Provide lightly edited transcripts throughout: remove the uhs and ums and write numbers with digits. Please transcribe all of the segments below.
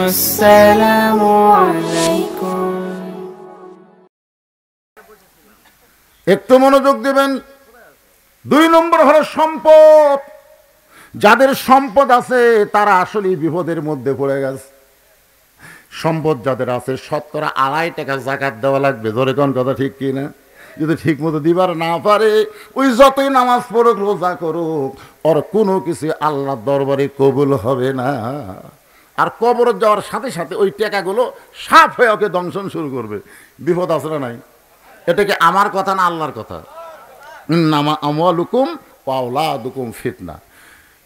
আসসালামু আলাইকুম। একটু মনোযোগ দিবেন। 2 নম্বর হলো সম্পদ। যাদের সম্পদ আছে তারা আসলে বিপদের মধ্যে পড়ে গেছে। সম্পদ যাদের আছে 2.5 টাকা যাকাত দেওয়া লাগবে। ধরে কোন কথা ঠিক কি না? যদি ঠিক মতো দিবার না পারে, ওই যতই নামাজ পড়ুক রোজা করুক, ওর কোনো কিছু আল্লাহর দরবারে কবুল হবে না। আর কবরে যাওয়ার সাথে সাথে ওই টাকাগুলো সাফ হয়ে ওকে দংশন শুরু করবে। বিপদ আছে না নাই? এটা কি আমার কথা না আল্লাহর কথা? ইন্নামা আমওয়ালুকুম ওয়া আওলাদুকুম ফিতনা।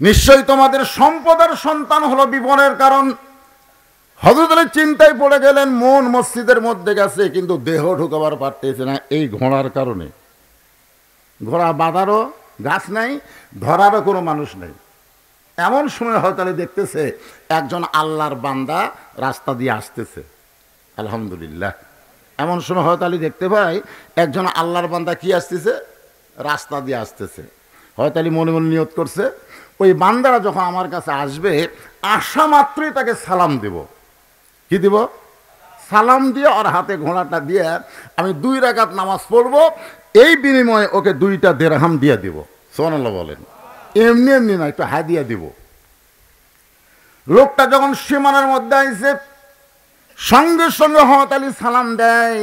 নিশ্চয়ই তোমাদের সম্পদের সন্তান হলো বিপদের কারণ। হযরত আলী চিন্তায় পড়ে গেলেন, মন মসজিদের মধ্যে গেছে কিন্তু দেহ ঢুকাবার পারতেছে না এই ঘোড়ার কারণে। ঘোড়া বাঁধারও গাছ নাই, ধরারও কোনো মানুষ নেই। এমন সময় হযরত আলী দেখতেছে একজন আল্লাহর বান্দা রাস্তা দিয়ে আসতেছে। আলহামদুলিল্লাহ। এমন সময় হযরত আলী দেখতে পাই একজন আল্লাহর বান্দা কি আসতেছে, রাস্তা দিয়ে আসতেছে। হযরত আলী মনে মনে নিয়ত করছে, ওই বান্দারা যখন আমার কাছে আসবে আসা মাত্রই তাকে সালাম দেব। কি দিব? সালাম দিয়ে ওর হাতে ঘোড়াটা দিয়ে আমি 2 রাকাত নামাজ পড়বো, এই বিনিময়ে ওকে 2টা দিরহাম দিয়ে দিব। সুবহানাল্লাহ বলেন। এমনি এমনি না, একটু হাদিয়া দিব। লোকটা যখন সীমানার মধ্যে আইছে সঙ্গে সঙ্গে হযরত আলী সালাম দেয়।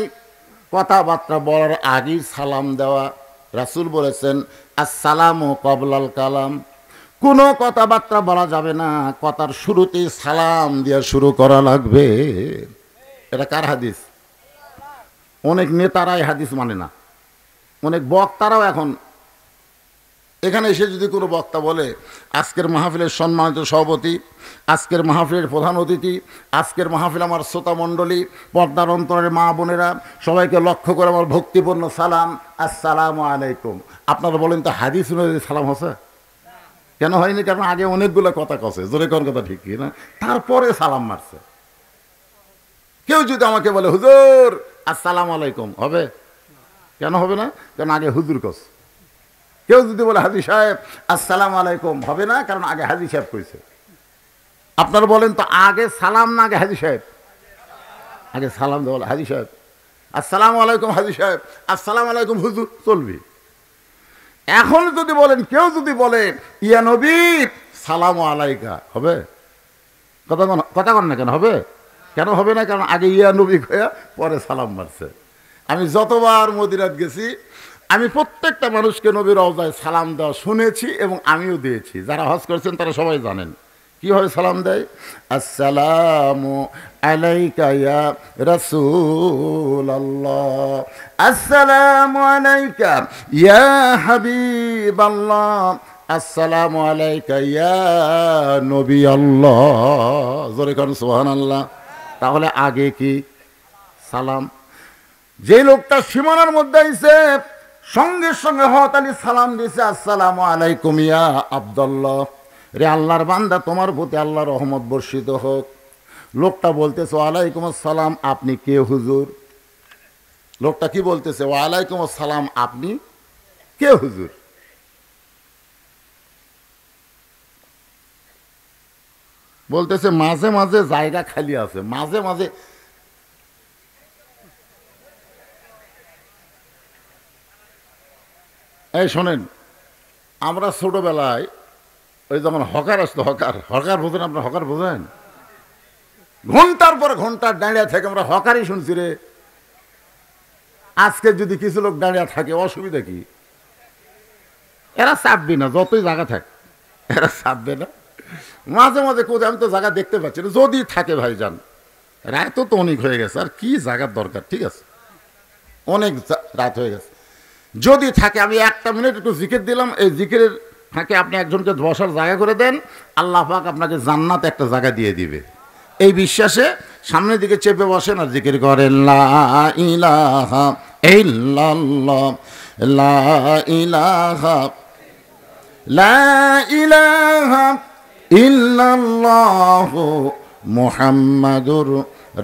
কথাবার্তা বলার আগেই সালাম দেওয়া। রাসূল বলেছেন আসসালামু ক্বাবলাল কালাম। কোনো কথাবার্তা বলা যাবে না, কথার শুরুতেই সালাম দিয়ে শুরু করা লাগবে। এটা কার হাদিস? অনেক নেতারাই হাদিস মানে না, অনেক বক্তারাও এখন এখানে এসে যদি কোনো বক্তা বলে আজকের মাহফিলের সম্মানিত সভাপতি, আজকের মাহফিলের প্রধান অতিথি, আজকের মাহফিল আমার শ্রোতা মণ্ডলী, পর্দার অন্তরের মা বোনেরা, সবাইকে লক্ষ্য করে আমার ভক্তিপূর্ণ সালাম, আসসালামু আলাইকুম। আপনারা বলেন তো হাদিস অনুযায়ী সালাম হচ্ছে? কেন হয়নি? কারণ আগে অনেকগুলো কথা কছে, জোরে কোন কথা ঠিক কি না, তারপরে সালাম মারছে। কেউ যদি আমাকে বলে হুজুর আসসালামু আলাইকুম, হবে? কেন হবে না? কারণ আগে হুজুর কছে। কেউ যদি বলে হাজী সাহেব আসসালামু আলাইকুম, হবে না, কারণ আগে হাজী সাহেব কইছে। আপনারা বলেন তো আগে সালাম না আগে হাজী সাহেব? আগে সালাম দেওয়া হাজী সাহেব, আসসালামু আলাইকুম হাজী সাহেব, আসসালামু আলাইকুম হুজুর, চলবে। এখন যদি বলেন, কেউ যদি বলে ইয়া নবী সালামু আলাইকা, হবে? কথা কন না কেন? হবে? কেন হবে না? কারণ আগে ইয়া নবী কয়া পরে সালাম মারছে। আমি যতবার মদিনাত গেছি আমি প্রত্যেকটা মানুষকে নবীর রওজায় সালাম দেওয়া শুনেছি এবং আমিও দিয়েছি। যারা হজ করেছেন তারা সবাই জানেন কীভাবে সালাম দেয়। আসসালামু আলাইকা ইয়া রাসূলাল্লাহ, আসসালামু আলাইকা ইয়া হাবিবাল্লাহ, আসসালামু আলাইকা ইয়া নবী আল্লাহ। জোরে কোন সুবহানাল্লাহ। তাহলে আগে কি সালাম? যে লোকটা সীমানার মধ্যে আইছে সঙ্গে সঙ্গে হযরত আলী সালাম দিয়েছে, আসসালামু আলাইকুম ইয়া আব্দুল্লাহ, রে আল্লাহর বান্দা তোমার প্রতি আল্লাহর রহমত বর্ষিত হোক। লোকটা বলতেছে ওয়ালাইকুম আসসালাম, আপনি কে হুজুর? লোকটা কি বলতেছে? ওয়ালাইকুম আসসালাম, আপনি কে হুজুর? বলতেছে মাঝে মাঝে জায়গা খালি আছে, মাঝে মাঝে। এই শোনেন, আমরা ছোটবেলায় ওই যখন হকার আসতো, হকার বোঝেন? আপনার হকার বোঝেন? ঘন্টার পর ঘন্টা দাঁড়িয়ে থেকে আমরা হকারই শুনছি রে। আজকে যদি কিছু লোক দাঁড়িয়ে থাকে অসুবিধা কি? এরা চাপবে না, যতই জায়গা থাকে এরা চাপবে না। মাঝে মাঝে কোথায় আমি তো জায়গা দেখতে পাচ্ছি না, যদি থাকে ভাই যান, রায় তো অনেক হয়ে গেছে, আর কি জায়গার দরকার? ঠিক আছে, অনেক রাত হয়ে গেছে। যদি থাকে আমি 1 মিনিট একটু জিকির দিলাম, এই জিকিরের ফাঁকে আপনি একজনকে বসার জায়গা করে দেন, আল্লাহ পাক আপনাকে জান্নাতে একটা জায়গা দিয়ে দিবে। এই বিশ্বাসে সামনের দিকে চেপে বসেন আর জিকির করেন, লা ইলাহা ইল্লাল্লাহ, লা ইলাহা, লা ইলাহা ইল্লাল্লাহু মুহাম্মাদুর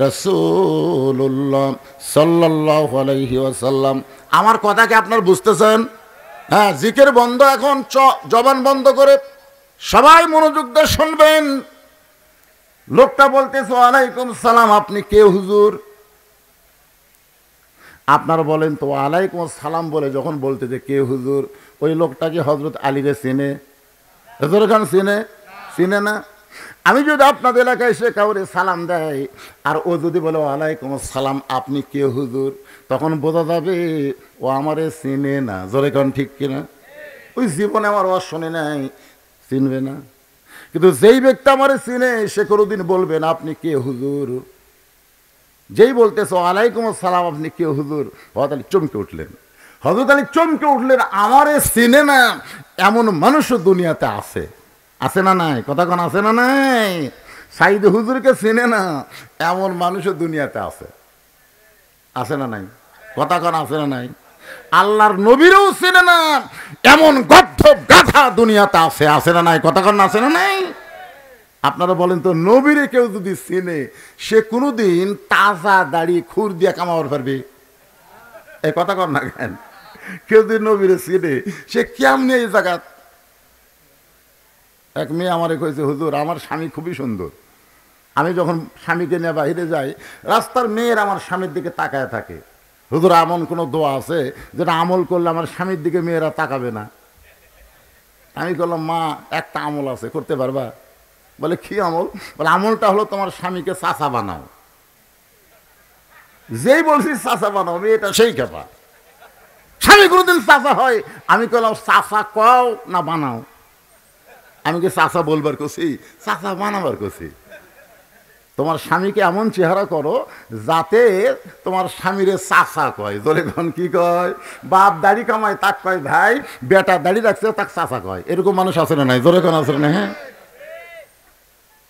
রাসূলুল্লাহ সাল্লাল্লাহু আলাইহি ওয়াসাল্লাম। আমার কথা কি আপনারা বুঝতেছেন? হ্যাঁ, জিকির বন্ধ এখন, জবান বন্ধ করে সবাই মনোযোগ দিয়ে শুনবেন। লোকটা বলতেছে ওয়ালাইকুম সালাম, আপনি কে হুজুর? আপনারা বলেন তো ওয়ালাইকুম সালাম বলে যখন বলতে যে কে হুজুর, ওই লোকটা কি হযরত আলীরে চিনে? হুজুর খান চিনে? চিনে না। আমি যদি আপনাদের এলাকায় এসে কাউরে সালাম দেয় আর ও যদি বলে ওয়ালাইকুম সালাম আপনি কে হুজুর, তখন বোঝা যাবে ও আমারে চিনে না। জোরে কান ঠিক কিনা? ওই জীবনে আমার ওয়াজ শুনে নাই, চিনবে না। কিন্তু যেই ব্যক্তি আমারে চিনে সে কোনোদিন বলবে না আপনি কে হুজুর। যেই বলতেছ ওয়ালাইকুম আসসালাম আপনি কে হুজুর, হযরত আলী চমকে উঠলেন। হযরত আলী চমকে উঠলেন, আমারে চিনে না এমন মানুষও দুনিয়াতে আছে। আছে না নাই? কথা কোন আছে না নাই? সাইদ হুজুরকে চিনে না এমন মানুষও দুনিয়াতে আছে। আছে না নাই? কথা কোন আছে না নাই? আল্লাহর নবীরও চিনে না এমন গর্ধব গাধা দুনিয়াতে আছে। আছে না নাই? কথা কোন আছে না নাই? আপনারা বলেন তো নবীরে কেউ যদি চিনে সে কোনোদিন তাজা দাড়ি খুর দিয়ে কামাবার পারবে? এই কথা কর না কেন? কেউ যদি নবীরে চিনে সে কেমনে এই জায়গা। এক মেয়ে আমারে কইছে হুজুর আমার স্বামী খুবই সুন্দর, আমি যখন স্বামীকে নিয়ে বাইরে যাই রাস্তার মেয়ের আমার স্বামীর দিকে তাকায় থাকে। হুজুর এমন কোনো দোয়া আছে যেটা আমল করলে আমার স্বামীর দিকে মেয়েরা তাকাবে না? আমি বললাম মা একটা আমল আছে, করতে পারবা? বলে কি আমল? বলে আমলটা হলো তোমার স্বামীকে চাচা বানাও। যেই বলছি চাচা বানাও এটা সেই খেপা। স্বামী কোনোদিন চাচা হয়? আমি বললাম চাচা কও না বানাও? আমি কি চাচা বলবার করছি, চাচা বানাবার করছি? তোমার স্বামীকে এমন চেহারা করো যাতে তোমার স্বামীরে চাচা কয়। জোরে কোন কি কয়? বাপ দাড়ি কামায় তাক কয় ভাই, বেটা দাড়ি রাখছে তাক চাচা কয়। এরকম মানুষ আছে না নাই? জোরে কোন আছে না? হ্যাঁ,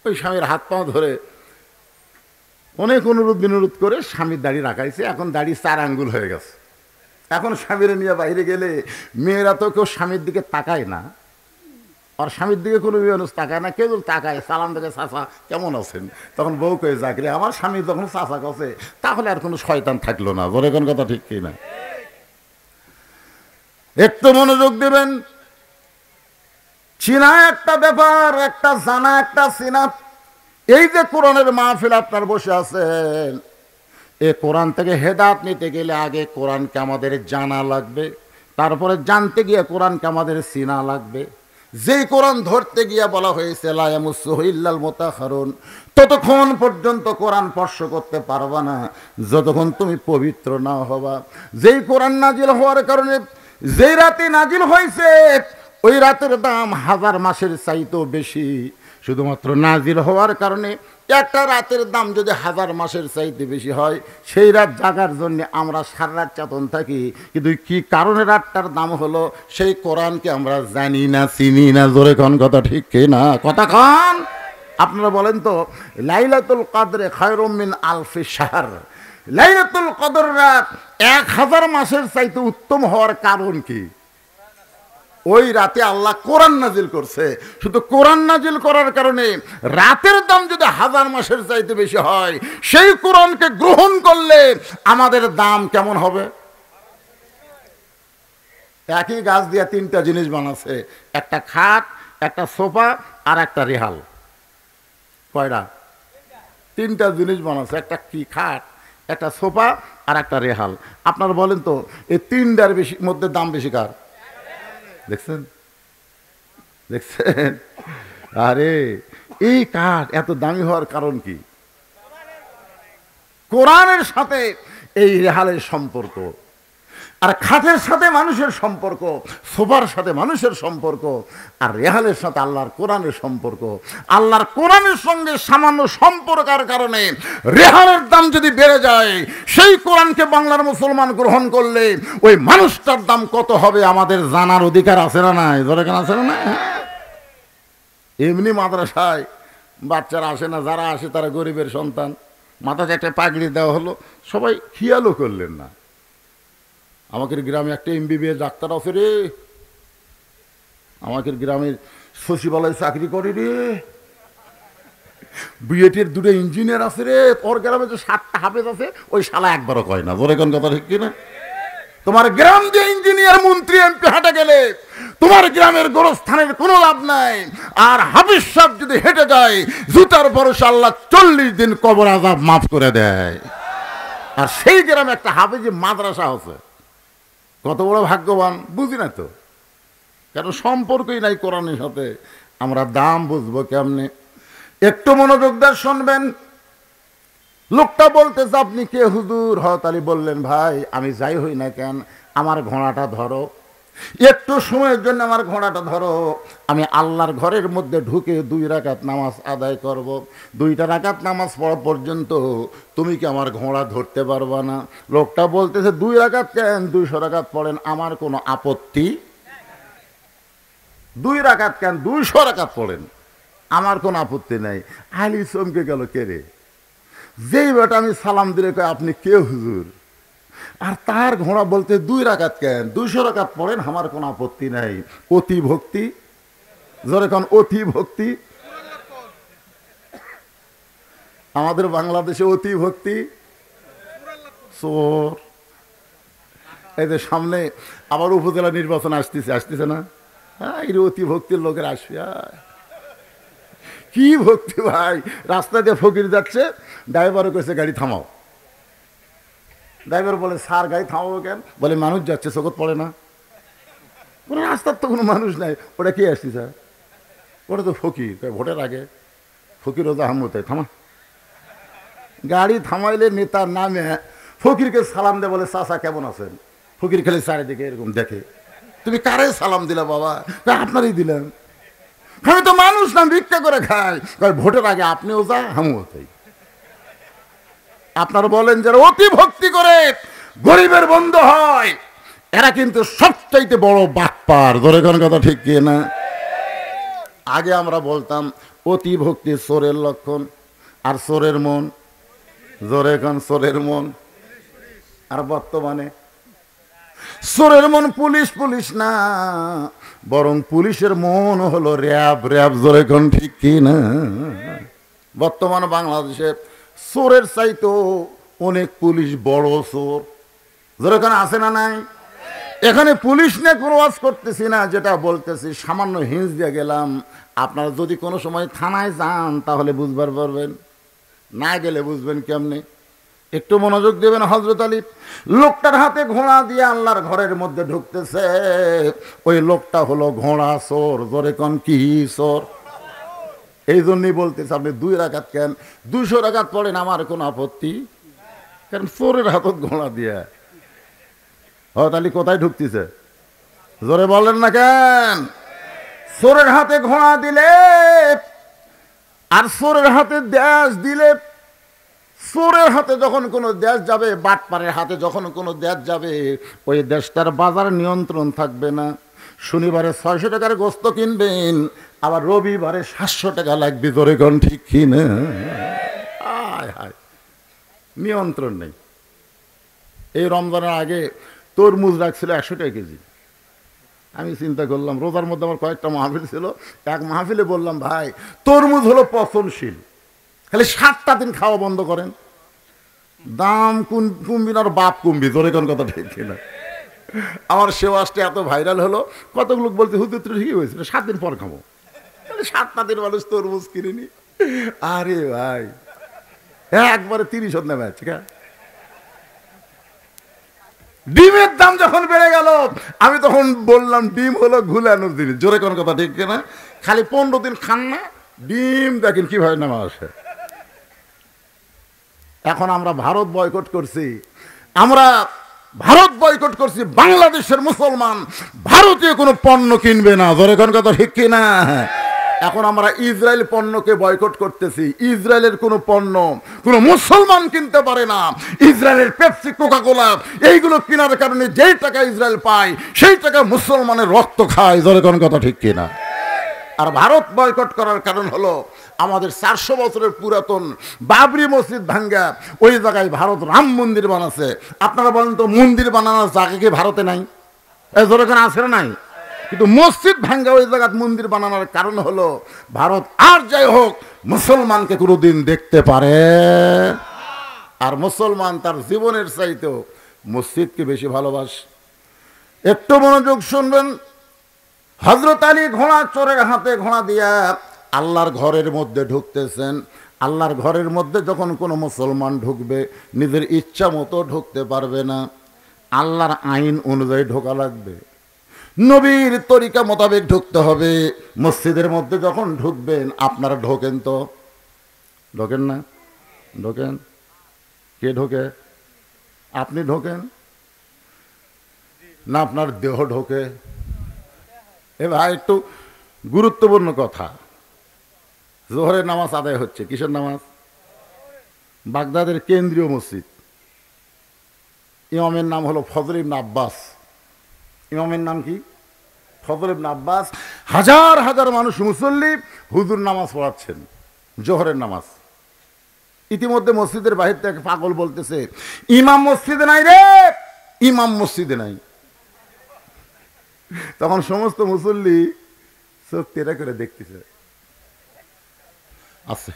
ওই স্বামীর হাত পা ধরে অনেক অনুরোধ বিনোরোধ করে স্বামীর দাড়ি রাখাইছে, এখন দাড়ি 4 আঙ্গুল হয়ে গেছে। এখন স্বামীরে নিয়ে বাইরে গেলে মেয়েরা তো কেউ স্বামীর দিকে তাকায় না, আর স্বামীর দিকে কোনো মানুষ তাকায় না। কেউ তাকায় সালাম দেখে চাচা কেমন আছেন, তখন বউ কয়ে যাকরে আমার স্বামী যখন চাচা কাছে তাহলে আর কোনো শয়তান থাকলো না। বলে কোন কথা ঠিক কিনা? একটু মনোযোগ দেবেন। চিনা একটা ব্যাপার, একটা জানা একটা চিনা। এই যে কোরআনের মাহফিল আপনার বসে আছেন, এ কোরআন থেকে হেদায়েত নিতে গেলে আগে কোরআনকে আমাদের জানা লাগবে, তারপরে জানতে গিয়ে কোরআনকে আমাদের চিনা লাগবে। যেই কোরআন ধরতে গিয়া বলা হয়েছে লা ইয়ামুসসুহু ইল্লাল মুতাহহারুন, ততক্ষণ পর্যন্ত কোরআন স্পর্শ করতে পারবা না যতক্ষণ তুমি পবিত্র না হবা। যেই কোরআন নাজিল হওয়ার কারণে যেই রাতে নাজিল হয়েছে ওই রাতের দাম 1000 মাসের চাইতেও বেশি। শুধুমাত্র নাজিল হওয়ার কারণে একটা রাতের দাম যদি 1000 মাসের চাইতে বেশি হয়, সেই রাত জাগার জন্য আমরা সারা রাত চেতন থাকি, কিন্তু কি কারণে রাতটার দাম হলো সেই কোরআনকে আমরা জানি না, চিনি না। জোরে কোন কথা ঠিক কি না? কথা কন। আপনারা বলেন তো লাইলাতুল কদরে খায়রুম মিন আলফি শাহর, লাইলাতুল কদর রাত 1000 মাসের চাইতে উত্তম হওয়ার কারণ কি? ওই রাতে আল্লাহ কোরআন নাজিল করছে। শুধু কোরআন নাজিল করার কারণে রাতের দাম যদি 1000 মাসের চাইতে বেশি হয়, সেই কোরআনকে গ্রহণ করলে আমাদের দাম কেমন হবে? একই গাছ দিয়া 3টা জিনিস বানাচ্ছে, একটা খাট, একটা সোফা আর একটা রেহাল। কয়টা? 3টা জিনিস বানাচ্ছে, একটা কি খাট, একটা সোফা আর একটা রেহাল। আপনারা বলেন তো এই 3টার বেশি মধ্যে দাম বেশি কার? দেখছেন দেখছেন? আরে এই কাঠ এত দামি হওয়ার কারণ কি? কোরআনের সাথে এই রেহালের সম্পর্ক, আর খাটের সাথে মানুষের সম্পর্ক, সোফার সাথে মানুষের সম্পর্ক, আর রেহালের সাথে আল্লাহর কোরআনের সম্পর্ক। আল্লাহর কোরআনের সঙ্গে সামান্য সম্পর্কের কারণে রেহালের দাম যদি বেড়ে যায়, সেই কোরআনকে বাংলার মুসলমান গ্রহণ করলে ওই মানুষটার দাম কত হবে আমাদের জানার অধিকার আছে না নাই? ধরে কেন আছে না নাই? এমনি মাদ্রাসায় বাচ্চারা আসে না, যারা আসে তারা গরিবের সন্তান, মাথায় একটা পাগড়ি দেওয়া হলো, সবাই খেয়ালও করলেন না। আমাদের গ্রামে একটা MBBS ডাক্তার আছে রে, আমাদের গ্রামের সচিবালয়ে চাকরি করে রে, বুয়েটের 2টা ইঞ্জিনিয়ার আছে রে, ওর গ্রামে যে 7টা হাফেজ আছে, ওই শালা একবারও কয় না। জোরে কোন কথা ঠিক কিনা? তোমার গ্রাম যে ইঞ্জিনিয়ার, মন্ত্রী, MP হাঁটে গেলে তোমার গ্রামের গোরস্থানের কোনো লাভ নাই। আর হাফিজ সাহেব যদি হেঁটে যায় জুতার ভরসা আল্লাহ 40 দিন কবর আযাব মাফ করে দেয়। আর সেই গ্রামে একটা হাফিজি মাদ্রাসা আছে, কত বড় ভাগ্যবান বুঝি না তো, কারণ সম্পর্কই নাই কোরআনের সাথে, আমরা দাম বুঝবো কেমনে? একটু মনোযোগ দিয়ে শুনবেন। লোকটা বলতেছে আপনি কে হুজুর? হযরত আলী বললেন ভাই আমি যাই হই না কেন আমার ঘোড়াটা ধরো, একটু সময়ের জন্য আমার ঘোড়াটা ধরো, আমি আল্লাহর ঘরের মধ্যে ঢুকে 2 রাকাত নামাজ আদায় করব। 2টা রাকাত নামাজ পড়া পর্যন্ত তুমি কি আমার ঘোড়া ধরতে পারবা না? লোকটা বলতেছে 2 রাকাত কেন, 200 রাকাত পড়েন আমার কোনো আপত্তি। 2 রাকাত কেন, 200 রাকাত পড়েন আমার কোনো আপত্তি নাই। আলী চমকে গেল, কে রে? যেই বেটা আমি সালাম দিলে কয় আপনি কে হুজুর? আর তার ঘোড়া বলতে 2 রাকাত কেন, 200 রাকাত পড়েন আমার কোনো আপত্তি নাই। অতি ভক্তি, জোরে কোন অতি ভক্তি। আমাদের বাংলাদেশে অতি ভক্তি চোর। এই যে সামনে আবার উপজেলা নির্বাচন আসতেছে না, এই অতি ভক্তির লোকের আসবে। কি ভক্তি ভাই! রাস্তা দিয়ে ফকির যাচ্ছে, ড্রাইভারও কইছে গাড়ি থামাও। ড্রাইভার বলে স্যার গাড়ি থামাবো কেন? বলে মানুষ যাচ্ছে, চোখত পড়ে না? বলে রাস্তার তো কোনো মানুষ নাই। ওটা কে আসছি স্যার? ওটা তো ফকির। ভোটের আগে ফকির ওজা আহমদ, থামা। গাড়ি থামাইলে নেতার নামে ফকিরকে সালাম দেয়, বলে চাচা কেমন আছেন? ফকির খেলে চারিদিকে এরকম দেখে, তুমি কারে সালাম দিলা বাবা? আপনারই দিলাম, আমি তো মানুষ না, ভিক্ষা করে খাই। ভোটের আগে আপনিও যা আমিও তাই। আপনারা বলেন যারা অতি ভক্তি করে গরিবের বন্ধু হয় এরা কিন্তু সবচাইতে বড় বাটপার। ধরে কোন কথা ঠিক কি না? আগে আমরা বলতাম অতি ভক্তি চোরের লক্ষণ, আর চোরের মন, জোরে কোন চোরের মন। আর বর্তমানে চোরের মন পুলিশ পুলিশ না, বরং পুলিশের মন হলো র্যাব র্যাব। জোরে কোন ঠিক কি না? বর্তমান বাংলাদেশে চোরের চাইতো অনেক পুলিশ বড় চোর। জোরে কোন আছে না নাই? এখানে পুলিশ নিয়ে কোনো ওয়াজ করতেছি না, যেটা বলতেছি সামান্য হিন্স দিয়ে গেলাম। আপনারা যদি কোনো সময় থানায় যান তাহলে বুঝবার পারবেন, না গেলে বুঝবেন কেমনে? একটু মনোযোগ দেবেন। হযরত আলী লোকটার হাতে ঘোড়া দিয়ে আল্লাহর ঘরের মধ্যে ঢুকতেছে, ওই লোকটা হলো ঘোড়া চোর। জোরে কোন কি চোর? এই জন্যই বলতেছে আপনি 2 রাকাত কেন, 200 রাকাত পড়েন আমার কোনো আপত্তি। কারণ চোরের হাতত ঘোড়া দিয়া হযরত আলী কোথায় ঢুকতেছে? জোরে বলেন না কেন? চোরের হাতে ঘোড়া দিলে আর চোরের হাতে দেশ দিলে, চোরের হাতে যখন কোনো দেশ যাবে, বাটপারের হাতে যখন কোনো দেশ যাবে, ওই দেশটার বাজার নিয়ন্ত্রণ থাকবে না। শনিবারে 600 টাকার গোস্ত কিনবেন, আবার রবিবারে 700 টাকা লাগবে। জোরে কোন ঠিক কি না? হায় হায়, নিয়ন্ত্রণ নেই। এই রমজানের আগে তরমুজ রাখছিল 100 টাকা কেজি। আমি চিন্তা করলাম, রোজার মধ্যে আমার কয়েকটা মাহফিল ছিল, এক মাহফিলে বললাম ভাই তরমুজ হলো পচনশীল, খালি 7টা দিন খাওয়া বন্ধ করেন, দাম কমবি না, আর বাপ কমবি। জোরে কোন কথা ঠিক কিনা? আমার সে ওয়াজটা এত ভাইরাল হলো, কতগুলো বলতে হুজুর ঠিকই হয়েছিল, 7 দিন পর খাবো। 7টা দিন মানুষ তরমুজ কিনিনি। আরে ভাই একবারে 30 নেমে আছে। ডিমের দাম যখন বেড়ে গেল, আমি তখন বললাম ডিম হলো ঘুলানোর জিনিস। জোরে কোন কথা ঠিক কিনা? খালি 15 দিন খান না, ডিম দেখেন কিভাবে নামা আসে। এখন আমরা ভারত বয়কট করছি, আমরা ভারত বয়কট করছি। বাংলাদেশের মুসলমান ভারতীয় কোনো পণ্য কিনবে না। জোরে কোন কথা ঠিক কিনা? এখন আমরা ইসরায়েল পণ্যকে বয়কট করতেছি। ইসরায়েলের কোনো পণ্য কোনো মুসলমান কিনতে পারে না। ইসরায়েলের পেপসি, কোকা কোলা এইগুলো কেনার কারণে যেই টাকা ইসরায়েল পায় সেই টাকা মুসলমানের রক্ত খায়। জোরে কোন কথা ঠিক কিনা? আর ভারত বয়কট করার কারণ হলো আমাদের 400 বছরের পুরাতন বাবরি মসজিদ ভাঙ্গা ওই জায়গায় ভারত রাম মন্দির বানাচ্ছে। আপনারা বলেন তো মন্দির বানানোর জায়গা কি ভারতে নাই? জোরে কোন আছে না নাই? কিন্তু মসজিদ ভাঙ্গা ওই জায়গায় মন্দির বানানোর কারণ হলো ভারত আর যাই হোক মুসলমানকে কোনোদিন দেখতে পারে, আর মুসলমান তার জীবনের চাইতেও মসজিদকে বেশি ভালোবাসে। একটু মনোযোগ শুনবেন। হযরত আলী ঘোড়া চোরের হাতে ঘোড়া দিয়া আল্লাহর ঘরের মধ্যে ঢুকতেছেন। আল্লাহর ঘরের মধ্যে যখন কোনো মুসলমান ঢুকবে নিজের ইচ্ছা মতো ঢুকতে পারবে না, আল্লাহর আইন অনুযায়ী ঢোকা লাগবে, নবীর তরিকা মোতাবেক ঢুকতে হবে। মসজিদের মধ্যে যখন ঢুকবেন, আপনারা ঢোকেন তো? ঢোকেন না? ঢোকেন? কে ঢোকে? আপনি ঢোকেন না আপনার দেহ ঢোকে? এ ভাই, একটু গুরুত্বপূর্ণ কথা। জোহরের নামাজ আদায় হচ্ছে। কিসের নামাজ? বাগদাদের কেন্দ্রীয় মসজিদ। ইমামের নাম হলো ফজল ইবনে আব্বাস। ইমামের নাম কি? ফজল ইবনে আব্বাস। হাজার হাজার মানুষ মুসল্লি, হুজুর নামাজ পড়াচ্ছেন, জোহরের নামাজ। ইতিমধ্যে মসজিদের বাহির থেকে পাগল বলতেছে, ইমাম মসজিদে নাই রে, ইমাম মসজিদে নাই। তখন সমস্ত মুসল্লি চোখ তেরা করে দেখতেছে, আছে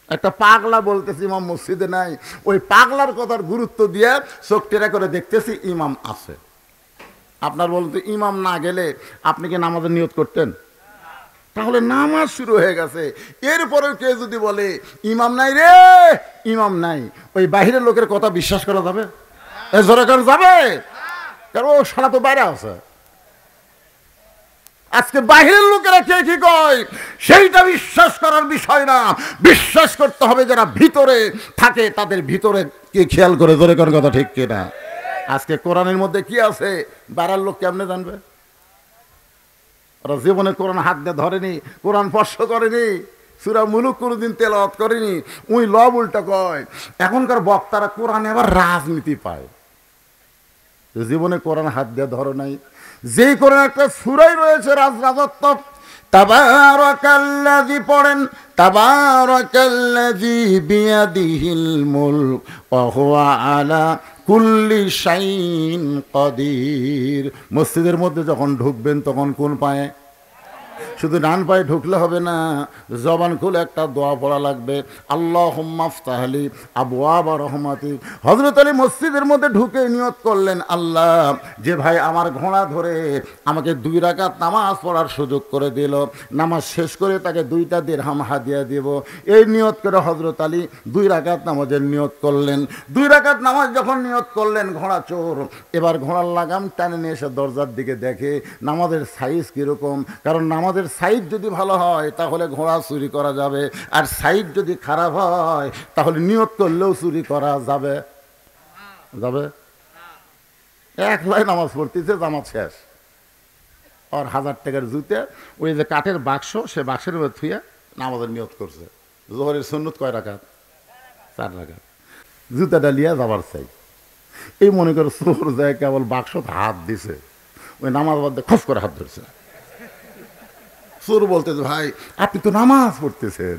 একটা পাগলা বলতেছে ইমাম মসজিদে নাই। ওই পাগলার কথার গুরুত্ব দিয়ে চোখ টেরা করে দেখতেছি ইমাম আছে। আপনার বলতে ইমাম না গেলে আপনি কি নামাজের নিয়ত করতেন? তাহলে নামাজ শুরু হয়ে গেছে। এরপরেও কেউ যদি বলে ইমাম নাই রে, ইমাম নাই, ওই বাহিরের লোকের কথা বিশ্বাস করা যাবে? জোরে করে যাবে? কারণ ও সারা তো বাইরে আছে। আজকে বাহিরের লোকেরা কে কি কয় সেইটা বিশ্বাস করার বিষয় না, বিশ্বাস করতে হবে যারা ভিতরে থাকে তাদের ভিতরে কি খেয়াল করে। জোরে কোন কথা ঠিক কিনা? আজকে কোরআনের মধ্যে কি আছে বাইরের লোক কেমনে জানবে? ওরা জীবনে কোরআন হাত দিয়ে ধরেনি, কোরআন স্পর্শ করেনি, সূরা মুলুক কোনোদিন তেলাওয়াত করেনি, ওই লব উল্টা কয়। এখনকার বক্তারা কোরআনে আবার রাজনীতি পায়। জীবনে কোরআন হাত দিয়ে ধরে নাই। যেই কোরআন একটা সূরাই রয়েছে রাজরাজত্ব, তাবারাকাল্লাযী পড়েন, তাবারাকাল্লাযী বিয়াদিহিল মুলক ওয়া হুয়া আলা কুল্লি শাইইন কাদির। মসজিদের মধ্যে যখন ঢুকবেন তখন কোন পায়ে? শুধু ডান পায়ে ঢুকলে হবে না, জবান খুলে একটা দোয়া পড়া লাগবে, আল্লাহুম্মা ফতাহলি আবওয়াবা রহমাতিক। হযরত আলী মসজিদের মধ্যে ঢুকে নিয়ত করলেন, আল্লাহ, যে ভাই আমার ঘোড়া ধরে আমাকে 2 রাকাত নামাজ পড়ার সুযোগ করে দিল, নামাজ শেষ করে তাকে 2টা দিরহাম হাদিয়া দেব, এই নিয়ত করে হযরত আলী 2 রাকাত নামাজের নিয়ত করলেন। 2 রাকাত নামাজ যখন নিয়ত করলেন, ঘোড়া চোর এবার ঘোড়ার লাগাম টানে নিয়ে এসে দরজার দিকে দেখে নামাজের সাইজ কীরকম। কারণ নামাজের সাইজ যদি ভালো হয় তাহলে ঘোড়া চুরি করা যাবে, আর সাইজ যদি খারাপ হয় তাহলে নিয়ত করলেও চুরি করা যাবে? যাবে? একলাই নামাজ পড়তেছে, জামাত শেষ, আর 1000 টাকার জুতে ওই যে কাঠের বাক্স, সে বাক্সের মধ্যে থুয়ে নামাজের নিয়ত করছে। জোহরের সুন্নত কয় রাকাত? 4 রাকাত। জুতাটা লিয়া যাবার চাই, এই মনে করে চোর যায় কেবল বাক্স হাত দিছে, ওই নামাজ বাদ দিয়ে খস করে হাত ধরছে। চোর বলতেছে, ভাই আপনি তো নামাজ পড়তেছেন।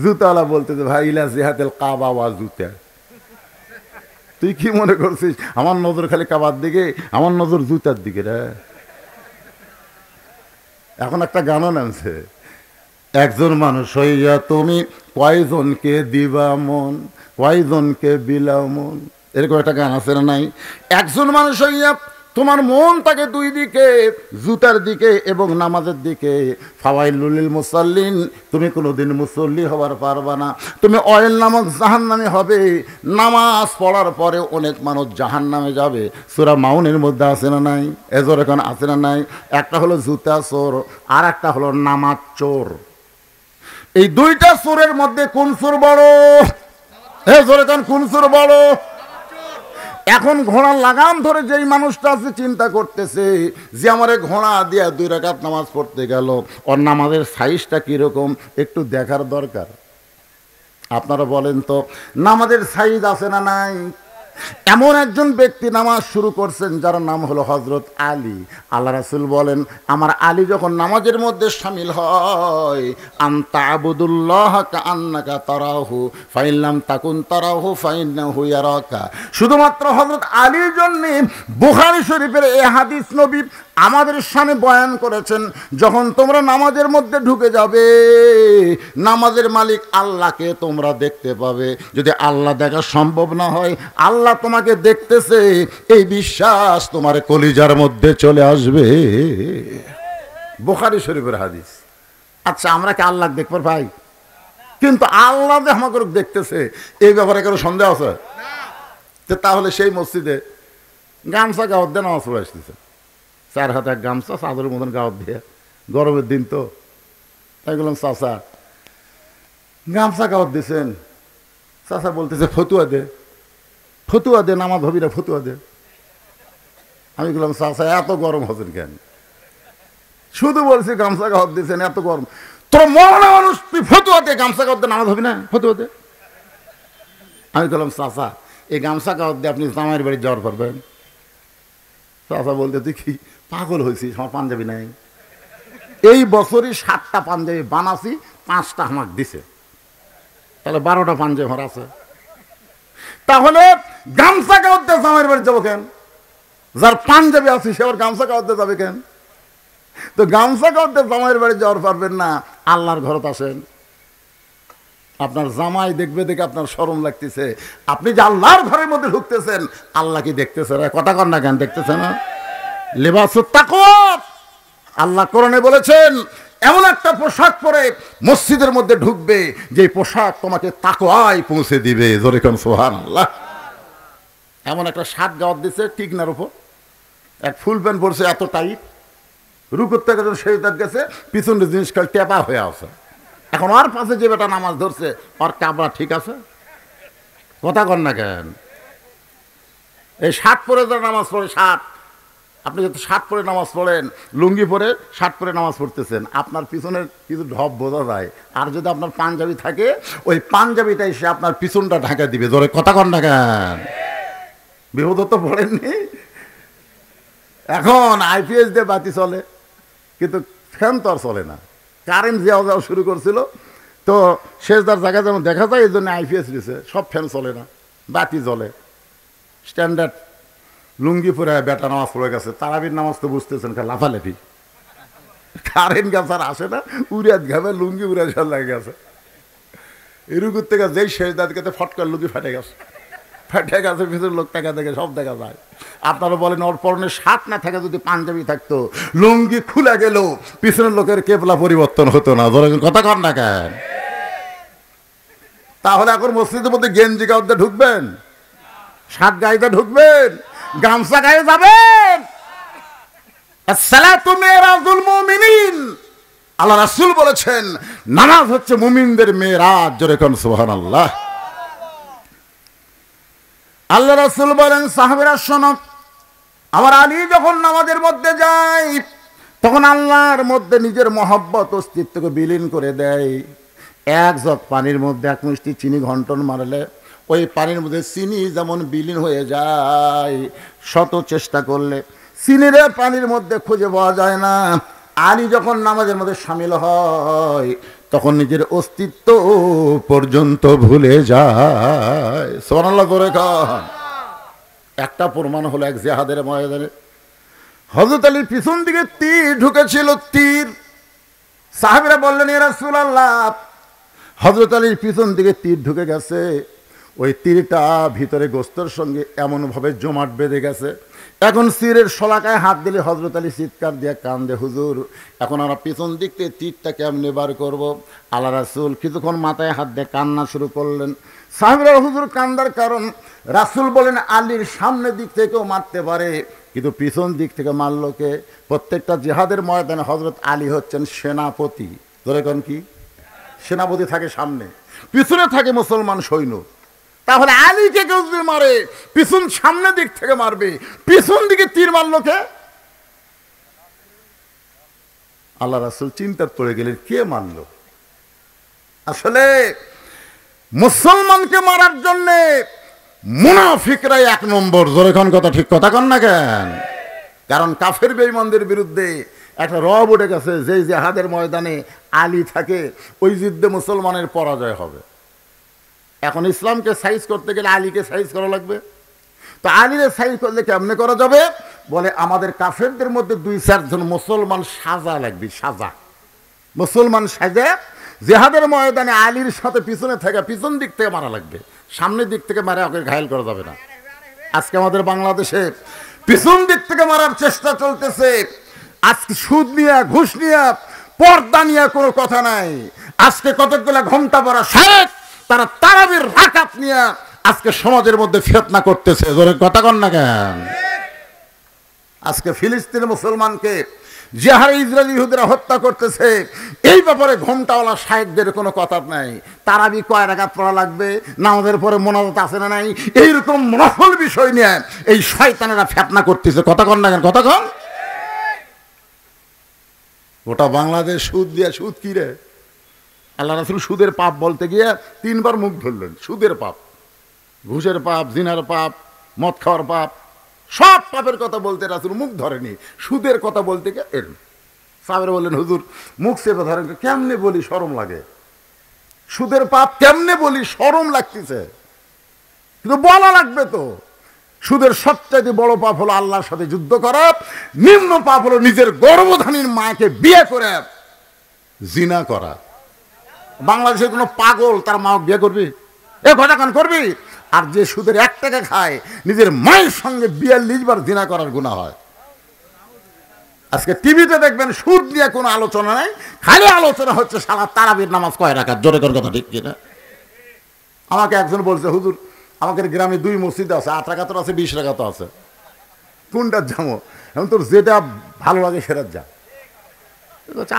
জুতাওয়ালা বলতেছে, ভাই ইলা জিহাতেল কাবা ওয়া জুতা, তুই কি মনে করছিস আমার নজর খালি কাবার দিকে, আমার নজর জুতার দিকে রে। এখন একটা গানও নামছে, একজন মানুষ হইয়া তুমি কয়জনকে দিবা মন, কয়জনকে বিলাও মন, এরকম একটা গান আছে না নাই? একজন মানুষ হইয়া তোমার মন থাকে 2 দিকে, জুতার দিকে এবং নামাজের দিকে। ফাওয়াইলুল লিল মুসাল্লিন, তুমি কোনোদিন মুসল্লি হবার পারবা না, তুমি অয়েল নামক জাহান্নামে হবে। নামাজ পড়ার পরে অনেক মানুষ জাহান্নামে যাবে। সূরা মাউনের মধ্যে আছে না নাই? এজোর এখন আছে না নাই? একটা হলো জুতা চোর, আর একটা হলো নামাজ চোর। এই 2টা চোরের মধ্যে কোন চোর বড়? এজোর এখন কোন চোর বড়? এখন ঘোড়ার লাগাম ধরে যেই মানুষটা আছে চিন্তা করতেছে যে আমার ঘোড়া দিয়া 2 রাকাত নামাজ পড়তে গেল, ওর নামাজের সাইজটা কীরকম একটু দেখার দরকার। আপনারা বলেন তো, নামাজের সাইজ আছে না নাই? এমন একজন ব্যক্তি নামাজ শুরু করছেন যার নাম হলো হযরত আলী। আল্লাহ রাসূল বলেন, আমার আলী যখন নামাজের মধ্যে শামিল হয়, আনতা আবুদুল্লাহ কাআন্নাকা তারাহু ফাইন লাম তাকুন তারাহু ফাইন্নাহু ইয়ারাকা। শুধুমাত্র হযরত আলীর জন্য বুখারী শরীফের এই হাদিস নবী আমাদের সামনে বয়ান করেছেন, যখন তোমরা নামাজের মধ্যে ঢুকে যাবে, নামাজের মালিক আল্লাহকে তোমরা দেখতে পাবে। যদি আল্লাহ দেখা সম্ভব না হয়, আল্লাহ আল্লাহ তোমাকে দেখতেছে, এই বিশ্বাস তোমার কলিজার মধ্যে চলে আসবে। বুখারী শরীফের হাদিস। আচ্ছা, আমরা কি আল্লাহ দেখবার ভাই? কিন্তু আল্লাহ যে আমাকে দেখতেছে এই ব্যাপারে কোনো সন্দেহ আছে? তাহলে সেই মসজিদে গামছা গাওয়ার দিয়ে নামাজ পড়ে আসতেছে, 4 হাতে এক গামছা চাদরের মতন গাওয়ার দিয়ে, গরমের দিন তো। তাই বললাম, চাচা গামছা গাওয়ার দিয়েছেন? চাচা বলতেছে ফতুয়া দে, ফতুয়া দে, নামাজ হবি না, ফতুয়া দে। আমি বললাম, চাচা এত গরম হচ্ছেন কেন? শুধু বলছি গামছা গাওয়ার দিয়েছেন, এত গরম। তোর মরনা মানুষ, তুই ফতুয়া দে, গামছা গাওয়ার দিয়ে নামাজ হবি না, ফতুয়া দে। আমি বললাম, চাচা এই গামছা গাওয়ার দিয়ে আপনি জামাইয়ের বাড়ি যাওয়ার পারবেন? চাচা বলতে, তুই কি পাগল হয়েছিস? আমার পাঞ্জাবি নাই। এই বছরই 7টা পাঞ্জাবি বানাছি, 5টা আমাকে দিছে, তাহলে 12টা পাঞ্জাবি আমার আছে। তাহলে গামছা গাওয়ার দিয়ে জামাইয়ের বাড়ি যাবো কেন? যার পাঞ্জাবি আছে সে আবার গামছা গাওয়ার দিয়ে যাবে কেন? তো গামছা গাওয়ার দিয়ে জামাইয়ের বাড়ি যাওয়ার পারবেন না, আল্লাহর ঘরত আসেন। আপনার জামাই দেখবে দেখে আপনার শরম লাগতেছে, আপনি যে আল্লাহর ঘরের মধ্যে ঢুকতেছেন, আল্লাহ কি দেখতেছে? কথা কর না কেন? দেখতেছে না? লিবাসুত তাকওয়া, আল্লাহ কোরআনে বলেছেন এমন একটা পোশাক পরে মসজিদের মধ্যে ঢুকবে যে পোশাক তোমাকে তাকওয়ায় পৌঁছে দিবে। জোরে কোন সুবহানাল্লাহ। এমন একটা শার্ট গাওয়ার দিছে টিকনার উপর, এক ফুল প্যান্ট পরছে এত টাইট, রুকুর থেকে যখন সেজদাত গেছে পিছনের জিনিস কাল টেপা হয়ে আছে। এখন আর পাশে যে বেটা নামাজ ধরছে ওর কাবরা ঠিক আছে? কথা কর না কেন? এই শার্ট পরে যারা নামাজ পড়ে, শার্ট, আপনি যদি শার্ট পরে নামাজ পড়েন, লুঙ্গি পরে শার্ট পরে নামাজ পড়তেছেন, আপনার পিছনের কিছু ঢপ বোঝা যায়। আর যদি আপনার পাঞ্জাবি থাকে, ওই পাঞ্জাবিটা এসে আপনার পিছনটা ঢাকা দিবে। ধরে কথা কর না কেন? বিপদ তো পড়েননি? এখন আইপিএস দিয়ে বাতি চলে, কিন্তু ফ্যান তো আর চলে না। কারেন্ট যাওয়া যাওয়া শুরু করছিল, তো শেষদার জায়গায় যেমন দেখা যায়, এই জন্য আইপিএস দিয়েছে, সব ফ্যান চলে না, বাতি জ্বলে। স্ট্যান্ডার্ড লুঙ্গি পরে বেটা নামাজ পড়ে গেছে, তারাবির নামাজ তো বুঝতেছেন, লাফালাফি, কারেন্ট গাছ আর আসে না, উড়িয়াত ঘামে লুঙ্গি উড়ে লাগে গেছে। এরুকুর থেকে যেই শেষদার গেছে ফটকার লুঙ্গি ফেটে গেছে, ফেটে গেছে, ভিতরে লোক টাকা দেখে সব দেখা যায়। আপনারা বলেন ওর পরনে শার্ট না থাকে, যদি পাঞ্জাবি থাকতো, লুঙ্গি খুলে গেল, পিছনের লোকের কেবলা পরিবর্তন হতো না। ধরে কথা কর না কেন? তাহলে এখন মসজিদের মধ্যে গেঞ্জি গায়ে ঢুকবেন, শার্ট গায়ে ঢুকবেন, গামছা গায়ে যাবেন? আসসালাতু মিরাজুল মুমিনিন, আল্লাহ রাসূল বলেছেন নামাজ হচ্ছে মুমিনদের মেরাজ। জোরে কোন সুবহানাল্লাহ। আল্লাহ রাসূল বলেন, সাহাবীরা শোনো, আমার আলী যখন নামাজের মধ্যে যায়, তখন আল্লাহর মধ্যে নিজের মহব্বত অস্তিত্বকে বিলীন করে দেয়। এক জগ পানির মধ্যে এক মুষ্টি চিনি ঘন্টন মারলে ওই পানির মধ্যে চিনি যেমন বিলীন হয়ে যায়, শত চেষ্টা করলে চিনির পানির মধ্যে খুঁজে পাওয়া যায় না। আলী যখন নামাজের মধ্যে শামিল হয়, তখন নিজের অস্তিত্ব পর্যন্ত ভুলে যায়। সুবহানাল্লাহ করে কন। একটা প্রমাণ হলো এক জিহাদের ময়দানে হযরত আলীর পিছন দিকে তীর ঢুকেছিল, তীর। সাহাবীরা বললেন, ইয়া রাসূলুল্লাহ, হযরত আলীর পিছন দিকে তীর ঢুকে গেছে, ওই তীরটা ভিতরে গোস্তের সঙ্গে এমনভাবে জমাট বেঁধে গেছে, এখন তীরের শলাকায় হাত দিলে হযরত আলী চিৎকার দিয়ে কান্দে, হুজুর এখন আমরা পিছন দিক থেকে তীরটা কেমনে বার করব? আল্লাহ রাসূল কিছুক্ষণ মাথায় হাত দিয়ে কান্না শুরু করলেন। সাহাবীরা, হুজুর কান্দার কারণ? রাসূল বলেন, আলীর সামনের দিক থেকেও মারতে পারে, কিন্তু পিছন দিক থেকে মারলো কে? প্রত্যেকটা জিহাদের ময়দানে হযরত আলী হচ্ছেন সেনাপতি। ধরে কোন কি? সেনাপতি থাকে সামনে, পিছনে থাকে মুসলমান সৈন্য। তাহলে আলীকে কেউ যদি মারে, পিছন সামনের দিক থেকে মারবে, পিছন দিকে তীর মারলো কে? আল্লাহ রাসূল চিন্তায় পড়ে গেলেন, কে মারলো? আসলে মুসলমানকে মারার জন্যে মুনাফিকরাই 1 নম্বর। জোরে কোন কথা, ঠিক কথা কন না কেন? কারণ কাফের বেঈমানদের বিরুদ্ধে একটা রব উঠে গেছে, যে জিহাদের ময়দানে আলী থাকে ওই যুদ্ধে মুসলমানের পরাজয় হবে। এখন ইসলামকে সাইজ করতে গেলে আলীকে সাইজ করা লাগবে। তো আলীরে সাইজ করলে কেমনে করা যাবে? বলে, আমাদের কাফেরদের মধ্যে 2-4 জন মুসলমান সাজা লাগবে, সাজা মুসলমান সাজে জিহাদের ময়দানে আলীর সাথে পিছনে থেকে পিছন দিক থেকে মারা লাগবে, সামনের দিক থেকে মারা ওকে ঘায়েল করা যাবে না। আজকে আমাদের বাংলাদেশে পিছন দিক থেকে মারার চেষ্টা চলতেছে। আজকে সুদ নিয়ে, ঘুষ নিয়ে, পর্দা নিয়ে কোনো কথা নাই। আজকে কতগুলা ঘন্টা পড়া শেখ তারা তারাবির রাকাত নিয়ে আজকে সমাজের মধ্যে ফিতনা করতেছে। জোরে কথা কন না কেন? আজকে ফিলিস্তিনের মুসলমানকে যে হারে ইসরায়েলি ইহুদিরা হত্যা করতেছে, এই ব্যাপারে ঘোমটাওয়ালা শায়েখদের কোনো কথা নাই। তারাবি কয় রাকাত পড়া লাগবে, নামাজের পরে মোনাজাত আছে না নাই, এইরকম নফল বিষয় নিয়ে এই শয়তানেরা ফিতনা করতেছে। কথা কন না কেন? কথা কন। গোটা বাংলাদেশ সুদ দিয়া, সুদ কি রে? আল্লাহ রাসূল সুদের পাপ বলতে গিয়ে 3 বার মুখ ধরলেন। সুদের পাপ, ঘুষের পাপ, জিনার পাপ, মদ খাওয়ার পাপ, সব পাপের কথা বলতে রাসূল মুখ ধরেনি। সুদের কথা বলতে গিয়ে এর সাহাবারা বললেন, হুজুর মুখ চেপে ধরেন। কেমনে বলি, শরম লাগে। সুদের পাপ কেমনে বলি, শরম লাগতেছে, কিন্তু বলা লাগবে তো। সুদের সবচাইতে বড় পাপ হলো আল্লাহর সাথে যুদ্ধ করা, নিম্ন পাপ হলো নিজের গর্ভধারীর মাকে বিয়ে করে জিনা করা। বাংলাদেশের কোনো পাগল তার মা বিয়ে করবি? এ কথা কান করবি? আর যে সুদের 1 টাকা খায়, নিজের মায়ের সঙ্গে 42 বার জিনা করার গুনাহ হয়। আজকে টিভিতে দেখবেন সুদ নিয়ে কোনো আলোচনা নাই, খালি আলোচনা হচ্ছে সারা তারাবির নামাজ কয় রাকাত। জোরে কোন কথা ঠিক কিনা? আমাকে একজন বলছে, হুজুর আমাদের গ্রামে 2 মসজিদ আছে, 8 রাকাত আছে, 20 রাকাত আছে, কোনটার যাবো? এখন তোর যেটা ভালো লাগে সেটা যা।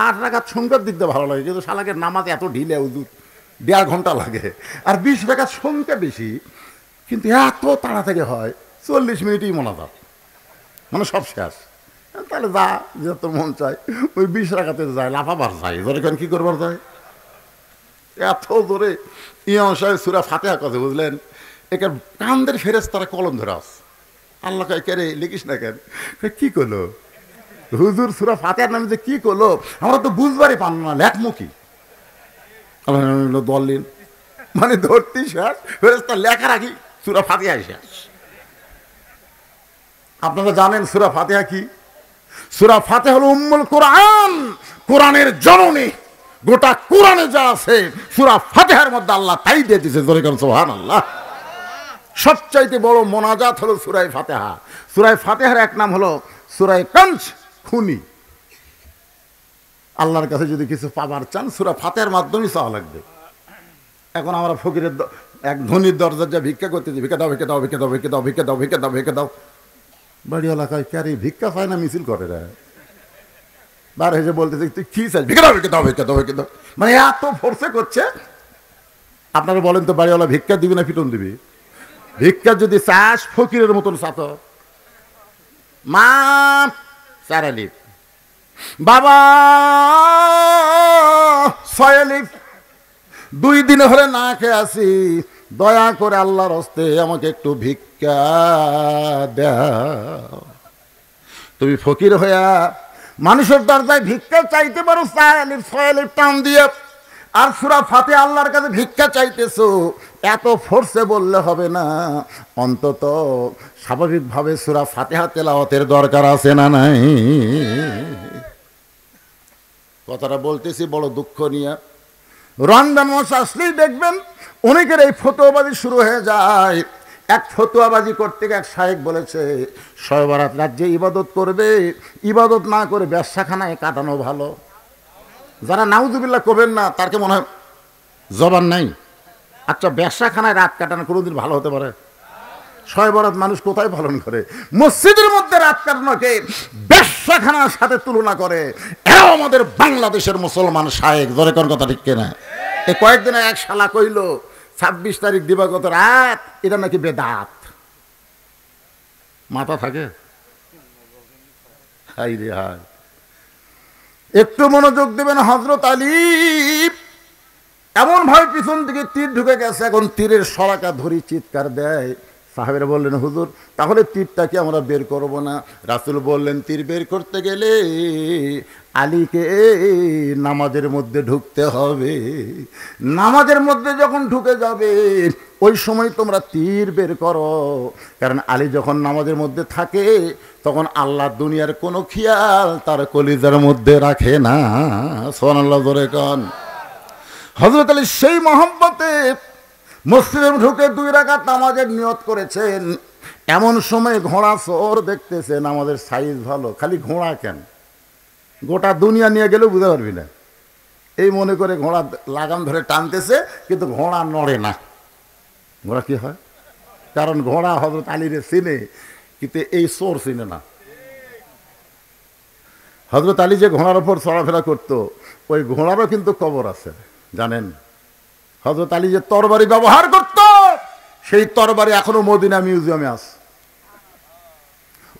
8 রাকাত সংখ্যার দিক দিয়ে ভালো লাগে, কিন্তু শালাকে নামাজ এত ঢিলে, হুজুর 1.5 ঘন্টা লাগে। আর 20 রাকাত সংখ্যা বেশি, কিন্তু এত তাড়াতাড়ি হয়, 40 মিনিটই মোনাজাত, মানে সব শেষ। তাহলে যা, যে তোর মন চায় ওই 20 রাকাতে যায়, লাফাবার যায়। ধরে কেন কি করবার যায়? এত জোরে ইমাম সাহেব সূরা ফাতিহা কথা, বুঝলেন? এখানে কান্দের ফেরেশতারা কলম ধরে আছে। আল্লাহ কয়, কে রে লিখিস না কেন? কি করলো হুজুর? সূরা ফাতিহার নামে যে কি করলো আমরা তো বুঝবারই পারল না, লেখমু কি? দলিল মানে ধরতেই শেষ, ফেরেশতা লেখার আগে সূরা ফাতিহা শেষ। আপনারা জানেন সূরা ফাতিহা কি? সূরা ফাতিহা হলো উম্মুল কোরআন, কোরআনের জননী। গোটা কোরআনে যা আছে সূরা ফাতিহার মধ্যে আল্লাহ তাই দিয়ে দিয়েছে। জোরে কোন সুবহানাল্লাহ। সবচাইতে বড় মোনাজাত হলো সূরা ফাতিহা। সূরা ফাতিহার এক নাম হলো সূরা কানজ, খুনি। আল্লাহর কাছে যদি কিছু পাবার চান সূরা ফাতিহার মাধ্যমেই চাওয়া লাগবে। এখন আমরা ফকিরের এক ধনীর দরজা যা ভিক্ষা করতেছি, ভিক্ষা দাও, ভিক্ষা দাও, ভিক্ষা দাও, ভিক্ষা দাও, ভিক্ষা দাও, ভিক্ষা দাও, ভিক্ষা দাও। বাড়ি এলাকায় ক্যারি ভিক্ষা পায় না, মিছিল করে রে। বার হেসে বলতেছে, তুই কি চাই? ভিক্ষা দাও, ভিক্ষা দাও, ভিক্ষা দাও, ভিক্ষা দাও। মানে এত ফোর্সে করছে। আপনারা বলেন তো, বাড়িওয়ালা ভিক্ষা দিবি না পিটন দিবি? ভিক্ষা যদি চাস ফকিরের মতন চাত। মা চারালিপ, বাবা 6 আলিফ, 2 দিন হলে না খেয়ে আসি, দয়া করে আল্লাহর হস্তে আমাকে একটু ভিক্ষা দাও। তুমি ফকির হইয়া মানুষের দরজায় ভিক্ষা চাইতে পারো 4 আলিফ 6 আলিফ টান দিয়ে, আর সূরা ফাতিহা আল্লাহর কাছে ভিক্ষা চাইতেছো, এত ফোর্সে বললে হবে না। অন্তত স্বাভাবিকভাবে সূরা ফাতিহা তেলাওয়াতের দরকার আছে না নাই? কথাটা বলতেছি বড় দুঃখ নিয়ে। রমজান মাস আসলেই দেখবেন অনেকের এই ফতোয়াবাজি শুরু হয়ে যায়। এক ফতোয়াবাজি করতে গিয়ে এক শায়েখ বলেছে, শবে বরাত রাত যে ইবাদত করবে, ইবাদত না করে ব্যবসাখানায় কাটানো ভালো। যারা নাউজুবিল্লাহ করবেন না, তার কি মনে হয় জবান নাই? আচ্ছা, ব্যবসাখানায় রাত কাটানো কোনোদিন ভালো হতে পারে? শবে বরাত মানুষ কোথায় পালন করে? মসজিদের মধ্যে রাত কাটানোকে ব্যবসাখানার সাথে তুলনা করে। এরাও আমাদের বাংলাদেশের মুসলমান শায়েখ। জোরে কোন কথা ঠিক কিনা? এই কয়েকদিনে এক শালা কইল 26 তারিখ দিবাগত রাত এটা নাকি বেদাত। মাথা থাকে? হাই রে হাই। একটু মনোযোগ দেবেন। হযরত আলী এমন ভাবে পিছন থেকে তীর ঢুকে গেছে, এখন তীরের সরাকা ধরি চিৎকার দেয়। সাহাবেরা বললেন, হুজুর তাহলে তীরটাকে আমরা বের করব না? রাসূল বললেন, তীর বের করতে গেলে আলীকে নামাজের মধ্যে ঢুকতে হবে। নামাজের মধ্যে যখন ঢুকে যাবে ওই সময় তোমরা তীর বের করো, কারণ আলী যখন নামাজের মধ্যে থাকে তখন আল্লাহ দুনিয়ার কোনো খেয়াল তার কলিজার মধ্যে রাখে না। সুবহানাল্লাহ, জোরে কোন। হযরত আলী সেই মহব্বতে মসজিদে ঢুকে 2 রাকাত নামাজের নিয়ত করেছেন। এমন সময় ঘোড়া চোর দেখতেছেন আমাদের সাইজ ভালো, খালি ঘোড়া কেন, গোটা দুনিয়া নিয়ে গেলেও বুঝতে পারবি না, এই মনে করে ঘোড়া লাগাম ধরে টানতেছে, কিন্তু ঘোড়া নড়ে না। ঘোড়া কি হয়? কারণ ঘোড়া হযরত আলীরে চিনে, কিন্তু এই চোর চিনে না। হযরত আলী যে ঘোড়ার উপর চলাফেরা করতো, ওই ঘোড়ারও কিন্তু কবর আছে জানেন। হযরত আলী যে তরবারি ব্যবহার করত, সেই তরবারি এখনো মদিনা মিউজিয়ামে আছে।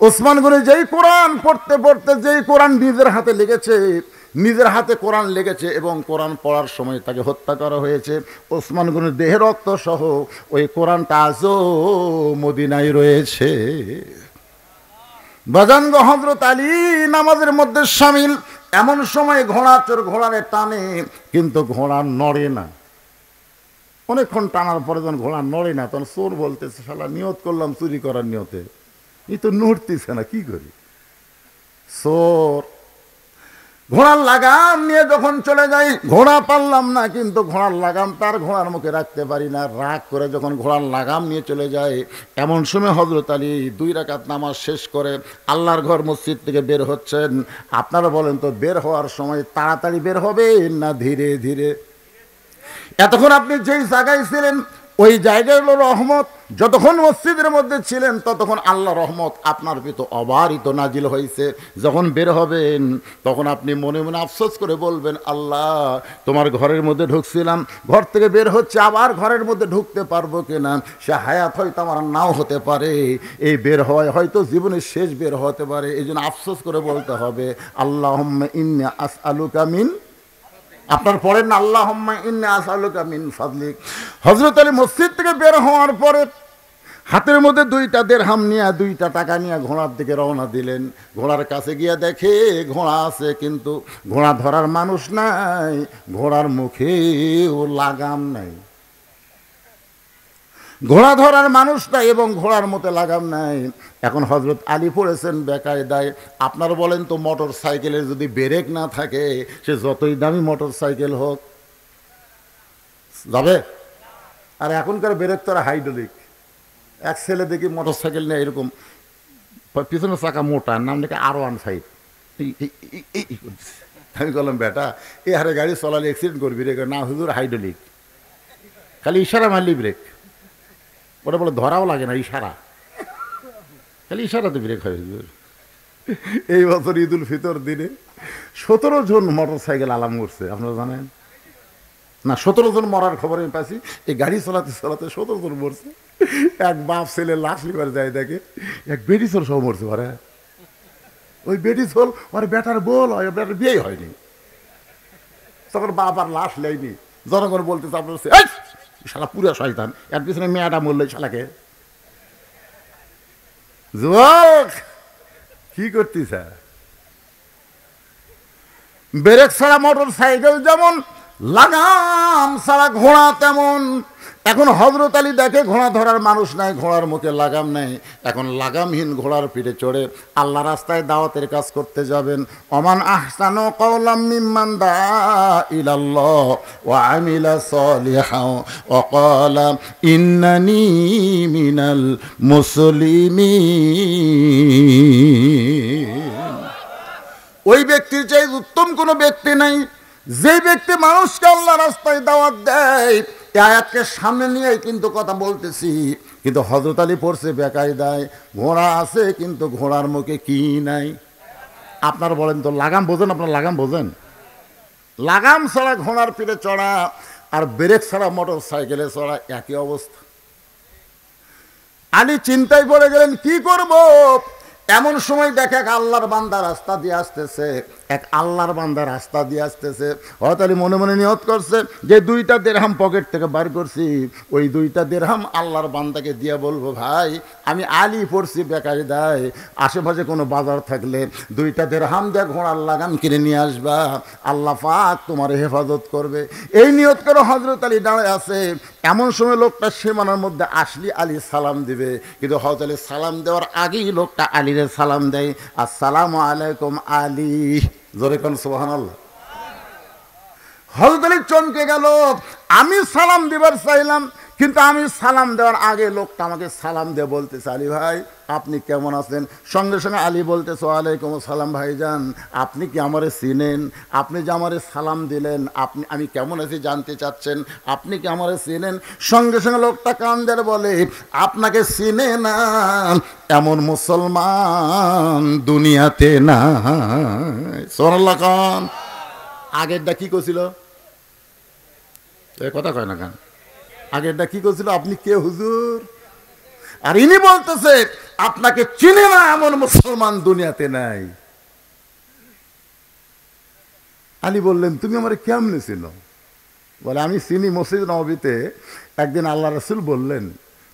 ওসমান গনি যেই কোরআন পড়তে পড়তে, যেই কোরআন নিজের হাতে লেগেছে, নিজের হাতে কোরআন লেগেছে এবং কোরআন পড়ার সময় তাকে হত্যা করা হয়েছে, ওসমান গনির দেহের রক্ত সহ ওই কোরআনটা আজও মদিনায় রয়েছে। বাজানগো, হযরত আলী নামাজের মধ্যে শামিল। এমন সময় ঘোড়া চোর ঘোড়ারে টানে, কিন্তু ঘোড়া নড়ে না। অনেকক্ষণ টানার পরে যখন ঘোড়া নড়ে না, তখন চোর বলতেছে, শালা নিয়ত করলাম চুরি করার নিয়তে, এই তো নড়তেছে না, কি করি? চোর ঘোড়ার লাগাম নিয়ে যখন চলে যাই, ঘোড়া পারলাম না, কিন্তু ঘোড়ার লাগাম তার ঘোড়ার মুখে রাখতে পারি না। রাগ করে যখন ঘোড়ার লাগাম নিয়ে চলে যায়, এমন সময় হযরত আলী 2 রাকাত নামাজ শেষ করে আল্লাহর ঘর মসজিদ থেকে বের হচ্ছেন। আপনারা বলেন তো, বের হওয়ার সময় তাড়াতাড়ি বের হবে না ধীরে ধীরে? এতক্ষণ আপনি যেই জায়গায় ছিলেন, ওই জায়গায় হলো রহমত। যতক্ষণ মসজিদের মধ্যে ছিলেন, ততক্ষণ আল্লাহ রহমত আপনার ভিতর অবারিত নাজিল হয়েছে। যখন বের হবেন, তখন আপনি মনে মনে আফসোস করে বলবেন, আল্লাহ, তোমার ঘরের মধ্যে ঢুকছিলাম, ঘর থেকে বের হচ্ছে, আবার ঘরের মধ্যে ঢুকতে পারবো কিনা? সে হায়াত হয়তো আমার নাও হতে পারে, এই বের হওয়ায় হয়তো জীবনের শেষ বের হতে পারে। এই জন্য আফসোস করে বলতে হবে, আল্লাহুম্মা ইন্নী আসআলুকা মিন, আপনার পড়েন না, আল্লাহুম্মা ইন্নী আসআলুকা মিন ফাদলিক। হযরত আলী মসজিদ থেকে বের হওয়ার পরে হাতের মধ্যে 2টা দিরহাম নিয়ে, 2টা টাকা নিয়ে ঘোড়ার দিকে রওনা দিলেন। ঘোড়ার কাছে গিয়ে দেখে ঘোড়া আছে, কিন্তু ঘোড়া ধরার মানুষ নাই, ঘোড়ার মুখেও লাগাম নাই। ঘোড়া ধরার মানুষ নাই এবং ঘোড়ার মধ্যে লাগাম নাই। এখন হযরত আলী পড়েছেন বেকায়দায়। আপনারা বলেন তো, মোটর সাইকেলের যদি ব্রেক না থাকে, সে যতই দামি মোটর সাইকেল হোক যাবে? আর এখনকার ব্রেক তো হাইড্রোলিক। এক ছেলে দেখি মোটর সাইকেল নিয়ে এরকম, পিছনের চাকা মোটা, নাম নাকি R15। আমি বললাম, বেটা, এই হারে গাড়ি চলালে অ্যাক্সিডেন্ট করবি রে? না হুজুর, হাইড্রোলিক, খালি ইশারা মারলি ব্রেক। ওটা বলে ধরাও লাগে না, ইশারা, খালি ইশারাতে ব্রেক হয় হুজুর। এই বছর ঈদুল ফিতর দিনে 17 জন মোটর সাইকেল আলাম করছে, আপনারা জানেন না? 17 জন মরার খবর আমি পাইছি। এই গাড়ি চালাতে চালাতে 17 জন মরছে। এক বাপ ছেলে লাশ লিবার যায়, দেখে এক বেটি ছোল সব মরছে। ঘরে ওই বেটি ছোল, ওর বেটার বল হয়, বেটার বিয়ে হয়নি, তখন বাপ আর লাশ নেয়নি। জনগণ বলতেছে, আপনার শালা পুরা শয়তান, এর পিছনে মেয়েটা মরল, শালাকে। যুবক, কি করতিস? ব্রেক ছাড়া মোটর সাইকেল যেমন, লাগাম ছাড়া ঘোড়া তেমন। এখন হযরত আলী দেখে ঘোড়া ধরার মানুষ নাই, ঘোড়ার মুখে লাগাম নাই। এখন লাগামহীন ঘোড়ার পিঠে চড়ে আল্লাহ রাস্তায় দাওয়াতের কাজ করতে যাবেন। ওমান আহসানু কাওলাম মিম্মান দাআ ইলাল্লাহ ওয়া আমিলা সলিহান ওয়া ক্বালা ইন্নানি মিনাল মুসলিমিন। ওই ব্যক্তির চাই উত্তম কোনো ব্যক্তি নাই, যে ব্যক্তি মানুষকে আল্লাহ রাস্তায় দাওয়াত দেয়। এই আয়াতকে সামনে নিয়ে কিন্তু কথা বলতেছি, কিন্তু হযরত আলী পড়ছে বেকায়দায়। ঘোড়া আছে, কিন্তু ঘোড়ার মুখে কি নাই? আপনারা বলেন তো, লাগাম বোঝেন? আপনারা লাগাম বোঝেন? লাগাম ছাড়া ঘোড়ার পিঠে চড়া আর ব্রেক ছাড়া মোটর সাইকেলে চড়া একই অবস্থা। আলী চিন্তায় পড়ে গেলেন, কি করব? এমন সময় দেখে এক আল্লাহর বান্দা রাস্তা দিয়ে আসতেছে, এক আল্লাহর বান্দা রাস্তা দিয়ে আসতেছে। হযরত আলী মনে মনে নিয়ত করছে যে 2টা দিরহাম পকেট থেকে বার করছি, ওই 2টা দিরহাম আল্লাহর বান্দাকে দিয়ে বলবো, ভাই, আমি আলী পড়ছি বেকায়দায়, আশেপাশে কোনো বাজার থাকলে 2টা দিরহাম দিয়ে ঘোড়ার লাগাম কিনে নিয়ে আসবা, আল্লাহ পাক তোমার হেফাজত করবে। এই নিয়ত করে হযরত আলী দাঁড়ায় আছে। এমন সময় লোকটা সীমানার মধ্যে আসলি আলী সালাম দিবে, কিন্তু হযরত আলী সালাম দেওয়ার আগেই লোকটা আলীরে সালাম দেয়, আসসালামু আলাইকুম আলী। জোরে কোন সুবহানাল্লাহ। হযরত আলী চমকে গেল। আমি সালাম দিবার চাইলাম, কিন্তু আমি সালাম দেওয়ার আগে লোকটা আমাকে সালাম দিয়ে বলতেছে, আলী ভাই আপনি কেমন আছেন? সঙ্গে সঙ্গে আলী বলতেছে, ওয়ালাইকুম আসসালাম ভাইজান, আপনি কি আমারে চিনেন? আপনি যে আমারে সালাম দিলেন, আমি কেমন আছি জানতে চাচ্ছেন, আপনি কি আমারে চিনেন? সঙ্গে সঙ্গে লোকটা কান দিয়ে বলে, আপনাকে চিনে না এমন মুসলমান দুনিয়াতে না। সুবহানাল্লাহ খান। আগেরটা কি করছিল? কথা কয় না কেন? আগেরটা কি করছিল? আপনি কে হুজুর? আর ইনি বলতেছে আপনাকে চিনে না এমন মুসলমান দুনিয়াতে নাই। আলী বললেন, তুমি আমার কেমনে চিনো? বলে, আমি চিনি, মসজিদ নববীতে একদিন আল্লাহ রাসূল বললেন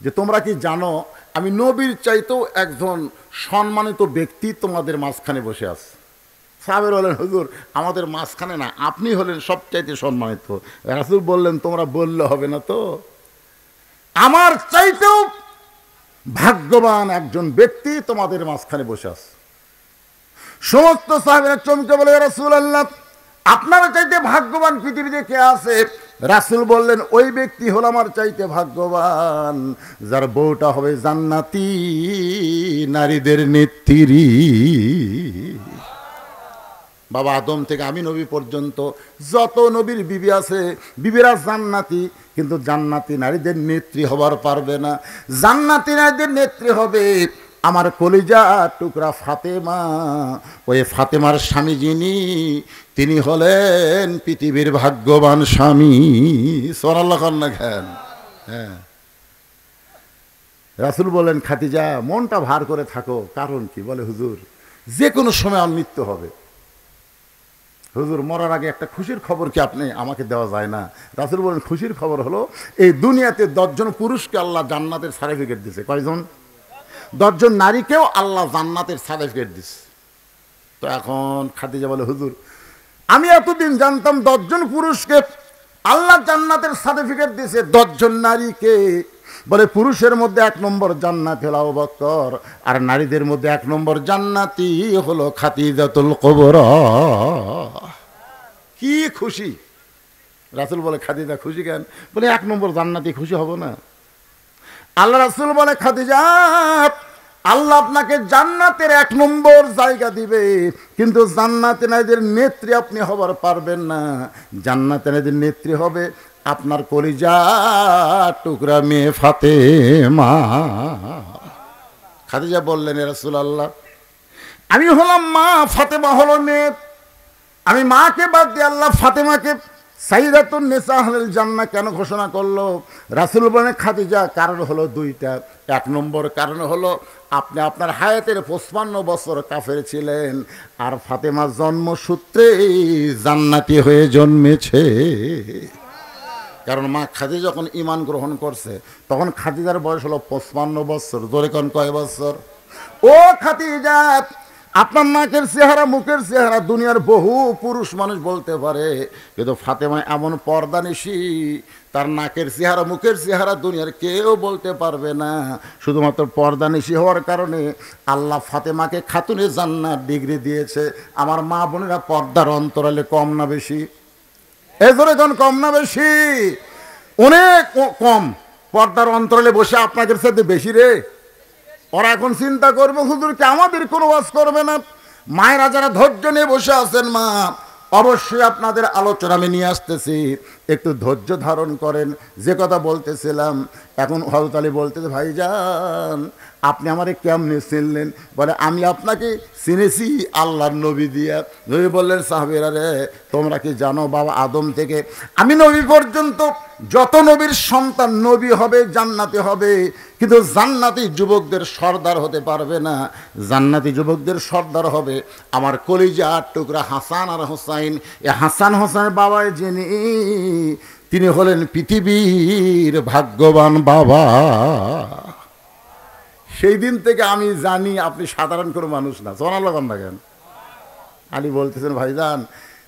যে তোমরা কি জানো আমি নবীর চাইতেও একজন সম্মানিত ব্যক্তি তোমাদের মাঝখানে বসে আছে। সাহাবেরা বললেন, হুজুর আমাদের মাঝখানে না, আপনি হলেন সবচাইতে সম্মানিত। রাসূল বললেন, তোমরা বললে হবে না তো, আমার চাইতেও ভাগ্যবান একজন ব্যক্তি তোমাদের মাঝখানে বসে আছে। সমস্ত সাহাবীরা চমকে বলে, ইয়া রাসূলুল্লাহ আপনারা চাইতে ভাগ্যবান পৃথিবীতে কে আছে? রাসূল বললেন, ওই ব্যক্তি হলো আমার চাইতে ভাগ্যবান যার বউটা হবে জান্নাতি নারীদের নেত্রী। বাবা আদম থেকে আমি নবী পর্যন্ত যত নবীর বিবি আছে, বিবিরা জান্নাতি, কিন্তু জান্নাতি নারীদের নেত্রী হবার পারবে না। জান্নাতি নারীদের নেত্রী হবে আমার কলিজা টুকরা ফাতেমা। ওই ফাতেমার স্বামী যিনি, তিনি হলেন পৃথিবীর ভাগ্যবান স্বামী। সুবহানাল্লাহ খান। হ্যাঁ, রাসূল বলেন, খাদিজা মনটা ভার করে থাকো। কারণ কি? বলে, হুজুর যে কোনো সময় আমার মৃত্যু হবে। হুজুর মরার আগে একটা খুশির খবর কি আপনি আমাকে দেওয়া যায় না? রাসূল বলেন, খুশির খবর হলো এই দুনিয়াতে 10 জন পুরুষকে আল্লাহ জান্নাতের সার্টিফিকেট দিয়েছে। কয়জন? 10 জন নারীকেও আল্লাহ জান্নাতের সার্টিফিকেট দিচ্ছে। তো এখন খাদিজা বলে, হুজুর আমি এতদিন জানতাম 10 জন পুরুষকে আল্লাহ জান্নাতের সার্টিফিকেট দিয়েছে, 10 জন নারীকে। বলে, পুরুষের মধ্যে 1 নম্বর জান্নাতি হলো আবু বকর, আর নারীদের মধ্যে 1 নম্বর জান্নাতি হলো খাদিজাতুল কুবরা। কি খুশি! রাসূল বলে, খাদিজা খুশি কেন? বলে, 1 নম্বর জান্নাতি খুশি হব না? আল্লাহ রাসূল বলে, খাদিজা আল্লাহ আপনাকে জান্নাতের 1 নম্বর জায়গা দিবে, কিন্তু জান্নাতে নারীদের নেত্রী আপনি হবার পারবেন না। জান্নাতে নারীদের নেত্রী হবে আপনার কলিজা টুকরা মেয়ে ফাতেমা। খাদিজা বললেন, ইয়া রাসূলুল্লাহ আমি হলাম মা, ফাতেমা হলো মেয়ে, আমি মাকে বাদ দিয়ে আল্লাহ ফাতেমাকে সাইয়্যিদাতুন নিসা আহলিল জান্নাহ কেন ঘোষণা করলো? রাসূল বলেন, খাদিজা কারণ হলো 2টা। 1 নম্বর কারণ হলো আপনি আপনার হায়াতের 55 বছর কাফের ছিলেন, আর ফাতেমা জন্মসূত্রে জান্নাতি হয়ে জন্মেছে। কারণ মা খাদিজা যখন ঈমান গ্রহণ করছে তখন খাদিজার বয়স হলো 55 বছর। জোরে কোন কয় বছর? ও খাদিজা, আপনার নাকের চেহারা, মুখের চেহারা দুনিয়ার বহু পুরুষ মানুষ বলতে পারে, কিন্তু ফাতেমা এমন পর্দানিশী, তার নাকের চেহারা, মুখের চেহারা দুনিয়ার কেউ বলতে পারবে না। শুধুমাত্র পর্দানিশী হওয়ার কারণে আল্লাহ ফাতেমাকে খাতুনে জান্নাত ডিগ্রি দিয়েছে। আমার মা বোনেরা পর্দার অন্তরালে কম না বেশি? এজরে কোন কম না বেশি? অনেক কম। পর্দার অন্তরালে বসে আপনাদের সাথে বেশি রে। ওরা এখন চিন্তা করবে, হুজুর কি আমাদের কোনো ওয়াজ করবে না? মায়েরা যারা ধৈর্য নিয়ে বসে আছেন, মা অবশ্যই আপনাদের আলোচনা আমি নিয়ে আসতেছি, একটু ধৈর্য ধারণ করেন। যে কথা বলতেছিলাম, এখন হযরত আলী বলতেছে, ভাইজান আপনি আমারে কেমনে চিনলেন? বলে, আমি আপনাকে চিনেছি আল্লাহর নবী দিয়া। নবী বললেন, সাহাবীরা রে তোমরা কি জানো বাবা আদম থেকে আমি নবী পর্যন্ত যত নবীর সন্তান নবী হবে, জান্নাতি হবে, কিন্তু জান্নাতি যুবকদের সর্দার হতে পারবে না। জান্নাতি যুবকদের সর্দার হবে আমার কলিজার টুকরা হাসান আর হোসাইন। এ হাসান হোসেনের বাবায় যিনি, তিনি হলেন পৃথিবীর ভাগ্যবান বাবা। সেই দিন থেকে আমি জানি আপনি সাধারণ কোনো মানুষ না। সোনাল্লাহ কেন? আলী বলতেছেন, ভাইজান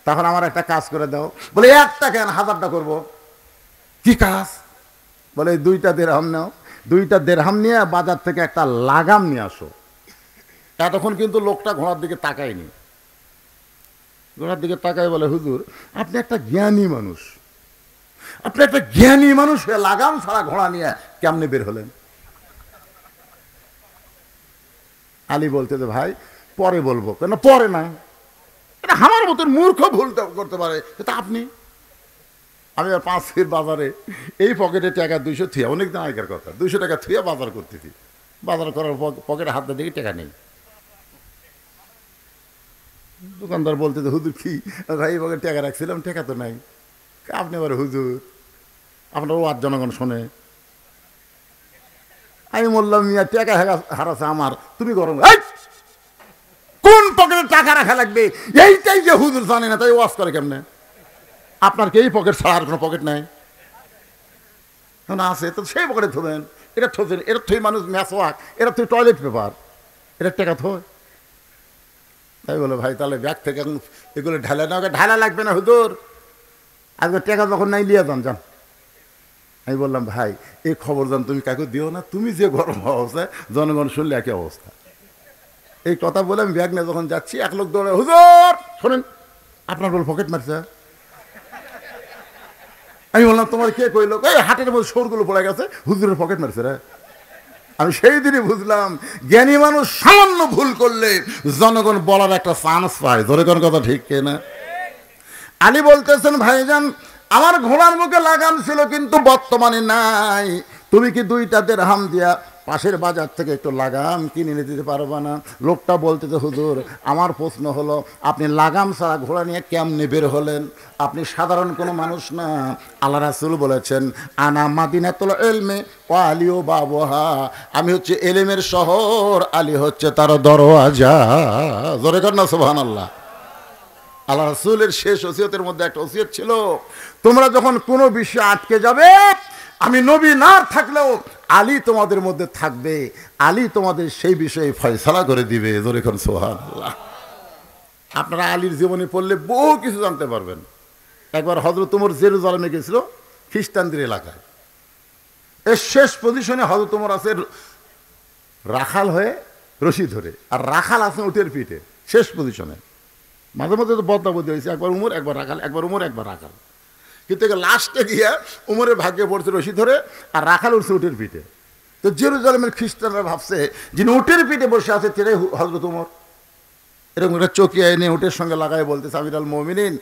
তখন আমার একটা কাজ করে দাও। বলে, একটা কেন, 1000টা করবো। কি কাজ? বলে, 2টা দিরহাম নাও, 2টা দিরহাম নিয়ে বাজার থেকে একটা লাগাম নিয়ে আসো। এতক্ষণ কিন্তু লোকটা ঘোড়ার দিকে তাকায়নি। ঘোড়ার দিকে তাকায় বলে, হুজুর আপনি একটা জ্ঞানী মানুষ, আপনি একটা জ্ঞানী মানুষ হয়ে লাগাম ছাড়া ঘোড়া নিয়ে কেমনে বের হলেন? আলী বলতে যে ভাই পরে বলবো। কেন পরে না? এটা আমার মতন মূর্খ ভুল করতে পারে, এটা আপনি। আমি আর 5 ফিট বাজারে এই পকেটে টাকা 200 থুয়া, অনেকদিন আগের কথা, 200 টাকা থুয়া বাজার করতেছি। বাজার করার পকেটে হাত দিয়ে টাকা নেই। দোকানদার বলতে যে হুজুর কি ভাই পকেটে টাকা রাখছিলাম, টাকা তো নাই। আপনি আবার হুজুর, আপনার ওয়াজ জনগণ শোনে। আমি বললাম মিয়া টাকা হারাছে আমার, তুমি গরম কোন পকেটে টাকা রাখা লাগবে এইটাই যে হুজুর জানে না, তাই ওয়াজ করে কেমনে? আপনার কি এই পকেট ছাড়া আর কোনো পকেট নাই? না আছে তো সেই পকেটে থবেন। এটা থোছেন, এটা থই মানুষ ম্যাসওয়াক, এটা থই টয়লেট পেপার, এটা টাকা থয়। তাই বলে ভাই তাহলে ব্যাগ থেকে এখন এগুলো ঢালা না, ঢালা লাগবে না হুজুর, আজকে টাকা যখন নাই নিয়ে যান যান। আমি বললাম ভাই এই খবর জান তুমি কাকে দিও না, তুমি যে গরম অবস্থায় জনগণ শুনলে একই অবস্থা। এই কথা বলে আমি ব্যাগ নিয়ে যখন যাচ্ছি, এক লোক দৌড়ে হুজুর শোনেন আপনার বল পকেট মারছে। আমি বললাম তোমার কে কইলো? এই হাটের মধ্যে সরগুলো পড়ে গেছে, হুজুরের পকেট মারছে রে। আমি সেই দিনই বুঝলাম জ্ঞানী মানুষ সামান্য ভুল করলে জনগণ বলার একটা চান্স পায়। ধরে কোন কথা ঠিক কিনা? আলী বলতেছেন ভাইজান আমার ঘোড়ার মুখে লাগাম ছিল কিন্তু বর্তমানে নাই, তুমি কি 2টা দিরহাম দিয়া পাশের বাজার থেকে একটু লাগাম কিনে এনে দিতে পারবা না? লোকটা বলতেছে হুজুর আমার প্রশ্ন হলো আপনি লাগাম ছাড়া ঘোড়া নিয়ে কেমনে বের হলেন? আপনি সাধারণ কোনো মানুষ না। আল্লাহ রাসূল বলেছেন আনা মাদিনাতুল ইলমি ওয়া আলিও বাবুহা, আমি হচ্ছে এলেমের শহর, আলী হচ্ছে তার দরওয়াজা। জোরে কর না সুবহানাল্লাহ। আল্লাহ রাসূলের শেষ ওসিয়তের মধ্যে একটা ওসিয়ত ছিল, তোমরা যখন কোনো বিষয়ে আটকে যাবে, আমি নবী না থাকলেও আলী তোমাদের মধ্যে থাকবে, আলী তোমাদের সেই বিষয়ে ফয়সালা করে দিবে। জোরে কোন সুবহানাল্লাহ। আপনারা আলীর জীবনী পড়লে বহু কিছু জানতে পারবেন। একবার হযরত ওমর জেরুজালেমে গেছিল খ্রিস্টানদের এলাকায়। এর শেষ পজিশনে হযরত ওমর আছে রাখাল হয়ে রশি ধরে, আর রাখাল আছে উটের পিঠে শেষ পজিশনে। মাঝে মাঝে তো বদলাবদলি হয়েছে, একবার উমর একবার রাখাল, একবার উমর একবার রাখাল। কিন্তু লাস্টে গিয়া উমরের ভাগ্যে পড়ছে রশি ধরে, আর রাখাল উঠছে উটের পিঠে। তো জেরুজালেমের খ্রিস্টানরা ভাবছে যিনি উটের পিঠে বসে আছে তিনি হযরত উমর। এরকম একটা চকিয়া এনে উটের সঙ্গে লাগায় বলতেছে আমিরুল মুমিনিন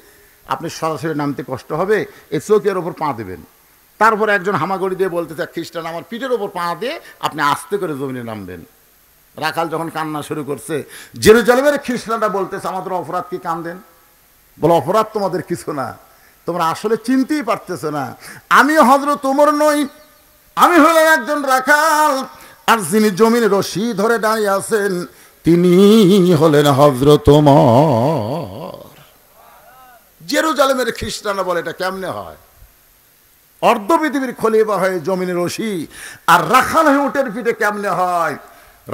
আপনি সরাসরি নামতে কষ্ট হবে, এই চকিয়ার ওপর পা দেবেন। তারপরে একজন হামাগুড়ি দিয়ে বলতেছে খ্রিস্টান আমার পিঠের ওপর পা দিয়ে আপনি আস্তে করে জমিনে নামবেন। রাখাল যখন কান্না শুরু করছে, জেরুজালেমের খ্রিস্টানরা বলতেছে আমাদের অপরাধ কি কান্দেন? বলে অপরাধ তোমাদের কিছু না, তোমরা আসলে চিনতেই পারতেছো না, আমি হযরত ওমর নই, আমি হলাম একজন রাখাল, আর যিনি জমিনে রশি ধরে দাঁড়িয়ে আছেন তিনি হলেন হযরত ওমর। জেরুজালেমের খ্রিস্টানরা বলে এটা কেমনে হয়? অর্ধ পৃথিবীর খলিফা হয়ে জমিনে রশি আর রাখাল হয়ে উটের পিঠে কেমনে হয়?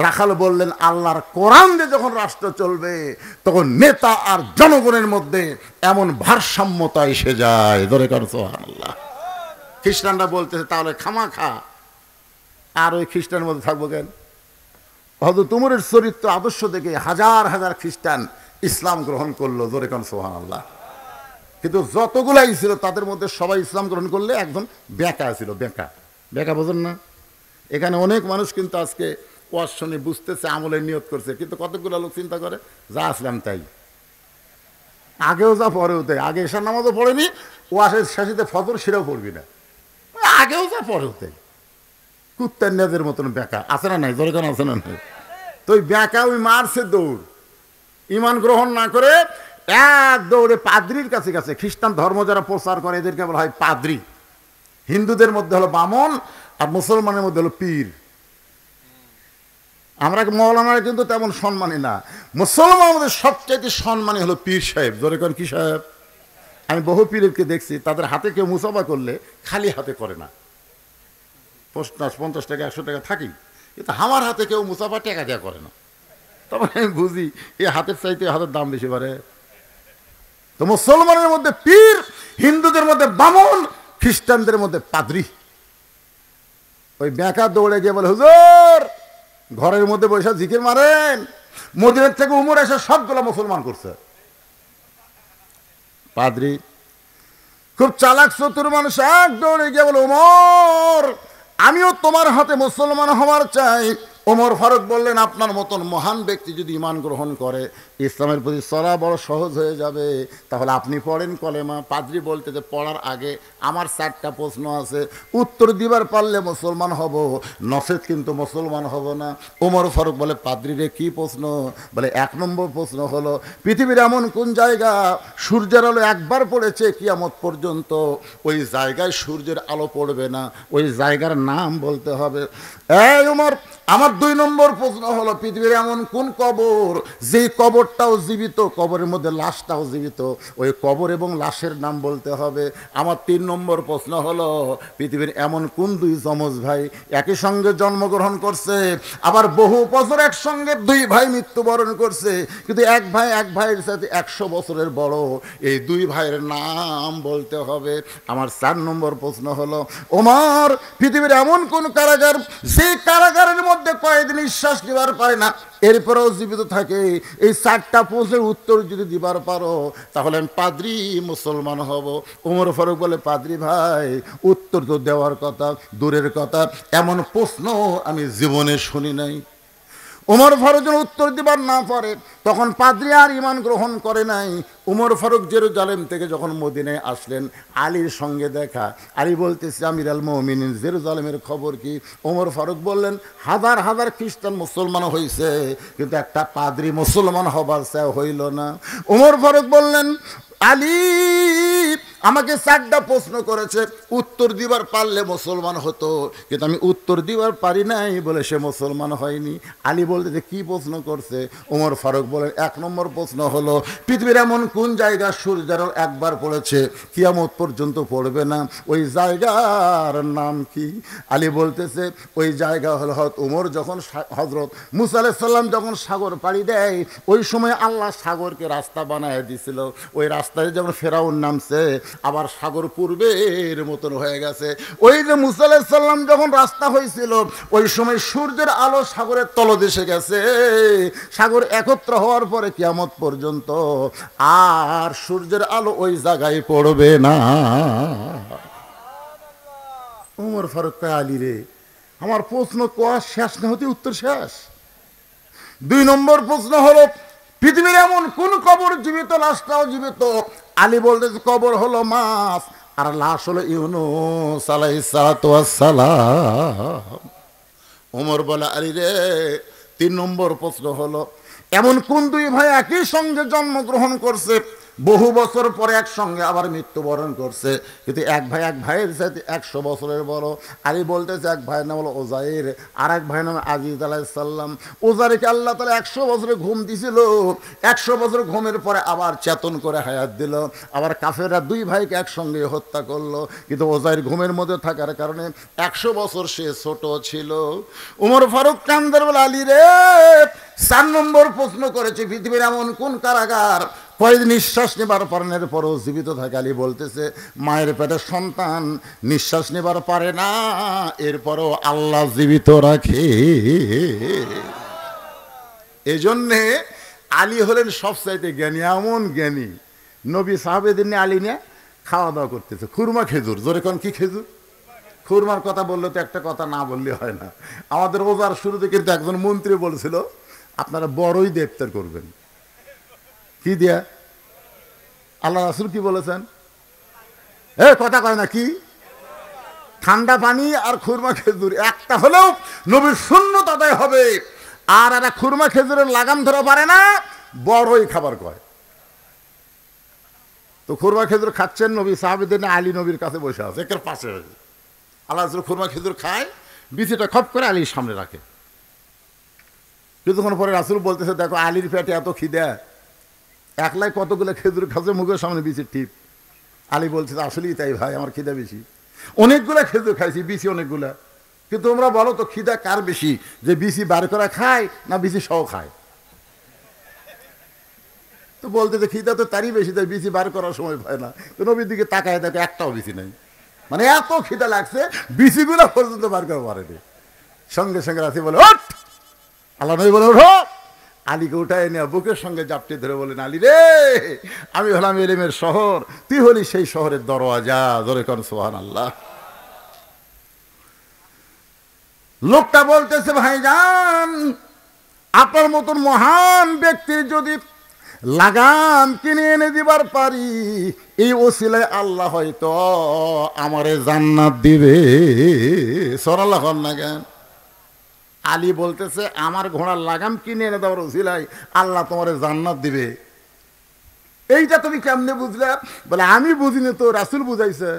রাখাল বললেন আল্লাহর কোরআন দিয়ে যখন রাষ্ট্র চলবে তখন নেতা আর জনগণের মধ্যে এমন ভারসাম্যতা এসে যায়। ধরে কর সুবহানাল্লাহ। খ্রিস্টানরা বলতেছে তাহলে খামাখা আর ওই খ্রিস্টানের মধ্যে থাকবো কেন? হযরত ওমরের চরিত্র আদর্শ দেখে হাজার হাজার খ্রিস্টান ইসলাম গ্রহণ করলো। ধরে কর সুবহানাল্লাহ। কিন্তু যতগুলাই ছিল তাদের মধ্যে সবাই ইসলাম গ্রহণ করলে একজন বেঁকা ছিল। বেঁকা বেঁকা বোঝেন না? এখানে অনেক মানুষ কিন্তু আজকে ওয়াজ শুনে বুঝতেছে, আমলের নিয়ত করছে, কিন্তু কতগুলো লোক চিন্তা করে যা আসলাম তাই, আগেও যা পরেও তাই। আগে এশার নামাজও পড়েনি, ওয়াজের শেষেতে ফজর সেটাও পড়বি না, আগেও যা পরেও তাই। কুত্তার নেজের মতন বেঁকা আছে না নাই? দরকার আছে না নাই? তো ওই বেঁকা ওই মারছে দৌড়, ইমান গ্রহণ না করে এক দৌড়ে পাদ্রির কাছে গেছে। খ্রিস্টান ধর্ম যারা প্রচার করে এদেরকে বলা হয় পাদ্রি। হিন্দুদের মধ্যে হলো বামন, আর মুসলমানের মধ্যে হলো পীর। আমরা মৌলানারা কিন্তু তেমন সম্মানী না। মুসলমানের মধ্যে সবচাইতে সম্মানী হলো পীর সাহেব। ধরে করেন কি সাহেব? আমি বহু পীরকে দেখছি তাদের হাতে কেউ মুসাফা করলে খালি হাতে করে না, 50 টাকা 100 টাকা থাকি, কিন্তু আমার হাতে কেউ মুসাফা টাকা দেওয়া করে না। তখন আমি বুঝি এই হাতের চাইতে হাতের দাম বেশি পারে। তো মুসলমানের মধ্যে পীর, হিন্দুদের মধ্যে বামন, খ্রিস্টানদের মধ্যে পাদ্রি। ওই বেঁকা দৌড়ে গিয়ে বলে হুজুর ঘরের মধ্যে বসে জিকির মারেন, মদিনার থেকে উমর এসে সবগুলো মুসলমান করছে। পাদ্রি খুব চালাক চতুর মানুষ, এক দৌড়ে গিয়ে বলে, ওমর আমিও তোমার হাতে মুসলমান হওয়ার চাই। ওমর ফারুক বললেন, আপনার মতন মহান ব্যক্তি যদি ঈমান গ্রহণ করে, ইসলামের প্রতি চলা বড় সহজ হয়ে যাবে। তাহলে আপনি পড়েন কলেমা। পাদ্রী বলতে যে পড়ার আগে আমার 4টা প্রশ্ন আছে, উত্তর দিবার পারলে মুসলমান হব, নচেত কিন্তু মুসলমান হব না। ওমর ফারুক বলে, পাদ্রী রে কী প্রশ্ন? বলে 1 নম্বর প্রশ্ন হলো, পৃথিবীর এমন কোন জায়গা সূর্যের আলো একবার পড়েছে কিয়ামত পর্যন্ত ওই জায়গায় সূর্যের আলো পড়বে না, ওই জায়গার নাম বলতে হবে। এই ওমর, আমার 2 নম্বর প্রশ্ন হলো, পৃথিবীর এমন কোন কবর যেই কবরটাও জীবিত, কবরের মধ্যে লাশটাও জীবিত, ওই কবর এবং লাশের নাম বলতে হবে। আমার 3 নম্বর প্রশ্ন হলো, পৃথিবীর এমন কোন 2 যমজ ভাই একই সঙ্গে জন্মগ্রহণ করছে, আবার বহু বছর একসঙ্গে 2 ভাই মৃত্যুবরণ করছে, কিন্তু এক ভাইয়ের সাথে 100 বছরের বড়, এই 2 ভাইয়ের নাম বলতে হবে। আমার 4 নম্বর প্রশ্ন হলো, ওমর পৃথিবীর এমন কোন কারাগার যে কারাগারের মধ্যে কয়েক নিঃশ্বাস নেবার পারে না, এরপরেও জীবিত থাকে? এই 4টা প্রশ্নের উত্তর যদি দিবার পারো তাহলে আমি পাদ্রী মুসলমান হব। ওমর ফারুক বলে, পাদ্রী ভাই উত্তর তো দেওয়ার কথা দূরের কথা, এমন প্রশ্ন আমি জীবনে শুনি নাই। ওমর ফারুক যখন উত্তর দিবার না পারে, তখন পাদ্রী আর ঈমান গ্রহণ করে নাই। ওমর ফারুক জেরুজালেম থেকে যখন মদিনায় আসলেন, আলীর সঙ্গে দেখা। আলী বলতেছে, আমির আল মুমিনিন জেরুজালেমের খবর কি? ওমর ফারুক বললেন, হাজার হাজার খ্রিস্টান মুসলমান হয়েছে, কিন্তু একটা পাদ্রী মুসলমান হবার চাই হইল না। ওমর ফারুক বললেন, আলী আমাকে 4টা প্রশ্ন করেছে, উত্তর দিবার পারলে মুসলমান হতো, কিন্তু আমি উত্তর দিবার পারি নাই বলে সে মুসলমান হয়নি। আলী বলতে যে কী প্রশ্ন করছে? ওমর ফারুক বলেন, 1 নম্বর প্রশ্ন হলো, পৃথিবীর এমন কোন জায়গা সূর্যের আলো একবার পড়েছে কিয়ামত পর্যন্ত পড়বে না, ওই জায়গার নাম কি? আলী বলতেছে, ওই জায়গা হলো ওমর যখন হজরত মুসা আলাইহিস সালাম যখন সাগর পাড়ি দেয়, ওই সময় আল্লাহ সাগরকে রাস্তা বানায় দিছিল। ওই রাস্তায় যখন ফেরাউন নামছে, আবার সাগর পূর্বের মতন হয়ে গেছে। ওই যে মুসা আলাইহিস সালাম যখন রাস্তা হয়েছিল, ওই সময় সূর্যের আলো সাগরের তলদেশে গেছে। সাগর একত্র হওয়ার পরে কিয়ামত পর্যন্ত আর সূর্যের আলো ওই জায়গায় পড়বে না। ওমর ফারুক কয়, আলী রে আমার প্রশ্ন কোয়া শেষ না হতে উত্তর শেষ। 2 নম্বর প্রশ্ন হলো, পৃথিবীর এমন কোন কবর জীবিত, লাশটাও জীবিত? আলী বলতেছে, কবর হলো মাছ আর লাশ হলো ইউনূস আলাইহিস সালাতু ওয়াস সালাম। ওমর বলে, আলী রে 3 নম্বর প্রশ্ন হলো, এমন কোন 2 ভাই একই সঙ্গে জন্মগ্রহণ করছে, বহু বছর পরে একসঙ্গে আবার মৃত্যুবরণ করছে, কিন্তু এক ভাইয়ের সাথে 100 বছরের বড়? আলী বলতেছে, এক ভাইয়ের নাম হলো ওজাইর, আর এক ভাইয়ের নাম আজিজ আলাইহিস সালাম। ওজাইরকে আল্লাহ তাআলা 100 বছরের ঘুম দিছিল, 100 বছর ঘুমের পরে আবার চেতন করে হায়াত দিল। আবার কাফেররা 2 ভাইকে একসঙ্গে হত্যা করলো, কিন্তু ওজাইর ঘুমের মধ্যে থাকার কারণে 100 বছর সে ছোট ছিল। ওমর ফারুক কান্দার বলে, আলী রে 4 নম্বর প্রশ্ন করেছে, পৃথিবীর এমন কোন কারাগার কয়েক নিঃশ্বাস নেবার পারেনের পরও জীবিত থাকে? আলী বলতেছে, মায়ের পেটের সন্তান নিঃশ্বাস নেবার পারে না, এরপরও আল্লাহ জীবিত রাখে। এই জন্যে আলী হলেন সবচাইতে জ্ঞানী, এমন জ্ঞানী। নবী সাহাবেদের নিয়ে আলী নিয়ে খাওয়া দাওয়া করতেছে, খুরমা খেজুর। জোরে কোন কি খেজুর? খুরমার কথা বললে তো একটা কথা না বললে হয় না। আমাদের রোজার শুরুতে কিন্তু একজন মন্ত্রী বলছিল, আপনারা বড়ই ইফতার করবেন। কি দিয়া? আল্লাহ রাসূল কি বলেছেন? কথা কয় না কি? ঠান্ডা পানি আর খুরমা খেজুর একটা হলেও নবীর সুন্নত আদায় হবে। আর একটা খুরমা খেজুরের লাগাম ধরা পারে না, বড়ই খাবার কয়। তো খুরমা খেজুর খাচ্ছেন, নবী সাহাবীদের নিয়ে আলী নবীর কাছে বসে আছে, একের পাশে। আল্লাহ রাসূল খুরমা খেজুর খায়, বিচিটা খপ করে আলীর সামনে রাখে। কিছুক্ষণ পরে রাসূল বলতেছে, দেখো আলীর পেটে এত খিদা, একলাই কতগুলো খেজুর খাচ্ছে, মুখের সামনে বিচির টিপ। আলী বলছে, আসলেই তাই ভাই, আমার খিদা বেশি। অনেকগুলো খেজুর খাইছি, বিচি অনেকগুলা, কিন্তু তোমরা বলো তো খিদা কার বেশি, যে বিচি বার করা খায় না বিচি সহ খায়? তো বলতে যে খিদা তো তারই বেশি, তাই বিচি বার করার সময় পায় না। তো নবীর দিকে তাকায় দেখো একটাও বিচি নাই, মানে এত খিদা লাগছে বিচিগুলো পর্যন্ত বার করা পারেনি। সঙ্গে সঙ্গে রাসূল বলে, ওঠ! আল্লাহ নবী বলে, ওঠো! আলীকে উঠায় নিয়ে বুকের সঙ্গে জাপটে ধরে বলেন, আলী রে, আমি হলাম এলেমের শহর, তুই হলি সেই শহরের দরওয়াজা। ধরে কোন সুবহানাল্লাহ। লোকটা বলতেছে, ভাইজান, আপনার মতন মহান ব্যক্তির যদি লাগাম কিনে এনে দিবার পারি, এই ওসিলায় আল্লাহ হয়তো আমারে জান্নাত দিবে। সরাল্লাহ না কেন? আলী বলতেছে, আমার ঘোড়ার লাগাম কিনে এনে দেওয়ার ওসিলায় আল্লাহ তোমারে জান্নাত দিবে, এইটা তুমি কেমনে বুঝলে? বলে, আমি বুঝিনি তো, রাসূল বুঝাইছে।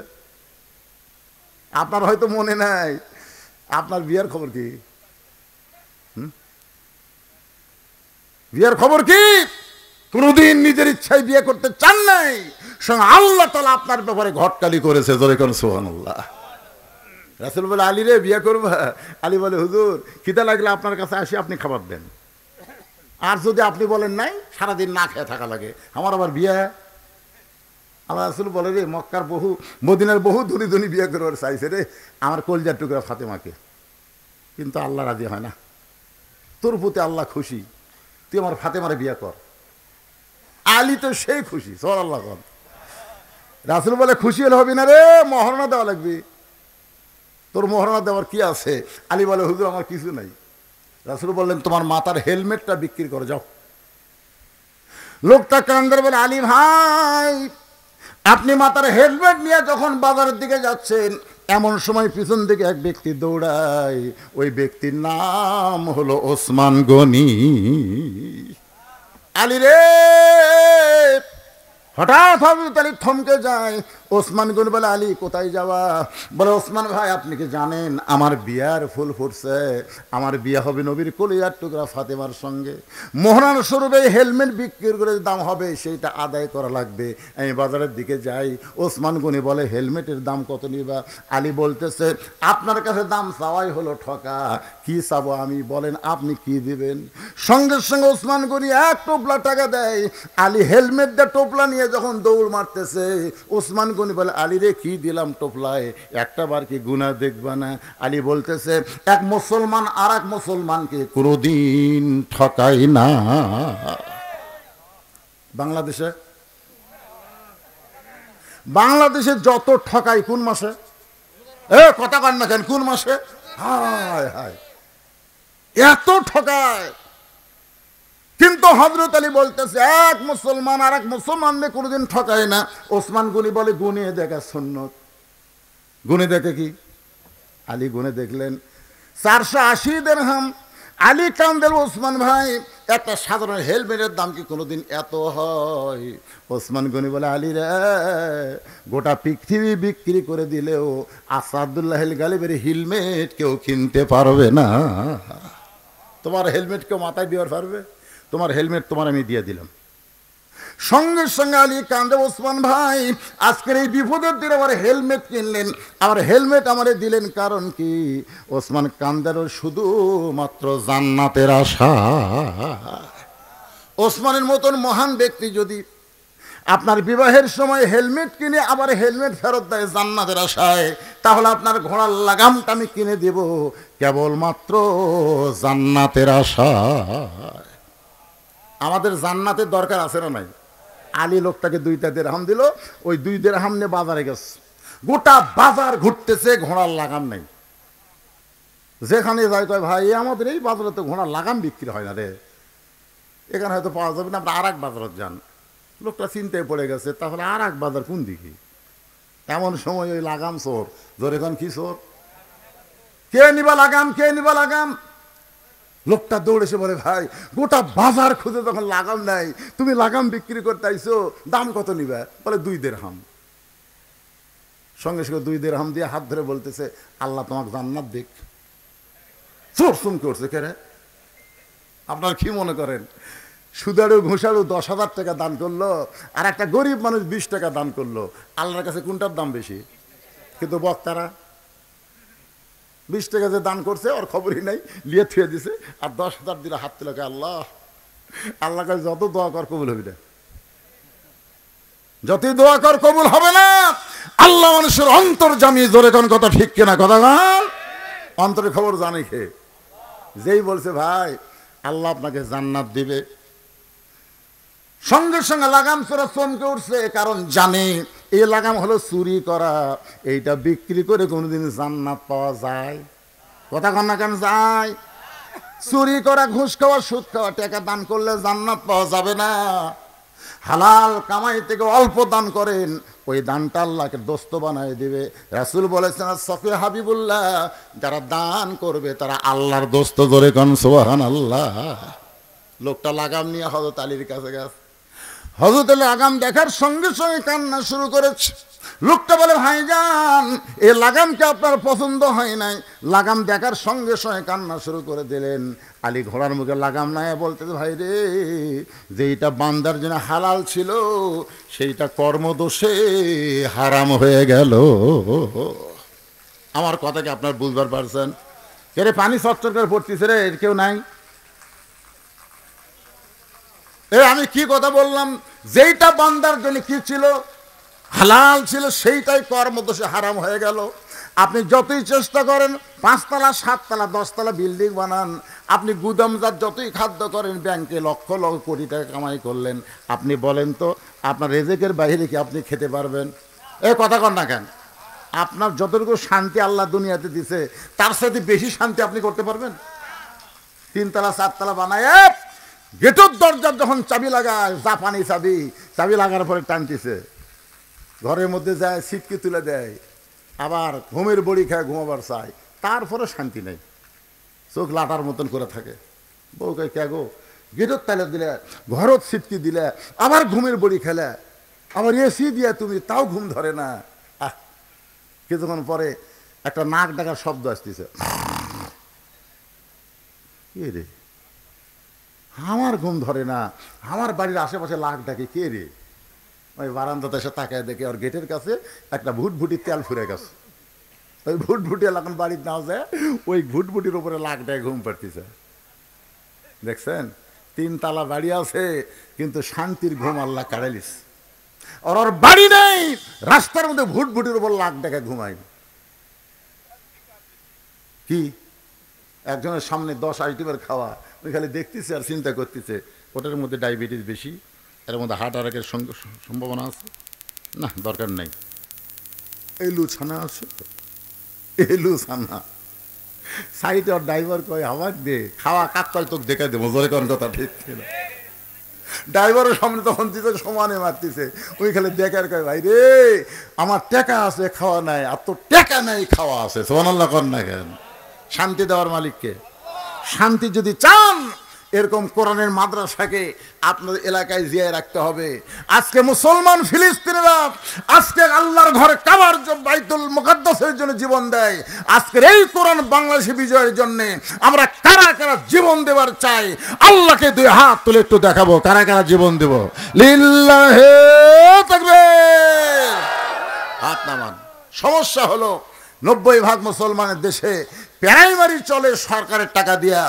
আপনার হয়তো মনে নাই, আপনার বিয়ার খবর কি? বিয়ার খবর কি? কোনদিন নিজের ইচ্ছায় বিয়ে করতে চান নাই, সঙ্গে আল্লাহ তাআলা আপনার ব্যাপারে ঘটকালি করেছে। জোরে কোন সুবহানাল্লাহ। রাসূল বলে, আলী রে, বিয়ে করবা? আলী বলে, হুজুর, খিদা লাগলে আপনার কাছে আসি, আপনি খাবার দেন, আর যদি আপনি বলেন নাই, সারাদিন না খেয়ে থাকা লাগে, আমার আবার বিয়ে। আল্লাহ রাসূল বলে, রে, মক্কার বহু, মদিনার বহু ধনী ধনী বিয়ে করবার চাইছে রে আমার কলজার টুকরা ফাতেমাকে, কিন্তু আল্লাহ রাজি হয় না। তোর প্রতি আল্লাহ খুশি, তুই আমার ফাতেমারে বিয়ে কর। আলী তো সেই খুশি। সুবহানাল্লাহ। রাসূল বলে, খুশি হলে হবে না রে, মহরণা দেওয়া লাগবে। তোর মহরণা দেওয়ার কি আছে? আলী বলে, হুজুর, আমার কিছু নাই। রাসূল বললেন, তোমার মাথার হেলমেটটা বিক্রি করে যাও। লোকটা কান্দার বলে, আলী ভাই, আপনি মাথার হেলমেট নিয়ে যখন বাজারের দিকে যাচ্ছেন, এমন সময় পিছন দিকে এক ব্যক্তি দৌড়ায়, ওই ব্যক্তির নাম হলো ওসমান গনি। আলী রে, হঠাৎ হযরত আলী থমকে যায়। ওসমান গনি বলে, আলী, কোথায় যাওয়া? বলে, ওসমান ভাই, আপনি কি জানেন আমার বিয়ার ফুল ফুটছে, আমার বিয়ে হবে নবীর কলিজার টুকরা ফাতেমার সঙ্গে। মোহরান স্বরূপে হেলমেট বিক্রি করে দাম হবে, সেইটা আদায় করা লাগবে, আমি বাজারের দিকে যাই। ওসমান গনি বলে, হেলমেটের দাম কত নিবা? আলী বলতেছে, আপনার কাছে দাম চাওয়াই হলো ঠকা, কি চাবো আমি, বলেন আপনি কি দিবেন? সঙ্গে সঙ্গে ওসমান গনি এক টোপলা টাকা দেয়। আলী হেলমেট দিয়ে টোপলা নিয়ে যখন দৌড় মারতেছে, ওসমান গনি বলে, আলী রে, কি দিলাম টোপলায়, একটা বার কি গুনাহ দেখবা না? আলী বলতেছে, এক মুসলমান আর এক মুসলমানকে কোনোদিন ঠকাই না। বাংলাদেশে যত ঠকাই কোন মাসে? কথা কন না কেন? কোন মাসে? হায় হায়, এত ঠকায়। কিন্তু হযরত আলী বলতেছে, এক মুসলমান আর এক মুসলমানকে কোনোদিন ঠকায় না। ওসমান গনি বলে, গুনে দেখা সুন্নত। গুনে দেখে কি? আলী গুনে দেখলেন 480 দিরহাম। আলী কান্দেল, ওসমান ভাই, একটা সাধারণ হেলমেটের দাম কি কোনোদিন এত হয়? ওসমান গনি বলে, আলী রে, গোটা পৃথিবী বিক্রি করে দিলেও আসাদুল্লাহ গালিবের হেলমেট কেউ কিনতে পারবে না। তোমার হেলমেট কেউ মাথায় দেওয়ার পারবে? তোমার হেলমেট তোমার আমি দিয়ে দিলাম। সঙ্গে সঙ্গে আলী কান্দে, ওসমান ভাই, আজকের এই বিপদের দিনে আবার হেলমেট কিনলেন, আবার হেলমেট আমারে দিলেন, কারণ কি? ওসমান কান্দের শুধুমাত্র জান্নাতের আশা। ওসমানের মতন মহান ব্যক্তি যদি আপনার বিবাহের সময় হেলমেট কিনে আবার হেলমেট ফেরত দেয় জান্নাতের আশায়, তাহলে আপনার ঘোড়ার লাগামটা আমি কিনে দেব কেবলমাত্র জান্নাতের আশায়। আমাদের জান্নাতের দরকার আছে না নাই? আলী লোকটাকে 2টা দিরহাম দিল, ওই 2 দিরহাম নিয়ে বাজারে গেছে, গোটা বাজার ঘুরতেছে, ঘোড়ার লাগাম নেই। যেখানে যায় কয়, ভাই, আমাদের এই বাজারে তো ঘোড়ার লাগাম বিক্রি হয় না রে, এখানে হয়তো পাওয়া যাবে না, আপনার আর এক বাজারে যান। লোকটা চিন্তায় পড়ে গেছে, তাহলে আর এক বাজার কোন দিকে? এমন সময় ওই লাগাম চোর। ধরে কোন কি চোর? কে নিবা লাগাম, কে নিবা লাগাম? লোকটা দৌড়েছে, বলে, ভাই, গোটা বাজার খুঁজে যখন লাগাম নাই, তুমি লাগাম বিক্রি করতে আইছো, দাম কত নিবা? বলে, 2 দিরহাম। সঙ্গে সঙ্গে 2 দিরহাম দিয়ে হাত ধরে বলতেছে, আল্লাহ তোমাকে জান্নাত দিক। চোর চুম করছে কে রে? আপনার কি মনে করেন? সুদারু ঘুষারু 10,000 টাকা দান করলো, আর একটা গরিব মানুষ 20 টাকা দান করলো, আল্লাহর কাছে কোনটার দাম বেশি? কিন্তু বক্তারা 20 টাকা যে দান করছে ওর খবরই নাই, লিয়ে থুয়ে দিছে, আর 10,000 দিলে হাত তুলে, আল্লাহ, আল্লাহ কাছে যত দোয়া কর কবুল হবে না, যতই দোয়া কর কবুল হবে না। আল্লাহ মানুষের অন্তর জামিয়ে, ধরে কোন কথা ঠিক কিনা? কথা গান অন্তরের খবর জানে খে। যেই বলছে, ভাই, আল্লাহ আপনাকে জান্নাত দিবে। সঙ্গে সঙ্গে লাগাম চোরা চমকে উঠছে, কারণ জানে এই লাগাম হলো চুরি করা, এইটা বিক্রি করে কোনোদিন জান্নাত পাওয়া যায়? কথা কন না কেন? যায়। চুরি করা, ঘুষ খাওয়া, সুদ খাওয়া, টাকা দান করলে জান্নাত পাওয়া যাবে না। হালাল কামাই থেকে অল্প দান করেন, ওই দানটা আল্লাহকে দোস্ত বানায় দিবে। রাসূল বলেছেন, সফি হাবিবুল্লাহ, যারা দান করবে তারা আল্লাহর দোস্ত। ধরে কোন সুবহানাল্লাহ। লোকটা লাগাম নিয়ে হযরত আলীর কাছে গেছে। হযরত আলী লাগাম দেখার সঙ্গে সঙ্গে কান্না শুরু করেছে। লোকটা বলে, ভাইজান, এই লাগামকে আপনার পছন্দ হয় নাই? লাগাম দেখার সঙ্গে সঙ্গে কান্না শুরু করে দিলেন। আলী ঘোড়ার মুখে লাগাম নাই বলতেছে, ভাই রে, যেইটা বান্দার জন্য হালাল ছিল সেইটা কর্মদোষে হারাম হয়ে গেল। আমার কথা কি আপনার বুঝবার পারছেন? এরে পানি চচ্চর করে পড়তেছে রে, এর কেউ নাই? আমি কি কথা বললাম? যেইটা বান্দার জন্য কি ছিল, হালাল ছিল, সেইটাই কর্মদোষে হারাম হয়ে গেল। আপনি যতই চেষ্টা করেন, 5 তলা 7 তলা 10 তলা বিল্ডিং বানান, আপনি গুদামজাত যতই খাদ্য করেন, ব্যাংকে লক্ষ লক্ষ কোটি টাকা কামাই করলেন, আপনি বলেন তো আপনার রেজেকের বাইরে কি আপনি খেতে পারবেন? কথা কন না কেন? আপনার যতটুকু শান্তি আল্লাহ দুনিয়াতে দিছে, তার সাথে বেশি শান্তি আপনি করতে পারবেন? 3 তলা 4 তলা বানায়, গেটের দরজার যখন চাবি লাগায়, জাপানি চাবি, চাবি লাগার পরে টানতেছে, ঘরের মধ্যে যায়, সিটকে তুলে দেয়, আবার ঘুমের বড়ি খায়, ঘুমাবার চায়, তারপরে শান্তি নেই, চোখ লাটার মতন করে থাকে। বউকে, কে গো, গেটের তালে দিলে, ঘরত সিটকি দিলে, আবার ঘুমের বড়ি খেলে, আবার এসি দিয়ে তুমি, তাও ঘুম ধরে না। কিছুক্ষণ পরে একটা নাক ডাকার শব্দ আসতেছে। কে রে? আমার ঘুম ধরে না, আমার বাড়ির আশেপাশে লাখ ডাকে, কে রে? ওই বারান্দাতে এসে তাকায় দেখে ওর গেটের কাছে একটা ভুটভুটির তেল ফুরে গেছে। ওই ভুটভুটি এখন বাড়ির নাও যায়, ওই ভুটভুটির উপরে লাখ ডাকে ঘুম পাড়তেছে। দেখছেন, 3 তলা বাড়ি আছে, কিন্তু শান্তির ঘুম আল্লাহ কাড়ালিস। ওর বাড়ি নেই, রাস্তার মধ্যে ভুটভুটির উপর লাখ ডাকে ঘুমায়। কি একজনের সামনে 10 আইটেমের খাওয়া, ওই খালি দেখতেছে আর চিন্তা করতেছে, ওটার মধ্যে ডায়াবেটিস বেশি, এর মধ্যে হার্ট অ্যাটাকের সম্ভাবনা আছে, না দরকার নেই। এলু ছানা আছে, এলু ছানা সাইডে। আর ড্রাইভার কয়, আমার দে খাওয়া, কাক কয় তোকে দেখে দেবো, জোরে কোন কথা ঠিক ছিল। ড্রাইভারের সামনে তখন দিতে সমানে মারতেছে, ওই খালি দেখার কয়, ভাই রে, আমার টাকা আছে খাওয়া নাই, আর তোর টাকা নাই খাওয়া আছে। সুবহানাল্লাহ কর না কেন? শান্তি দেওয়ার মালিককে। শান্তি যদি চান, এরকম কোরআনের মাদ্রাসাকে আপনার এলাকায় জিয়ায় রাখতে হবে। আজকে মুসলমান ফিলিস্তিনিরা আজকে আল্লাহর ঘর কাবার বাইতুল মুকাদ্দাসের জন্য জীবন দেয়। আজকের এই কোরআন বাংলাদেশে বিজয়ের জন্য আমরা কারা কারা জীবন দেওয়ার চাই, আল্লাহকে 2 হাত তুলে একটু দেখাবো কারা কারা জীবন দেব। লিল্লাহি তাকবীর। হাত নামান। সমস্যা হলো 90% মুসলমানের দেশে প্রাইমারি চলে সরকারের টাকা দিয়া,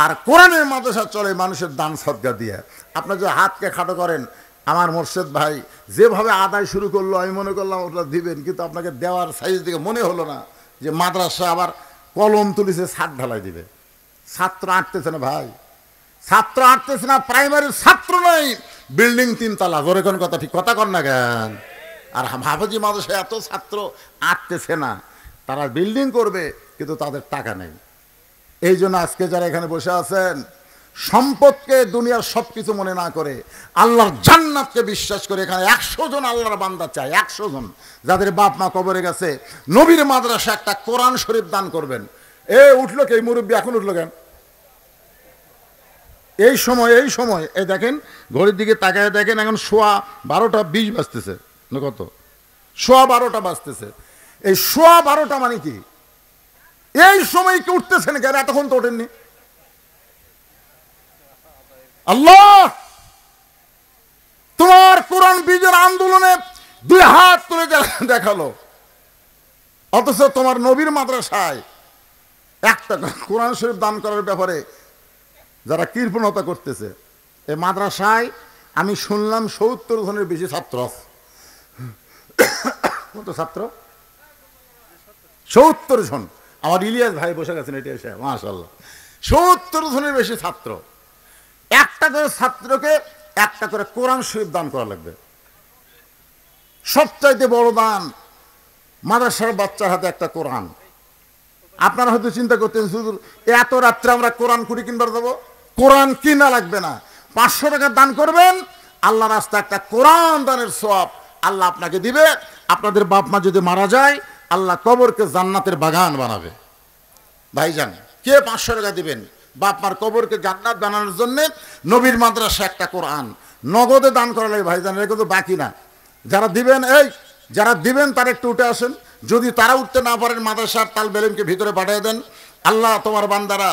আর কোরআনের মাদ্রাসা চলে মানুষের দান সদকা দিয়া। আপনার যে হাতকে খাটো করেন, আমার মোর্শেদ ভাই যেভাবে আদায় শুরু করলো, আমি মনে করলাম ওটা দিবেন, কিন্তু আপনাকে দেওয়ার সাইজ দিকে মনে হলো না যে মাদ্রাসা আবার কলম তুলিছে, ছাদ ঢালাই দিবে। ছাত্র আটতেছে না ভাই, ছাত্র আটতেছে না, প্রাইমারির ছাত্র নাই, বিল্ডিং 3 তলা। জোরে কোন কথা, ঠিক কথা কর না কেন? আর হাফেজি মাদ্রাসায় এত ছাত্র আটতেছে না, তারা বিল্ডিং করবে কিন্তু তাদের টাকা নেই। এই জন্য আজকে যারা এখানে বসে আছেন, সম্পদকে দুনিয়ার সব কিছু মনে না করে আল্লাহর জান্নাতকে বিশ্বাস করে এখানে 100 জন আল্লাহর বান্দা চাই, 100 জন যাদের বাপ মা কবরে গেছে, নবীর মাদ্রাসা একটা কোরআন শরীফ দান করবেন। উঠলো কে মুরব্বী? এখন উঠলো কেন? এই সময় এই দেখেন, ঘড়ির দিকে তাকায় দেখেন, এখন 12:20 বাজতেছে না, কত? 12:15 বাজতেছে। এই 12:15 মানে কি? এই সময় কি উঠতেছেন কেন? এতক্ষণ তো ওঠেননি। আল্লাহ তোমার কোরআন বিজয়ের আন্দোলনে 2 হাত তুলে দেখালো, অথচ তোমার নবীর মাদ্রাসায় একটা কোরআন শরীফ দান করার ব্যাপারে যারা কৃপণতা করতেছে। এই মাদ্রাসায় আমি শুনলাম 70 জনের বেশি ছাত্র আছে। কত ছাত্র? 70 জন। আমার ইলিয়াস ভাই বসে গেছেন, এটা এসে মাশাআল্লাহ, 70 জনের বেশি ছাত্র। একটা করে ছাত্রকে একটা করে কোরআন শরীফ দান করা লাগবে। সবচাইতে বড় দান মাদ্রাসার বাচ্চার হাতে একটা কোরআন। আপনারা হয়তো চিন্তা করতেন হুজুর এত রাত্রে আমরা কোরআন কুড়ি কিনবার যাবো। কোরআন কিনা লাগবে না, 500 টাকা দান করবেন, আল্লাহ রাস্তায় একটা কোরআন দানের সওয়াব আল্লাহ আপনাকে দিবে। আপনাদের বাপ মা যদি মারা যায় আল্লাহ কবরকে জান্নাতের বাগান বানাবে। ভাইজান কে 500 টাকা দিবেন বাপ মার কবরকে জান্নাত বানানোর জন্য? নবীর মাদ্রাসা একটা কোরআন নগদে দান করা লাগে ভাইজান, এটা কিন্তু বাকি না। যারা দিবেন যারা দিবেন তারা একটু উঠে আসেন। যদি তারা উঠতে না পারেন মাদ্রাসার তালবে ইলমকে ভিতরে পাঠিয়ে দেন। আল্লাহ তোমার বান্দারা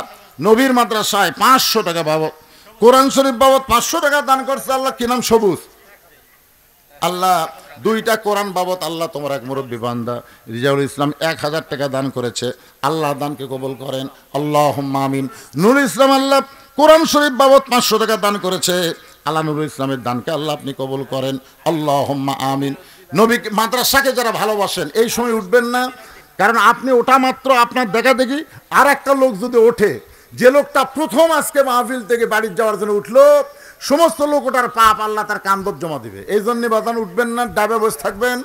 নবীর মাদ্রাসায় 500 টাকা বাবদ কোরআন শরীফ বাবদ 500 টাকা দান করছে। আল্লাহ কি নাম? সবুজ। আল্লাহ 2টা কোরআন বাবদ আল্লাহ তোমার এক মুরব্বী বান্দা রিজাউল ইসলাম 1000 টাকা দান করেছে। আল্লাহ দানকে কবুল করেন, আল্লাহুম্মা আমিন। নুরুল ইসলাম আল্লাহ কোরআন শরীফ বাবদ 500 টাকা দান করেছে। আল্লাহ নুরুল ইসলামের দানকে আল্লাহ আপনি কবুল করেন, আল্লাহুম্মা আমিন। নবী মাদ্রাসাকে যারা ভালোবাসেন এই সময় উঠবেন না, কারণ আপনি ওঠা মাত্র আপনার দেখা দেখি আর একটা লোক যদি ওঠে, যে লোকটা প্রথম আজকে মাহফিল থেকে বাড়ি যাওয়ার জন্য উঠলো, সমস্ত লোক ওটার পাপ আল্লাহ তার কান্দর জমা দিবে। এই জন্য বাদান উঠবেন না, ডাবে বসে থাকবেন।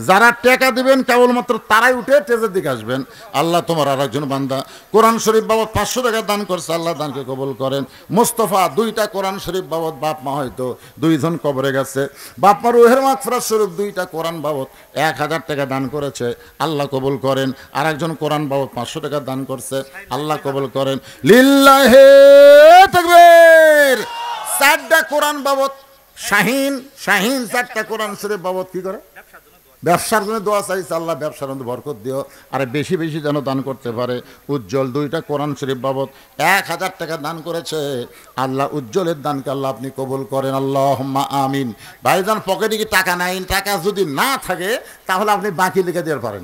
যারা টাকা দিবেন কেবলমাত্র তারাই উঠে স্টেজের দিকে আসবেন। আল্লাহ তোমার আর একজন বান্দা কোরআন শরীফ বাবদ 500 টাকা দান করছে, আল্লাহ দানকে কবুল করেন। মোস্তফা 2টা কোরআন শরীফ বাবদ, বাপ মা হয়তো 2 জন কবরে গেছে, বাপ মা রুহের মাগফিরাত স্বরূপ 2টা কোরআন বাবদ 1000 টাকা দান করেছে, আল্লাহ কবুল করেন। আর একজন কোরআন বাবদ 500 টাকা দান করছে, আল্লাহ কবুল করেন। লিল্লাহি তাকবীর। 4টা কোরআন বাবদ শাহিন 4টা কোরআন শরীফ বাবদ কি করে? ব্যবসার জন্য দোয়া চাইছে, আল্লাহ ব্যবসার মধ্যে বরকত দিও, আর বেশি বেশি যেন দান করতে পারে। উজ্জ্বল 2টা কোরআন শরীফ বাবদ 1000 টাকা দান করেছে, আল্লাহ উজ্জ্বলের দানকে আল্লাহ আপনি কবুল করেন, আল্লাহুম্মা আমিন। ভাইজান পকেটে কি টাকা নাই? টাকা যদি না থাকে তাহলে আপনি বাকি লিখে দিতে পারেন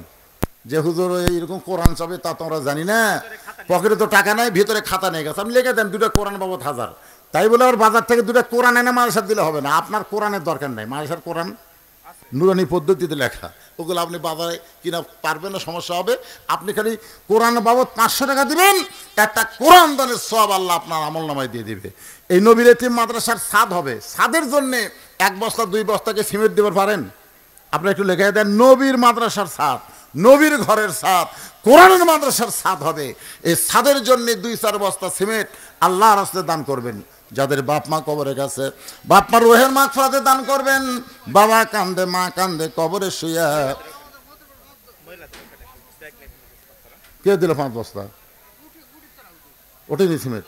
যে হুজুর এইরকম কোরআন চাবে, তা তো আমরা জানি না, পকেটে তো টাকা নাই, ভিতরে খাতা নিয়ে গেছে, আপনি লিখে দেন 2টা কোরআন বাবদ 1000। তাই বলে আর বাজার থেকে 2টা কোরআন এনে মাদ্রাসার দিলে হবে না। আপনার কোরআনের দরকার নাই, মাদ্রাসার কোরআন নুরানি পদ্ধতিতে লেখা, ওগুলো আপনি বাজারে কিনা পারবেন না, সমস্যা হবে। আপনি খালি কোরআন বাবদ 500 টাকা দিবেন, একটা কোরআন দানের সওয়াব আল্লাহ আপনার আমলনামায় দিয়ে দিবে। এই নবীর এতিম মাদ্রাসার ছাদ হবে, ছাদের জন্যে 1 বস্তা 2 বস্তাকে সিমেন্ট দিতে পারেন? আপনি একটু লেখা দেন নবীর মাদ্রাসার ছাদ, নবীর ঘরের ছাদ, কোরআনের মাদ্রাসার ছাদ হবে। এই ছাদের জন্য 2-4 বস্তা সিমেন্ট আল্লাহর রাস্তায় দান করবেন। যাদের বাপ মা কবরে গেছে, বাপ মা রুহের মাগফিরাতে দান করবেন। বাবা কান্দে, মা কান্দে কবরে শুয়া। কে দিল 5 বস্তা? ওঠেনি সিমেন্ট?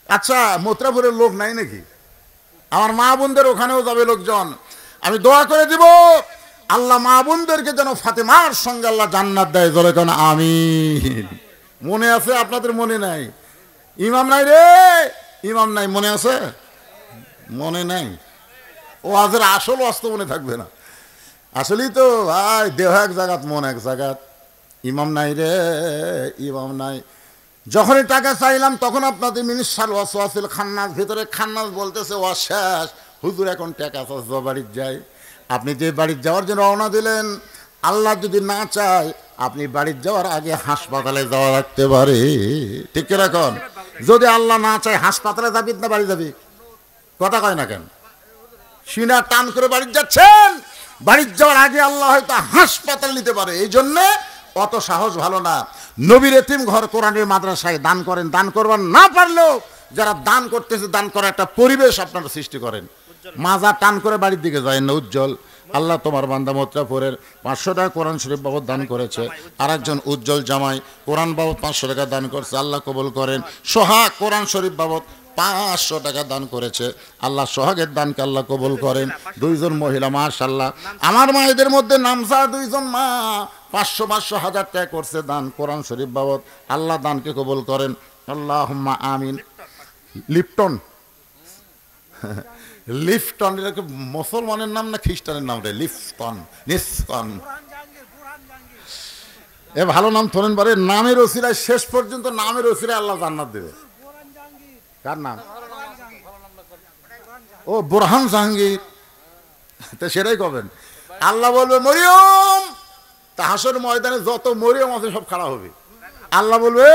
আচ্ছা মথুরাপুরের লোক নাই নাকি? আমার মা বোনদের ওখানেও যাবে লোকজন। আমি দোয়া করে দিব আল্লাহ মা বোনদেরকে যেন ফাতেমার সঙ্গে আল্লাহ জান্নাত দেয়। জোরে কোন আমিন। মনে আছে? আপনাদের মনে নাই? ইমাম নাই রে, ইমাম নাই, মনে আছে? মনে নাই? ও আজের আসল অস্ত মনে থাকবে না। আসলেই তো ভাই দেহ এক জায়গাত মন এক জায়গাত। ইমাম নাই রে, ইমাম নাই। যখনই টাকা চাইলাম তখন আপনাদের মিনিস্টার ওয়াসওয়াসিল খান্নাস, ভিতরে খান্নাস বলতেছে ওয়া শেষ, হুজুর এখন টাকা চাষ বাড়ির যাই। আপনি যে বাড়ির যাওয়ার জন্য রওনা দিলেন, আল্লাহ যদি না চায় আপনি বাড়ির যাওয়ার আগে হাসপাতালে যাওয়া রাখতে পারে। ঠিক কিরকম? যদি আল্লাহ না চায় হাসপাতালে যাবি না বাড়ি যাবি? কথা কয় না কেন? সিনা টান করে বাড়ি যাচ্ছেন, বাড়ির যাওয়ার আগে আল্লাহ হয়তো হাসপাতাল নিতে পারে। এই জন্যে অত সাহস ভালো না। নবীর এতিম ঘর কোরআনের মাদ্রাসায় দান করেন। দান করবার না পারলেও যারা দান করতেছে দান করার একটা পরিবেশ আপনারা সৃষ্টি করেন। মাজা টান করে বাড়ির দিকে যায় না। উজ্জ্বল আল্লাহ তোমার বান্দা মথুরাপুরের 500 টাকা কোরআন শরীফ বাবদ দান করেছে। আর একজন উজ্জ্বল জামাই কোরআন বাবদ 500 টাকা দান করছে, আল্লাহ কবুল করেন। সোহাগ কোরআন শরীফ বাবদ 500 টাকা দান করেছে, আল্লাহ সোহাগের দানকে আল্লাহ কবুল করেন। 2 জন মহিলা মাশাআল্লাহ, আমার মায়েদের মধ্যে নামসা 2 জন মা 500 1000 টাকা করছে দান কোরআন শরীফ বাবদ, আল্লাহ দানকে কবুল করেন, আল্লাহুম্মা আমিন। লিপটন লিফটন, এটা কি মুসলমানের নাম না খ্রিস্টানের নাম রে? লিফটন, নিস্কন, এ ভালো নাম থরেন বারে। নামের ওসিলায় শেষ পর্যন্ত নামের ওসিলায় আল্লাহ জান্নাত দেবে। কার নাম? ও বুরহান জাহাঙ্গীর। তো সেটাই করবেন। আল্লাহ বলবে মরিয়ম, তা হাসর ময়দানে যত মরিয়ম আছে সব খাড়া হবে। আল্লাহ বলবে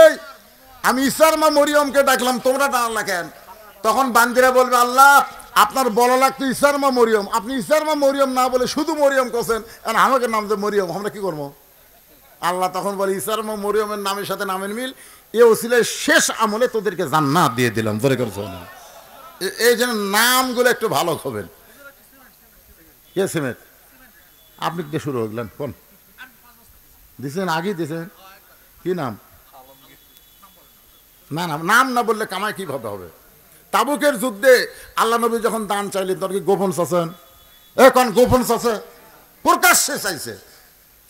আমি ঈসার মা মরিয়মকে ডাকলাম, তোমরা ডাকলা কেন? তখন বান্দিরা বলবে আল্লাহ আপনার বলা লাগতো ঈসার মা মরিয়ম, আপনি ঈসার মা মরিয়ম না বলে শুধু মরিয়ম কোসেন, আর আমাকে নাম যে মরিয়ম, আমরা কি করবো? আল্লাহ তখন বলে ঈসার মা মরিয়মের নামের সাথে নামের মিল, এ ওসিলায় শেষ আমলে তোদেরকে জান্নাত দিয়ে দিলাম। ধরে করছো না, এই জন্য নামগুলো একটু ভালো হবেন। কে সিমেন্ট আপনি দিয়ে শুরু হলেন কোন দিছেন? আগেই দিছেন কি নাম? না না, নাম না বললে কামাই কিভাবে হবে? তাবুকের যুদ্ধে আল্লাহ নবী যখন দান চাইলেন তোর কি গোপন চাষেন? এখন গোপন চাষে প্রকাশ্যে চাইছে।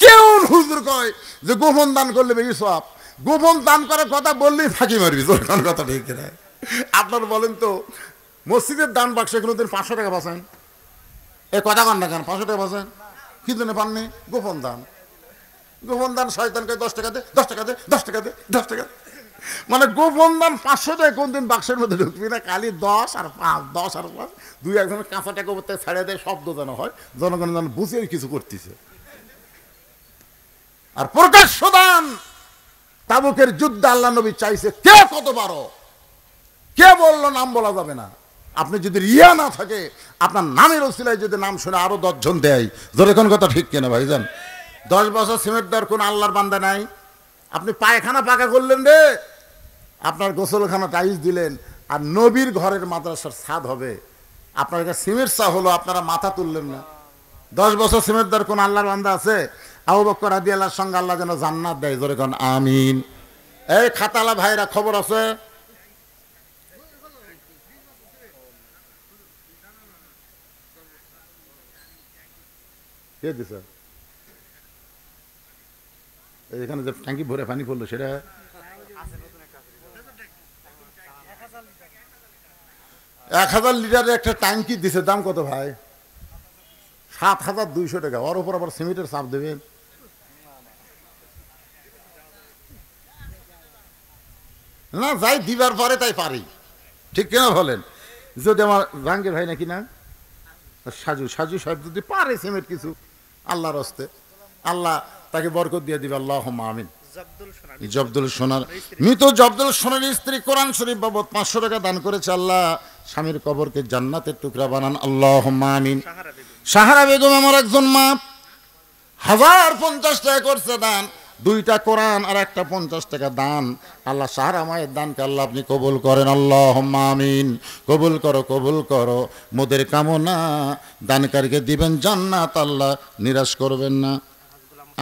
কেউ হুজুর কয় যে গোপন দান করলে বেশি সব, গোপন দান করার কথা বললেই ফাঁকি মারবি। তোর কথা ঠিক না? আপনার বলেন তো মসজিদের দান বাক্সে কোনোদিন 500 টাকা বাঁচেন? এ কথা কন না কেন? 500 টাকা বাঁচেন কি জন্য পাননি? গোপন দান। গোপন দান শয়তানকে 10 টাকা দে, 10 টাকা দে, 10 টাকা দে, 10 টাকা, মানে গোপন দান 500 টাকা কোনদিন বাক্সের মধ্যে ঢুকবি না, খালি 10 আর 5, 10 আর 5, দুই একজনের কাঁচা টাকা করতে ছাড়িয়ে দেয়, শব্দ যেন হয়, জনগণ যেন বুঝে কিছু করতেছে। আর প্রকাশ্য দান তাবুকের যুদ্ধে আল্লাহ নবী চাইছে, কে কত বারো, কে বললো নাম বলা যাবে না। আপনি যদি রিয়া না থাকে, আপনার নামের ওসিলায় যদি নাম শুনে আরো 10 জন দেয়, ধরে কোন কথা ঠিক কিনা ভাইজান? 10 বছর সিমেন্ট দেওয়ার কোন আল্লাহর বান্দা নাই। আপনি পায়খানা পাকা করলেন রে, আপনার গোসলখানা টাইলস দিলেন, আর নবীর ঘরের মাদ্রাসার ছাদ হবে, আপনার কাছে সিমেন্ট চা হলো, আপনারা মাথা তুললেন না। 10 বছর সিমেন্ট দেওয়ার কোন আল্লাহর বান্দা আছে? আবু বকর রাদিয়াল্লাহু সঙ্গে আল্লাহ যেন জান্নাত দেয়, ধরে কোন আমিন। এই খাতালা ভাইরা খবর আছে? কে দিছে? এখানে যে ট্যাঙ্কি ভরে পানি পড়লো সেটা 1000 লিটারের একটা ট্যাঙ্কি দিছে। দাম কত ভাই? 7200 টাকা। ওর উপর আবার সিমেন্টের চাপ দেবেন। না যাই দিবার পরে তাই পারি, ঠিক কিনা বলেন? যদি আমার জাহাঙ্গীর ভাই নাকি না সাজু সাহেব যদি পারে সিমেন্ট কিছু আল্লাহর হস্তে, আল্লাহ তাকে বরকত দিয়ে দিবে। আল্লাহুম্মা আমিন। জব্দুল সোনার মৃত জব্দুল সোনার স্ত্রী কোরআন শরীফ বাবদ 500 টাকা দান করেছে। আল্লাহ স্বামীর কবরকে জান্নাতের টুকরা বানান। আল্লাহুম্মা আমিন। সাহারা বেগম আমার একজন মা, 1050 টাকা করছে দান, 2টা কোরআন আর একটা 50 টাকা দান। আল্লাহ সাহারা মায়ের দানকে আল্লাহ আপনি কবুল করেন। আল্লাহুম্মা আমিন। কবুল করো, কবুল করো মোদের কামনা, দানকারীকে দিবেন জান্নাত, আল্লাহ নিরাশ করবেন না।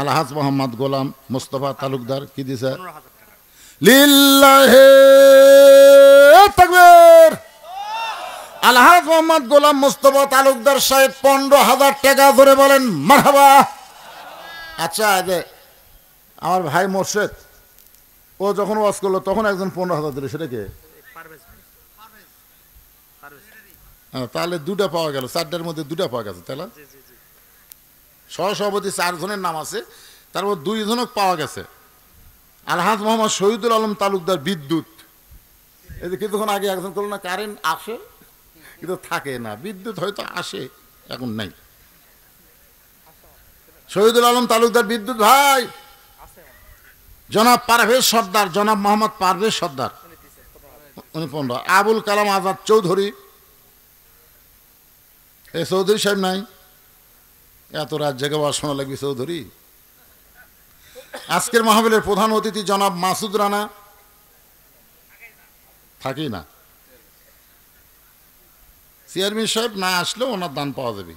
আলহাজ মোহাম্মদ গোলাম মোস্তফা তালুকদার কি দিছে? লিল্লাহি তাকবীর। আলহাজ মোহাম্মদ গোলাম মোস্তফা তালুকদার সাহেব 15,000 টাকা, ধরে বলেন মারহাবা। আচ্ছা, আমার ভাই মোর্শেদ ও যখন ওয়াজ করলো তখন একজন 15,000 দিল, সেটা কে? তাহলে 2টা পাওয়া গেল, 4টার মধ্যে 2টা পাওয়া গেছে। তাহলে সহসভাপতি 4 জনের নাম আছে, তার মধ্যে 2 জন পাওয়া গেছে। আলহাজ মোহাম্মদ শহীদুল আলম তালুকদার বিদ্যুৎ, এই যে কিছুক্ষণ আগে একজন করলো না, কারেন্ট আসে কিন্তু থাকে না, বিদ্যুৎ হয়তো আসে এখন নাই। শহীদুল আলম তালুকদার বিদ্যুৎ ভাই। জনাব পারভেজ সর্দার, জনাব মোহাম্মদ পারভেজ সর্দার, উনি 15। আবুল কালাম আজাদ চৌধুরী, এ চৌধুরী সাহেব নাই, এত রাত জেগে শোনা লাগবে চৌধুরী। আজকের মাহফিলের প্রধান অতিথি জনাব মাসুদ রানা, থাকি না, চেয়ারম্যান সাহেব না আসলেও ওনার দান পাওয়া যাবে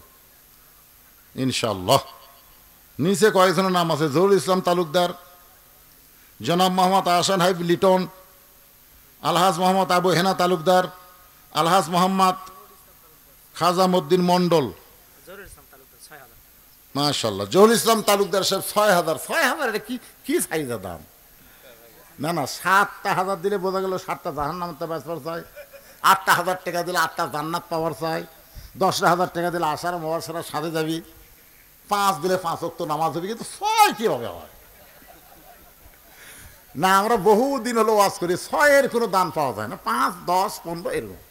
ইনশাল্লাহ। নিচে কয়েকজনের নাম আছে: জহুরুল ইসলাম তালুকদার, জনাব মোহাম্মদ আহসান হাবিব লিটন, আলহাজ মোহাম্মদ আবু হেনা তালুকদার, আলহাজ মোহাম্মদ খাজামুদ্দিন মন্ডল, মাশাল্লাহ। জহুরুল ইসলাম তালুকদার সাহেব 6,000। 6,000 এটা কি সাইজের দাম? না না, 7টা হাজার দিলে বোঝা গেল 7টা জাহান্নামতে বাঁচবার চাই, 8টা হাজার টাকা দিলে 8টা জান্নাত পাওয়ার চাই, 10,000 টাকা দিলে আশার মহার সারা সাথে যাবি, 5 দিলে 5 ওয়াক্ত নামাজ হবে, কিন্তু 6 কিভাবে হয়? না, আমরা বহুদিন হলো ওয়াজ করি, 6-এর কোনো দান পাওয়া যায় না, 5, 10, 15 এরকম।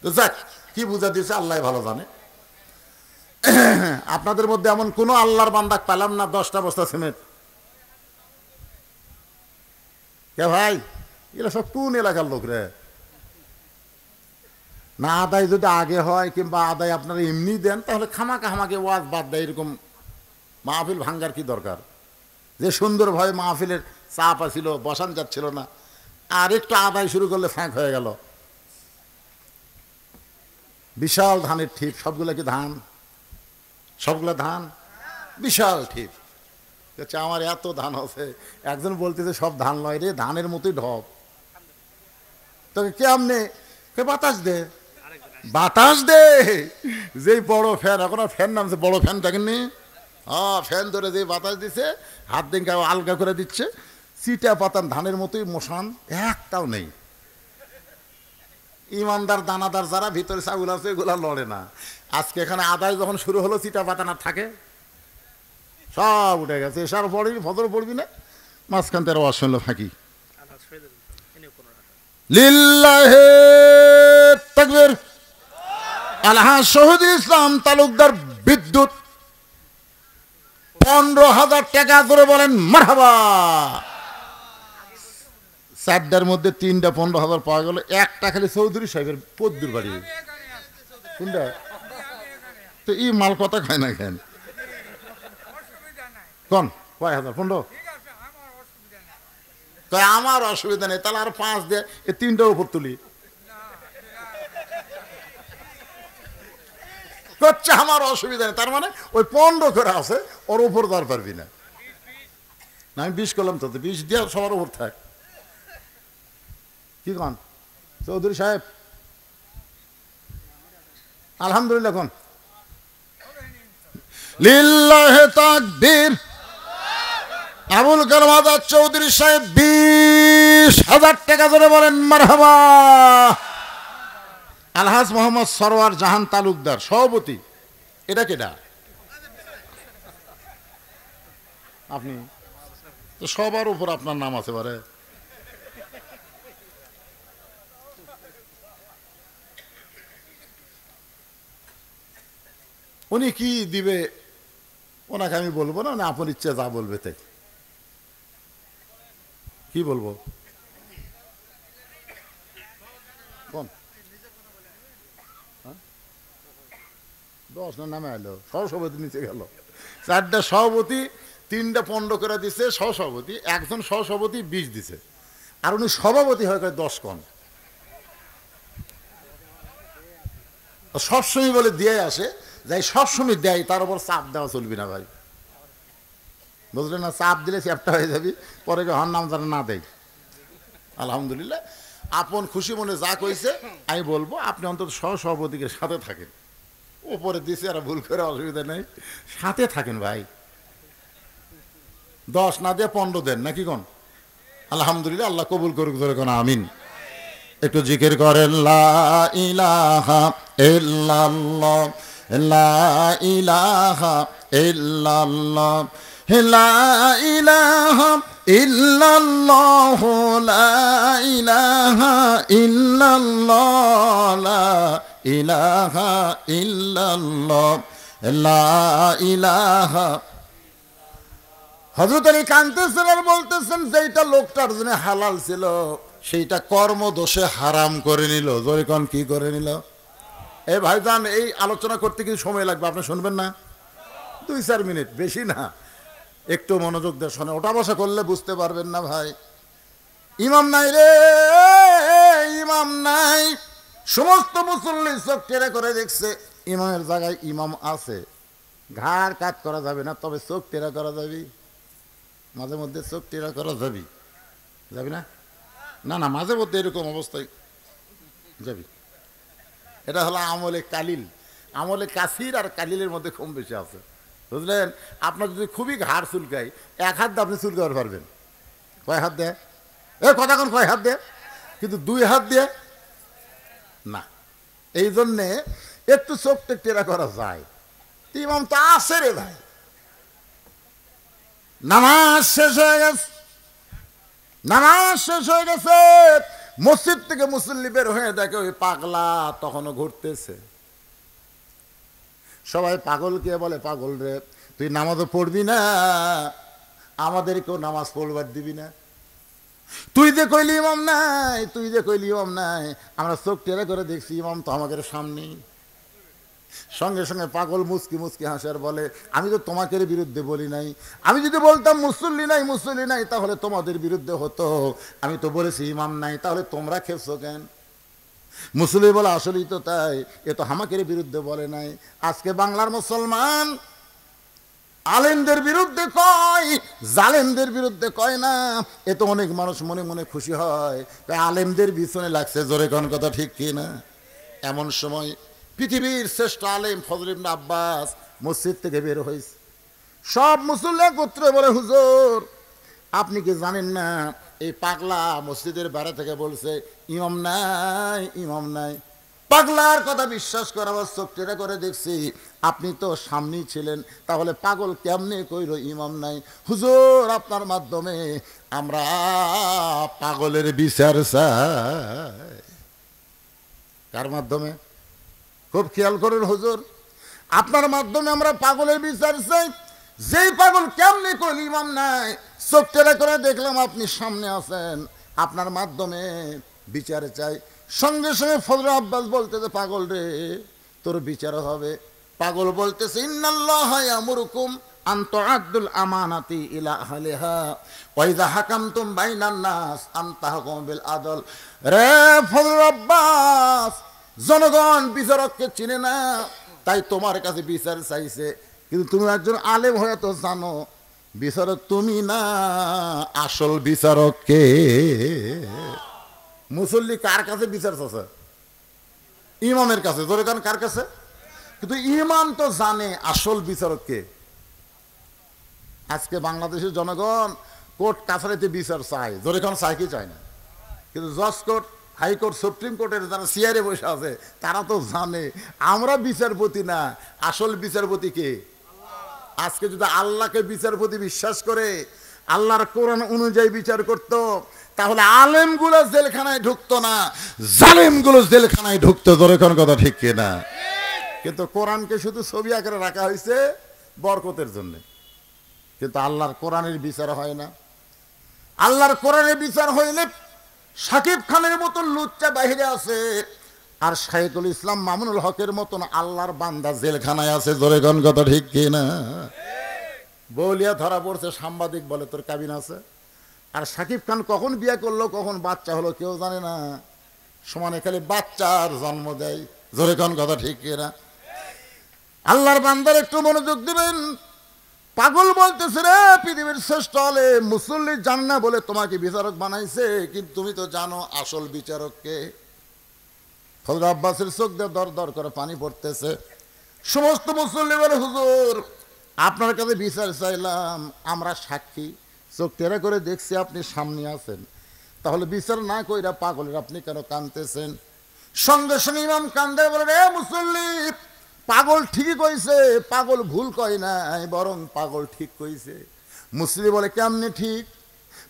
তো যাক, কি বুঝা দিয়েছে আল্লাহ ভালো জানে। আপনাদের মধ্যে এমন কোনো আল্লাহর বান্দা পেলাম না 10টা বস্তা সিমেন্ট। কে ভাই? এরা সব কোন এলাকার লোক রে? না আদায় যদি আগে হয় কিংবা আদায় আপনারা এমনি দেন তাহলে খামাকে ওয়াজ বাদ দেয়, এরকম মাহফিল ভাঙ্গার কি দরকার? যে সুন্দরভাবে মাহফিলের চাপ ছিল, বসান যাচ্ছিল না, আর একটু আদায় শুরু করলে ফাঁক হয়ে গেল। বিশাল ধানের ঠিপ, সবগুলো কি ধান? সবগুলো ধান, বিশাল ঠিপ। আমার এত ধান আছে, একজন বলতেছে সব ধান নয় রে, ধানের মতোই ঢপ। তোকে কেমনে? বাতাস দে, বাতাস দে। যেই বড় ফ্যান, এখন আর ফ্যান নামছে, বড় ফ্যান দেখেননি? হ্যাঁ, ফ্যান ধরে যে বাতাস দিছে, হাত দিন আলগা করে দিচ্ছে, চিটা পাতান ধানের মতোই মশান, একটাও নেই। ইমানদার দানাদার যারা ভিতরে ছাগল আছে এগুলা লড়ে না। আজকে এখানে আদায় যখন শুরু হলো, চিটা পাতা না থাকে, সব উঠে গেছে। এসার পড়বি, ফজর পড়বি না, মাঝখান থেকে আওয়াজ শুনলো ফাঁকি। লিল্লাহে তাকবীর। আলহাজ শহীদুল ইসলাম তালুকদার বিদ্যুৎ 15,000 টাকা করে বলেন মারহাবা। 4টার মধ্যে 3টা 15,000 পাওয়া গেল। একটা খালি চৌধুরী সাহেবের পদ্দুর বাড়ি। কোনটা? তো এই মাল কথা খায় না কেন? কোন কয় হাজার? 15? আমার অসুবিধা নেই, তাহলে আর 5 দিয়ে এই 3টার উপর তুলি। করছে আমার অসুবিধা নেই, তার মানে ওই 15 করে আছে, ওর উপর দেওয়ার পারবি না। আমি 20 করলাম, তো 20 দিয়ে সবার উপর থাক। কি কন চৌধুরী সাহেব? আলহামদুলিল্লাহ। কোন লিল্লাহে তাকবীর। আবুল কালাম আজাদ চৌধুরী সাহেব 20,000 টাকা ধরে বলেন মারহাবা। আলহাজ মোহাম্মদ সরওয়ার জাহান তালুকদার সভাপতি। এটা কেডা? আপনি তো সবার উপর আপনার নাম আছে পারে। উনি কি দিবে ওনাকে আমি বলবো না, আপনার ইচ্ছা যা বলবে তাই। কি বলবো? কোন 10 নামে এলো, সহসভাপতি নিচে গেল। 4টা সভাপতি, 3টা 15 করে দিছে সহসভাপতি, একজন সহসভাপতি 20 দিছে, আর উনি সভাপতি হয়ে 10 কম। সবসময় বলে দিয়ে আসে, যাই সবসময় দেয়, তার উপর চাপ দেওয়া চলবি না ভাই, বুঝলেন না? চাপ দিলে চ্যাপটা হয়ে যাবি, পরে হর নাম যারা না দেয়। আলহামদুলিল্লাহ, আপন খুশি মনে যা কইছে আমি বলবো, আপনি অন্তত সহসভাপতিকে সাথে থাকেন। ওপরে দিছে আর ভুল করে অসুবিধা নেই, সাথে থাকেন ভাই। 10 না দিয়ে 15 দেন নাকি কোন? আলহামদুলিল্লাহ, আল্লাহ কবুল করুক, ধরে কোন আমিন। একটু জিকির করেন লা ইলাহা ইল্লাল্লাহ, লা ইলাহা ইল্লাল্লাহ, লা ইলাহা ইল্লাল্লাহ, লা ইলাহা ইল্লাল্লাহ, লা ইলাহা ইল্লাল্লাহ, লা ইলাহা। হযরত আলী কানতেছেন আর বলতেছেন, যেটা লোকটার জন্য হালাল ছিল সেইটা কর্মদোষে হারাম করে নিল। জোরে কোন কি করে নিল? এই ভাইজান, এই আলোচনা করতে কিছু সময় লাগবে, আপনি শুনবেন না? 2-4 মিনিট, বেশি না। একটু মনোযোগ দিয়ে শোনে, ওটা বসা করলে বুঝতে পারবেন না ভাই। ইমাম নাই রে, ইমাম নাই। সমস্ত মুসল্লি চোখ টেরা করে দেখছে, ইমামের জায়গায় ইমাম আছে। ঘাড় কাট করা যাবে না, তবে চোখ টেরা করা যাবে। মাঝে মধ্যে চোখ টেরা করা যাবি, যাবি না? না না, মাঝে মধ্যে এরকম অবস্থায় যাবি। এটা হলো আমলে কালিল। আমলে কাসির আর কালিলের মধ্যে কম বেশি আছে, বুঝলেন? আপনার যদি খুবই ঘাড় চুলকায়, 1 হাত দিয়ে আপনি চুলকাতে পারবেন। কয় হাত দেয়? কথা কোন কয় হাত দেয়? কিন্তু 2 হাত দিয়ে না। এই জন্যে একটু চোখটা টেরা করা যায়। ইমাম তো আছে রে ভাই, নামাজ শেষ হয়ে গেছে, নামাজ শেষ হয়ে গেছে, মসজিদ থেকে মুসল্লি বের হয়ে দেখে ওই পাগলা তখনও ঘুরতেছে। সবাই পাগলকে বলে, পাগল রে, তুই নামাজও পড়বি না, আমাদেরকেও নামাজ পড়বার দিবি না। তুই যে কইলি ইমাম নাই, তুই যে কইলি ইমাম নাই, আমরা চোখ টেরা করে দেখছি ইমাম তো আমাদের সামনেই। সঙ্গে সঙ্গে পাগল মুচকি মুচকি হাসার বলে, আমি তো তোমাদের বিরুদ্ধে বলি নাই, আমি যদি বলতাম মুসল্লি নাই তাহলে তোমাদের বিরুদ্ধে হতো, আমি তো বলেছি ইমাম নাই, তাহলে তোমরা খেপছো কেন? মুসল্লি বলে, আসলেই তো তাই, এ তো আমাদের বিরুদ্ধে বলে নাই। আজকে বাংলার মুসলমান আলেমদের বিরুদ্ধে কয়, জালেমদের বিরুদ্ধে কয় না। এ তো অনেক মানুষ মনে মনে খুশি হয়, তাই আলেমদের পিছনে লাগছে। জোরে কোন কথা ঠিক কি না? এমন সময় পৃথিবীর শ্রেষ্ঠ আলেম ফজল ইবনে আব্বাস মসজিদ থেকে বের হয়েছে। সব মুসল্লি একত্রে বলে, হুজুর আপনি কি জানেন না এই পাগলা মসজিদের বাইরে থেকে বলছে ইমাম নাই, ইমাম নাই। পাগলার কথা বিশ্বাস করে আবার চোখ টেরা করে দেখছি আপনি তো সামনেই ছিলেন, তাহলে পাগল কেমনে কইল ইমাম নাই? হুজুর আপনার মাধ্যমে আমরা পাগলের বিচার চাই। কার মাধ্যমে? খুব খেয়াল করুন হুজুর, আপনার মাধ্যমে আমরা পাগলের বিচার চাই। যেই পাগল কেমনে কইল ইমাম নাই, চোখ টেরা করে দেখলাম আপনি সামনে আছেন, আপনার মাধ্যমে বিচার চাই। সঙ্গে সঙ্গে ফজল আব্বাস বলতেছে, পাগল রে তোর বিচার হবে। পাগল বলতেছে, ইন্নাল্লাহা ইয়ামুরুকুম আন তুআদ্দুল আমানাতি ইলা আহলিহা ওয়া ইযা হাকামতুম বাইনান নাস আন তাহকুমু বিল আদল। রে ফজল আব্বাস, জনগণ বিচারককে চিনে না, তাই তোমার কাছে বিচার চাইছে। কিন্তু তুমি একজন আলেম হয়ে তো জানো বিচারক তুমি না, আসল বিচারক কে? মুসল্লি কার কাছে বিচার চাচ্ছে? ইমামের কাছে। জোরে কান, কার কাছে? কিন্তু ইমাম তো জানে আসল বিচারক কে। আজকে বাংলাদেশের জনগণ কোর্ট কাছারিতে বিচার চায়, জোরে কান চায় কি চায় না? কিন্তু জজ কোর্ট, হাইকোর্ট, সুপ্রিম কোর্টের যারা সিআরে বসে আছে তারা তো জানে আমরা বিচারপতি না, আসল বিচারপতি কে? আজকে যদি আল্লাহকে বিচারপতি বিশ্বাস করে আল্লাহর কোরআন অনুযায়ী বিচার করত, তাহলে আলেমগুলো জেলখানায় ঢুকতো না, জালেমগুলো জেলখানায় ঢুকতো। জোরে কোন কথা ঠিক কিনা? কিন্তু কোরআনকে শুধু ছবি আকারে রাখা হয়েছে বরকতের জন্য, কিন্তু আল্লাহর কোরআনের বিচার হয় না। আল্লাহর কোরআনের বিচার হইলে সাকিব খানের মতন লুচ্চা বাহিরে আছে, আর শাইখুল ইসলাম মামুনুল হকের মতন আল্লাহর বান্দা জেলখানায় আছে। জোরে কোন কথা ঠিক কিনা? বউলিয়া ধরা পড়ছে, সাংবাদিক বলে তোর কাবিন আছে। আর সাকিব খান কখন বিয়ে করলো, কখন বাচ্চা হলো কেউ জানে না, সমানে খালি বাচ্চার জন্ম দেয়। জোরে কোন কথা ঠিক কিনা? আল্লাহর বান্দার একটু মনোযোগ দিবেন। পাগল বলতেছে, রে পৃথিবীর শ্রেষ্ঠ হলে মুসল্লি জান না বলে তোমাকে বিচারক বানাইছে, কিন্তু তুমি তো জানো আসল বিচারককে। ফজল আব্বাসের চোখ দিয়ে দর দর করে পানি পড়তেছে। সমস্ত মুসল্লি বলে, হুজুর আপনার কাছে বিচার চাইলাম, আমরা সাক্ষী, চোখ টেরা করে দেখছি আপনি সামনে আছেন, তাহলে বিচার না কইরা পাগলের আপনি কেন কাঁদতেছেন? সঙ্গে সঙ্গে ইমাম কান্দে বলে, রে মুসল্লি, পাগল ঠিকই কইছে, পাগল ভুল কয় নাই, বরং পাগল ঠিক কইছে। মুসল্লি বলে, কেমনে ঠিক?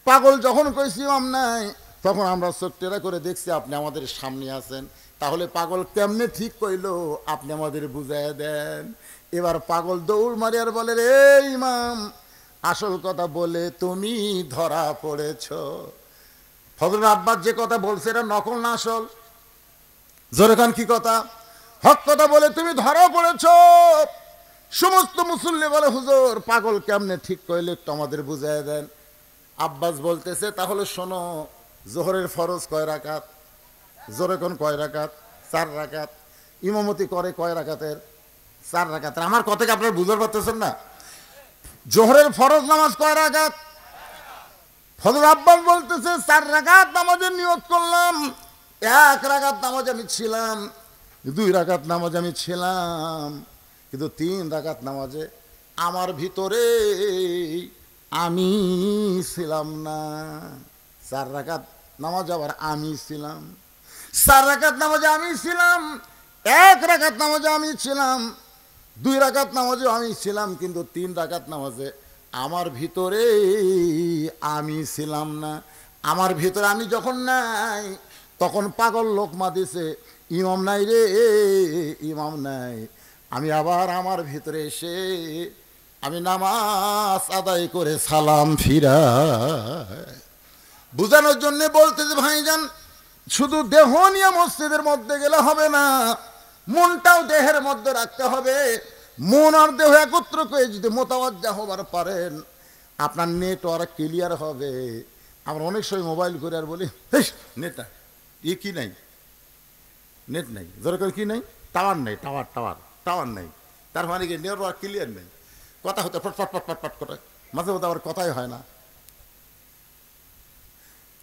পাগল যখন কইছি ইমাম নাই, তখন আমরা চোখ টেরা করে দেখছি আপনি আমাদের সামনে আছেন, তাহলে পাগল কেমনে ঠিক কইলো আপনি আমাদের বুঝাইয়া দেন। এবার পাগল দৌড় মারি আর বলে, রে ইমাম, আসল কথা বলে তুমি ধরা পড়েছ। ফজল আব্বাস যে কথা বলছে এটা নকল না আসল? জোরে খান কি কথা? হক কথা বলে তুমি ধরা পড়েছ। সমস্ত মুসল্লি বলে, হুজুর পাগল কেমনে ঠিক কইলে একটু আমাদের বুঝাইয়া দেন। আব্বাস বলতেছে, তাহলে শোনো, জোহরের ফরজ কয় রাকাত? জোরে কোন কয় রাকাত? 4 রাকাত। ইমামতি করে কয় রাকাতের? 4 রাকাতের। আমার কথাকে আপনারা বুঝতে পারতেছেন না? জোহরের ফরজ নামাজ কয় রাকাত? ফজল আব্বাস বলতেছে 4 রাকাত নামাজের নিয়ত করলাম, 1 রাকাত নামাজ আমি ছিলাম, 2 রাকাত নামাজ আমি ছিলাম, কিন্তু 3 রাকাত নামাজে আমার ভিতরে আমি ছিলাম না। 4 রাকাত নামাজ আবার আমি ছিলাম, 4 রাকাত নামাজে আমি ছিলাম, 1 রাকাত নামাজে আমি ছিলাম, 2 রাকাত নামাজে আমি ছিলাম, কিন্তু 3 রাকাত নামাজে আমার ভিতরে আমি ছিলাম না। আমার ভিতরে আমি যখন নাই, তখন পাগল লোকমা দিছে, ইমাম নাই রে, ইমাম নাই। আমি আবার আমার ভিতরে এসে আমি নামাজ আদায় করে সালাম ফিরা। বুঝানোর জন্য বলতে যে ভাইজান শুধু দেহ নিয়ে মসজিদের মধ্যে গেলে হবে না, মনটাও দেহের মধ্যে রাখতে হবে। মন আর দেহ একত্র করে যদি মোতাবাজ্জা হবার পারেন, আপনার নেটওয়ার্ক ক্লিয়ার হবে। আমরা অনেক সময় মোবাইল করে আর বলি নেট নাই, কি নাই, নেট নাই, দরকার কি নাই, টাওয়ার নেই, টাওয়ার নেই। তার মানে কি নেটওয়ার্ক ক্লিয়ার নেই, কথা হতে পট করে, মাঝে মধ্যে আবার কথাই হয় না,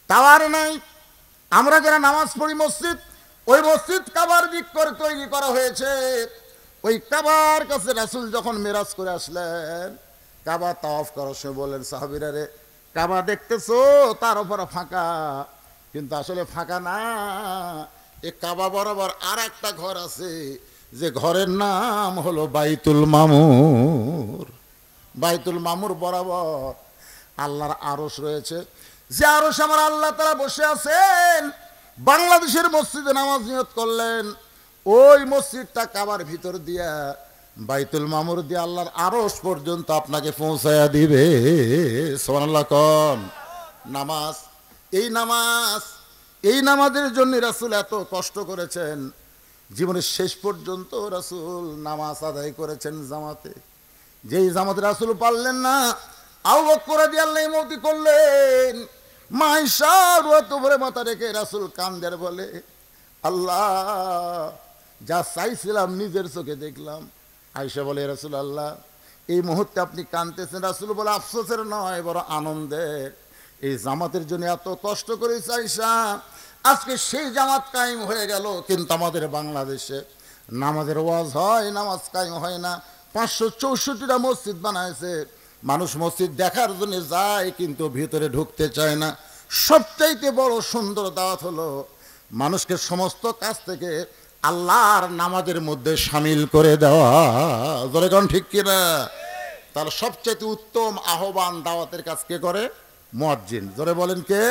টাওয়ার নাই। আমরা যারা নামাজ পড়ি মসজিদ, ওই মসজিদ কাবার দিক করে তৈরি করা হয়েছে। ওই কাবার কাছে রাসূল যখন মেরাজ করে আসলেন, কাবা তাওয়াফ করার সময় বললেন সাহাবীরা, রে কাবা দেখতেছো তার উপর ফাঁকা, কিন্তু আসলে ফাঁকা না, এ কাবা বরাবর আর একটা ঘর আছে, যে ঘরের নাম হলো বাইতুল মামুর। বাইতুল মামুর বরাবর আল্লাহর আরশ রয়েছে, যে আরশ আমার আল্লাহ তাআলা বসে আছেন। বাংলাদেশের মসজিদে নামাজ নিয়ত করলেন, ওই মসজিদটা কাবার ভিতর দিয়া বাইতুল মামুর দিয়ে আল্লাহর আরশ পর্যন্ত আপনাকে পৌঁছায়া দিবে। সুবহানাল্লাহ কোন নামাজ, এই নামাজের জন্য রাসূল এত কষ্ট করেছেন। জীবনের শেষ পর্যন্ত রাসূল নামাজ আদায় করেছেন জামাতে। যেই জামাতে রাসূল পারলেন না, আবু বকর রাদিয়াল্লাহু আনহু করলেন। মা আয়েশা রুয়াত উপরে মাথা রেখে রাসূল কান্দের বলে, আল্লাহ যা চাইছিলাম নিজের চোখে দেখলাম। আয়েশা বলে, রাসূলুল্লাহ এই মুহূর্তে আপনি কাঁদতেছেন। রাসূল বলে, আফসোসের নয়, বড় আনন্দের। এই জামাতের জন্য এত কষ্ট করেছে আয়েশা, আজকে সেই জামাত কায়েম হয়ে গেল। কিন্তু আমাদের বাংলাদেশে নামাজের ওয়াজ হয়, নামাজ কায়েম হয় না। 564টা মসজিদ বানাইছে, মানুষ মসজিদ দেখার জন্য যায় কিন্তু ভিতরে ঢুকতে চায় না। সবচাইতে বড় সুন্দর দাওয়াত হলো মানুষকে সমস্ত কাজ থেকে আল্লাহর নামাজের মধ্যে শামিল করে দেওয়া। জোরে কোন ঠিক কিনা? তাহলে সবচাইতে উত্তম আহ্বান দাওয়াতের কাজ কে করে? মুয়াজ্জিন। জোরে বলেন কে?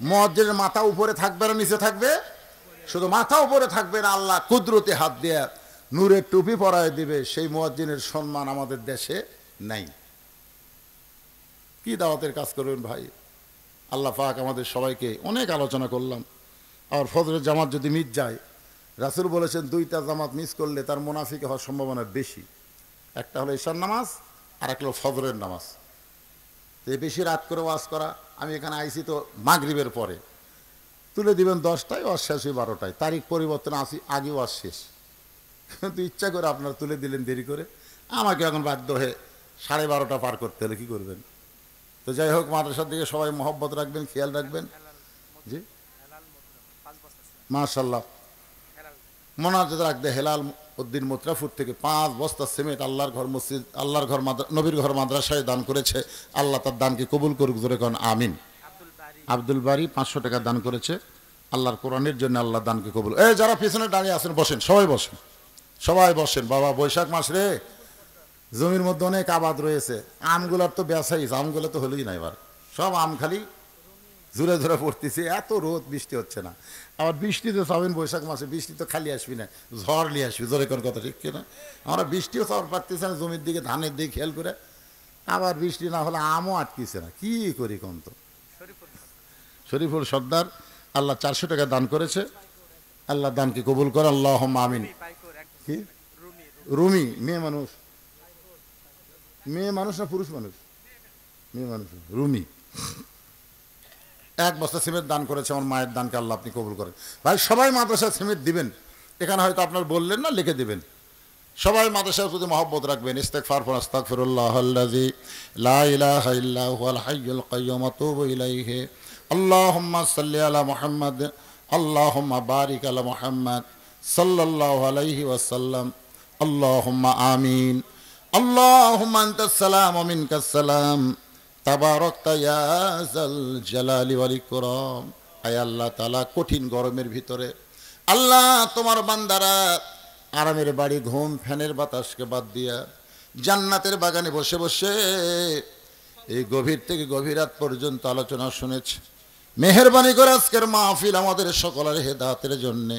মুয়াজ্জিনের মাথা উপরে থাকবে না নিচে থাকবে? শুধু মাথা উপরে থাকবে না, আল্লাহ কুদরতে হাত দিয়ে নূরের টুপি পরায় দিবে। সেই মুয়াজ্জিনের সম্মান আমাদের দেশে নাই। কি দাওয়াতের কাজ করবেন ভাই? আল্লাহ পাক আমাদের সবাইকে, অনেক আলোচনা করলাম। আর ফজরের জামাত যদি মিস যায়, রাসূল বলেছেন 2টা জামাত মিস করলে তার মুনাফিক হওয়ার সম্ভাবনা বেশি। একটা হলো ঈশার নামাজ, আর একটা হলো ফজরের নামাজ। এই বেশি রাত করে ওয়াজ করা, আমি এখানে আইছি তো মাগরিবের পরে, তুলে দিবেন 10টায়, ওয়াজ শেষ হয় 12টায়। তারিখ পরিবর্তন আসি, আগে ওয়াজ শেষ। কিন্তু ইচ্ছা করে আপনারা তুলে দিলেন দেরি করে, আমাকে এখন বাধ্য হয়ে 12:30 পার করতে হলে কী করবেন? তো যাই হোক, মাদ্রাসার দিকে সবাই মহব্বত রাখবেন, খেয়াল রাখবেন। জি মাশাআল্লাহ, মোনাজাত রাখবে হেলাল উদ্দিন মুত্রাফুর থেকে 5 বস্তা সিমেন্ট আল্লাহর ঘর মসজিদ, আল্লাহর ঘর নবীর ঘর মাদ্রাসায় দান করেছে। আল্লাহ তার দানকে কবুল করুক, জোরে কোন আমিন। আব্দুল বাড়ি 500 টাকা দান করেছে আল্লাহর কোরআনের জন্য, আল্লাহ দানকে কবুল। এই যারা পিছনে দাঁড়িয়ে আছেন বসেন, সবাই বসেন, সবাই বসেন। বাবা বৈশাখ মাস রে, জমির মধ্যে অনেক আবাদ রয়েছে, আমগুলার তো বেসাইজ, আমগুলো তো হলোই না, এবার সব আম খালি জোরে জোরে পড়তেছে, এত রোদ, বৃষ্টি হচ্ছে না। আবার বৃষ্টি তো চাবেন বৈশাখ মাসে, বৃষ্টি তো খালি আসবি না, ঝড় নিয়ে আসবি। জোরে কোন কথা ঠিক কিনা? আমরা বৃষ্টিও চাওয়ার পারতেছে না, জমির দিকে ধানের দিকে খেয়াল করে। আবার বৃষ্টি না হলে আমও আটকিছে না, কি করি কোন? তো শরীফুল সর্দার আল্লাহ 400 টাকা দান করেছে, আল্লাহ দানকে কবুল করে, আল্লাহুম্মা আমিন। কি রুমি? মেয়ে মানুষ? মেয়ে মানুষ না পুরুষ মানুষ? মেয়ে মানুষ। রুমি 1 বস্তা সিমেন্ট দান করেছে। আমার মায়ের দানকে আল্লাহ আপনি কবুল করেন। ভাই সবাই মাদ্রাসায় সিমেন্ট দিবেন, এখানে হয়তো আপনার বললেন না, লিখে দিবেন। সবাই মাদ্রাসার প্রতি মহব্বত রাখবেন। ইস্তেগফার পড়ুন, আস্তাগফিরুল্লাহাল্লাযী লা ইলাহা ইল্লা হুয়াল হাইয়ুল কাইয়্যুম ওয়া আতুবু ইলাইহি। আল্লাহুম্মা সাল্লি আলা মুহাম্মাদ, আল্লাহুম্মা বারিক আলা মুহাম্মাদ সাল্লাল্লাহু আলাইহি ওয়াসাল্লাম। আল্লাহুম্মা আমিন। আল্লাহুম্মা আনতাস সালাম ওয়া মিনকাস সালাম, তাবারাকতা ইয়া যাল জালালি ওয়াল ইকরাম। আয় আল্লাহ তাআলা, কঠিন গরমের ভিতরে আল্লাহ তোমার বান্দারা আরামের বাড়ি, ঘুম, ফ্যানের বাতাসকে বাদ দিয়া জান্নাতের বাগানে বসে বসে এই গভীর থেকে গভীর রাত পর্যন্ত আলোচনা শুনেছে। মেহেরবানি করে আজকের মাহফিল আমাদের সকলের হেদায়েতের জন্যে,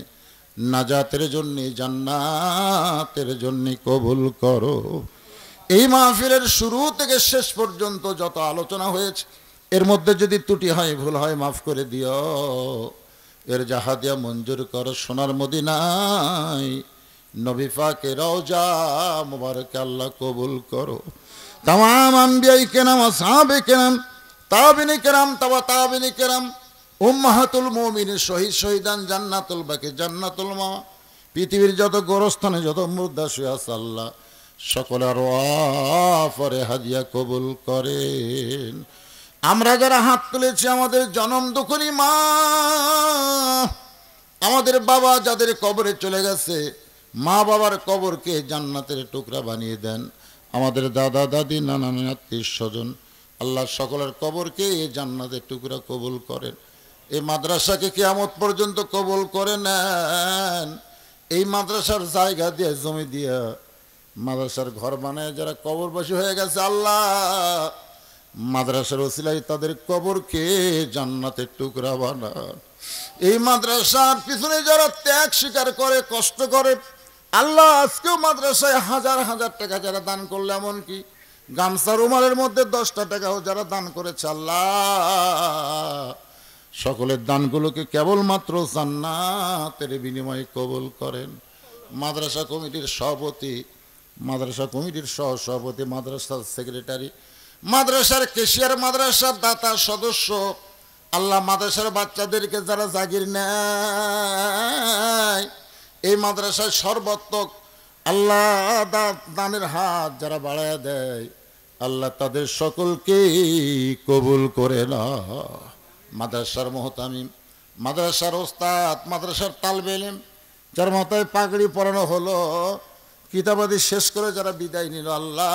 নাজাতের জন্যে, জান্নাতের জন্যে কবুল করো। এই মাহফিলের শুরু থেকে শেষ পর্যন্ত যত আলোচনা হয়েছে, এর মধ্যে যদি ত্রুটি হয়, ভুল হয়, মাফ করে দিও। এর জাহাদিয়া মঞ্জুর করো সোনার মদিনায়, নবী পাকের রওজা মুবারকে আল্লাহ কবুল করো। তামাম আম্বিয়ায়ে কেরাম, আসহাবে কেরাম, তাবিঈনে কেরাম, তাবিঈনে কেরাম, উম্মাহাতুল মুমিনিন, শহীদ শহীদান, জান্নাতুল বাকি, জান্নাতুল মা, পৃথিবীর যত গোরস্থানে যত মুর্দা শুয়ে আছে আল্লাহ সকলের ওয়াফরে হাদিয়া কবুল করেন। আমরা যারা হাত তুলেছি, আমাদের জনম দুঃখী মা, আমাদের বাবা যাদের কবরে চলে গেছে, মা বাবার কবরকে জান্নাতের টুকরা বানিয়ে দেন। আমাদের দাদা দাদি, নানা নানি, আত্মীয় স্বজন, আল্লাহ সকলের কবরকে এই জান্নাতের টুকরা কবুল করেন। এই মাদ্রাসাকে কিয়ামত পর্যন্ত কবুল করে নেন। এই মাদ্রাসার জায়গা দিয়ে, জমি দিয়ে মাদ্রাসার ঘর বানায় যারা কবরবাসী হয়ে গেছে আল্লাহ, মাদ্রাসার ওসিলায় তাদের কবরকে জান্নাতের টুকরা বানান। এই মাদ্রাসার পিছনে যারা ত্যাগ স্বীকার করে, কষ্ট করে আল্লাহ, আজকেও মাদ্রাসায় হাজার হাজার টাকা যারা দান করলে, এমনকি গামছা রুমালের মধ্যে 10টা টাকাও যারা দান করেছে আল্লাহ, সকলের দানগুলোকে কেবলমাত্র জান্নাতের বিনিময়ে কবুল করেন। মাদ্রাসা কমিটির সভাপতি, মাদ্রাসা কমিটির সহসভাপতি, মাদ্রাসার সেক্রেটারি, মাদ্রাসার কেশিয়ার, মাদ্রাসার দাতা সদস্য আল্লাহ, মাদ্রাসার বাচ্চাদেরকে যারা জাগির নেয়, এই মাদ্রাসায় সর্বাত্মক আল্লাহ দানের হাত যারা বাড়ায় দেয় আল্লাহ, তাদের সকলকে কবুল করে না। মাদ্রাসার মুহতামিম, মাদ্রাসার ওস্তাদ, মাদ্রাসার তালবে ইলম, যার মাথায় পাগড়ি পরানো হলো, কিতাবাদি শেষ করে যারা বিদায় নিল আল্লাহ,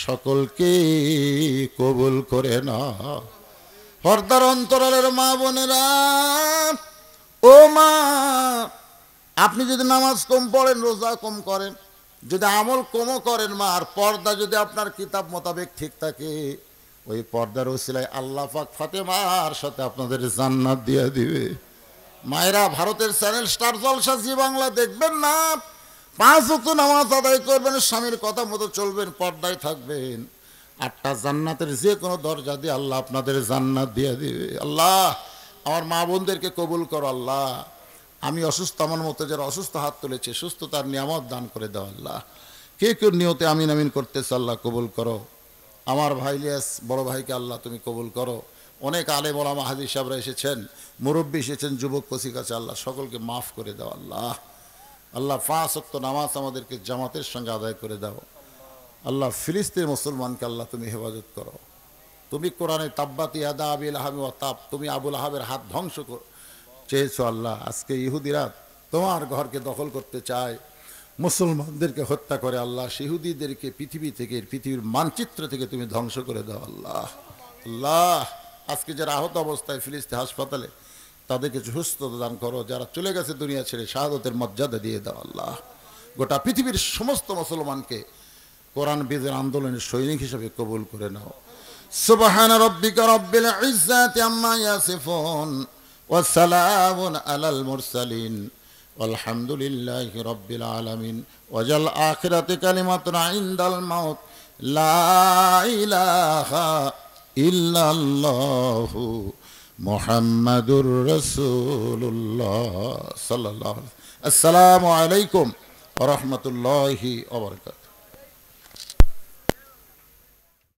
সকলকে কবুল করে না। পর্দার অন্তরালের মা বোনেরা, ও মা, আপনি যদি নামাজ কম পড়েন, রোজা কম করেন, যদি আমল কমও করেন মা, আর পর্দা যদি আপনার কিতাব মোতাবেক ঠিক থাকে, ওই পর্দার ওসিলায় আল্লাহ পাক ফাতেমার সাথে আপনাদের জান্নাত দিয়ে দিবে। মায়েরা, ভারতের চ্যানেল স্টার জলসা জি বাংলা দেখবেন না, 5 ওয়াক্ত নামাজ আদায় করবেন, স্বামীর কথা মতো চলবেন, পর্দায় থাকবেন, 8টা জান্নাতের যে কোনো দরজা দিয়ে আল্লাহ আপনাদের জান্নাত দিয়ে দিবে। আল্লাহ, আমার মা বোনদেরকে কবুল করো আল্লাহ। আমি অসুস্থ, আমার মতো যারা অসুস্থ হাত তুলেছে, সুস্থতার নিয়ামত দান করে দাও আল্লাহ। কে কেউ নিয়তে আমিন আমিন করতেছে আল্লাহ কবুল করো। আমার ভাই ইলিয়াস বড় ভাইকে আল্লাহ তুমি কবুল করো। অনেক আলেম ওলামা হাজির সাহেবরা এসেছেন, মুরব্বী এসেছেন, যুবক কচি কাছে, আল্লাহ সকলকে মাফ করে দাও আল্লাহ। আল্লাহ 5 ওয়াক্ত নামাজ আমাদেরকে জামাতের সঙ্গে আদায় করে দাও আল্লাহ। ফিলিস্তিনের মুসলমানকে আল্লাহ তুমি হেফাজত করো। তুমি কোরআনে তাব্বাতি ইয়াদা আবি লাহাবি ওয়া তাব, তুমি আবু লাহাবের হাত ধ্বংস চেয়েছো আল্লাহ। আজকে ইহুদিরা তোমার ঘরকে দখল করতে চায়, মুসলমানদেরকে হত্যা করে আল্লাহ। ইহুদিদেরকে পৃথিবী থেকে, পৃথিবীর মানচিত্র থেকে তুমি ধ্বংস করে দাও আল্লাহ। আল্লাহ, আজকে যারা আহত অবস্থায় ফিলিস্তিন হাসপাতালে, তাদেরকে সুস্থতা দান করো। যারা চলে গেছে দুনিয়া ছেড়ে, শাহাদতের মর্যাদা দিয়ে দাও আল্লাহ। গোটা পৃথিবীর সমস্ত মুসলমানকে কোরআন বিজয়ের আন্দোলনের সৈনিক হিসেবে কবুল করে নাও। সুবহান রাব্বিকা রাব্বিল ইজ্জাতি আম্মা ইয়াসিফুন ওয়া সালামুন আলাল মুরসালিন আলহামদুলিল্লাহি রাব্বিল আলামিন। ওয়াজাল আখিরাতি কালিমাতুন ইনদাল মাউত লা ইলাহা ইল্লাল্লাহু মুহাম্মাদুর রাসূলুল্লাহ সাল্লাল্লাহু আলাইহি। আসসালামু আলাইকুম ওয়া রাহমাতুল্লাহি ওয়া বারাকাতুহু।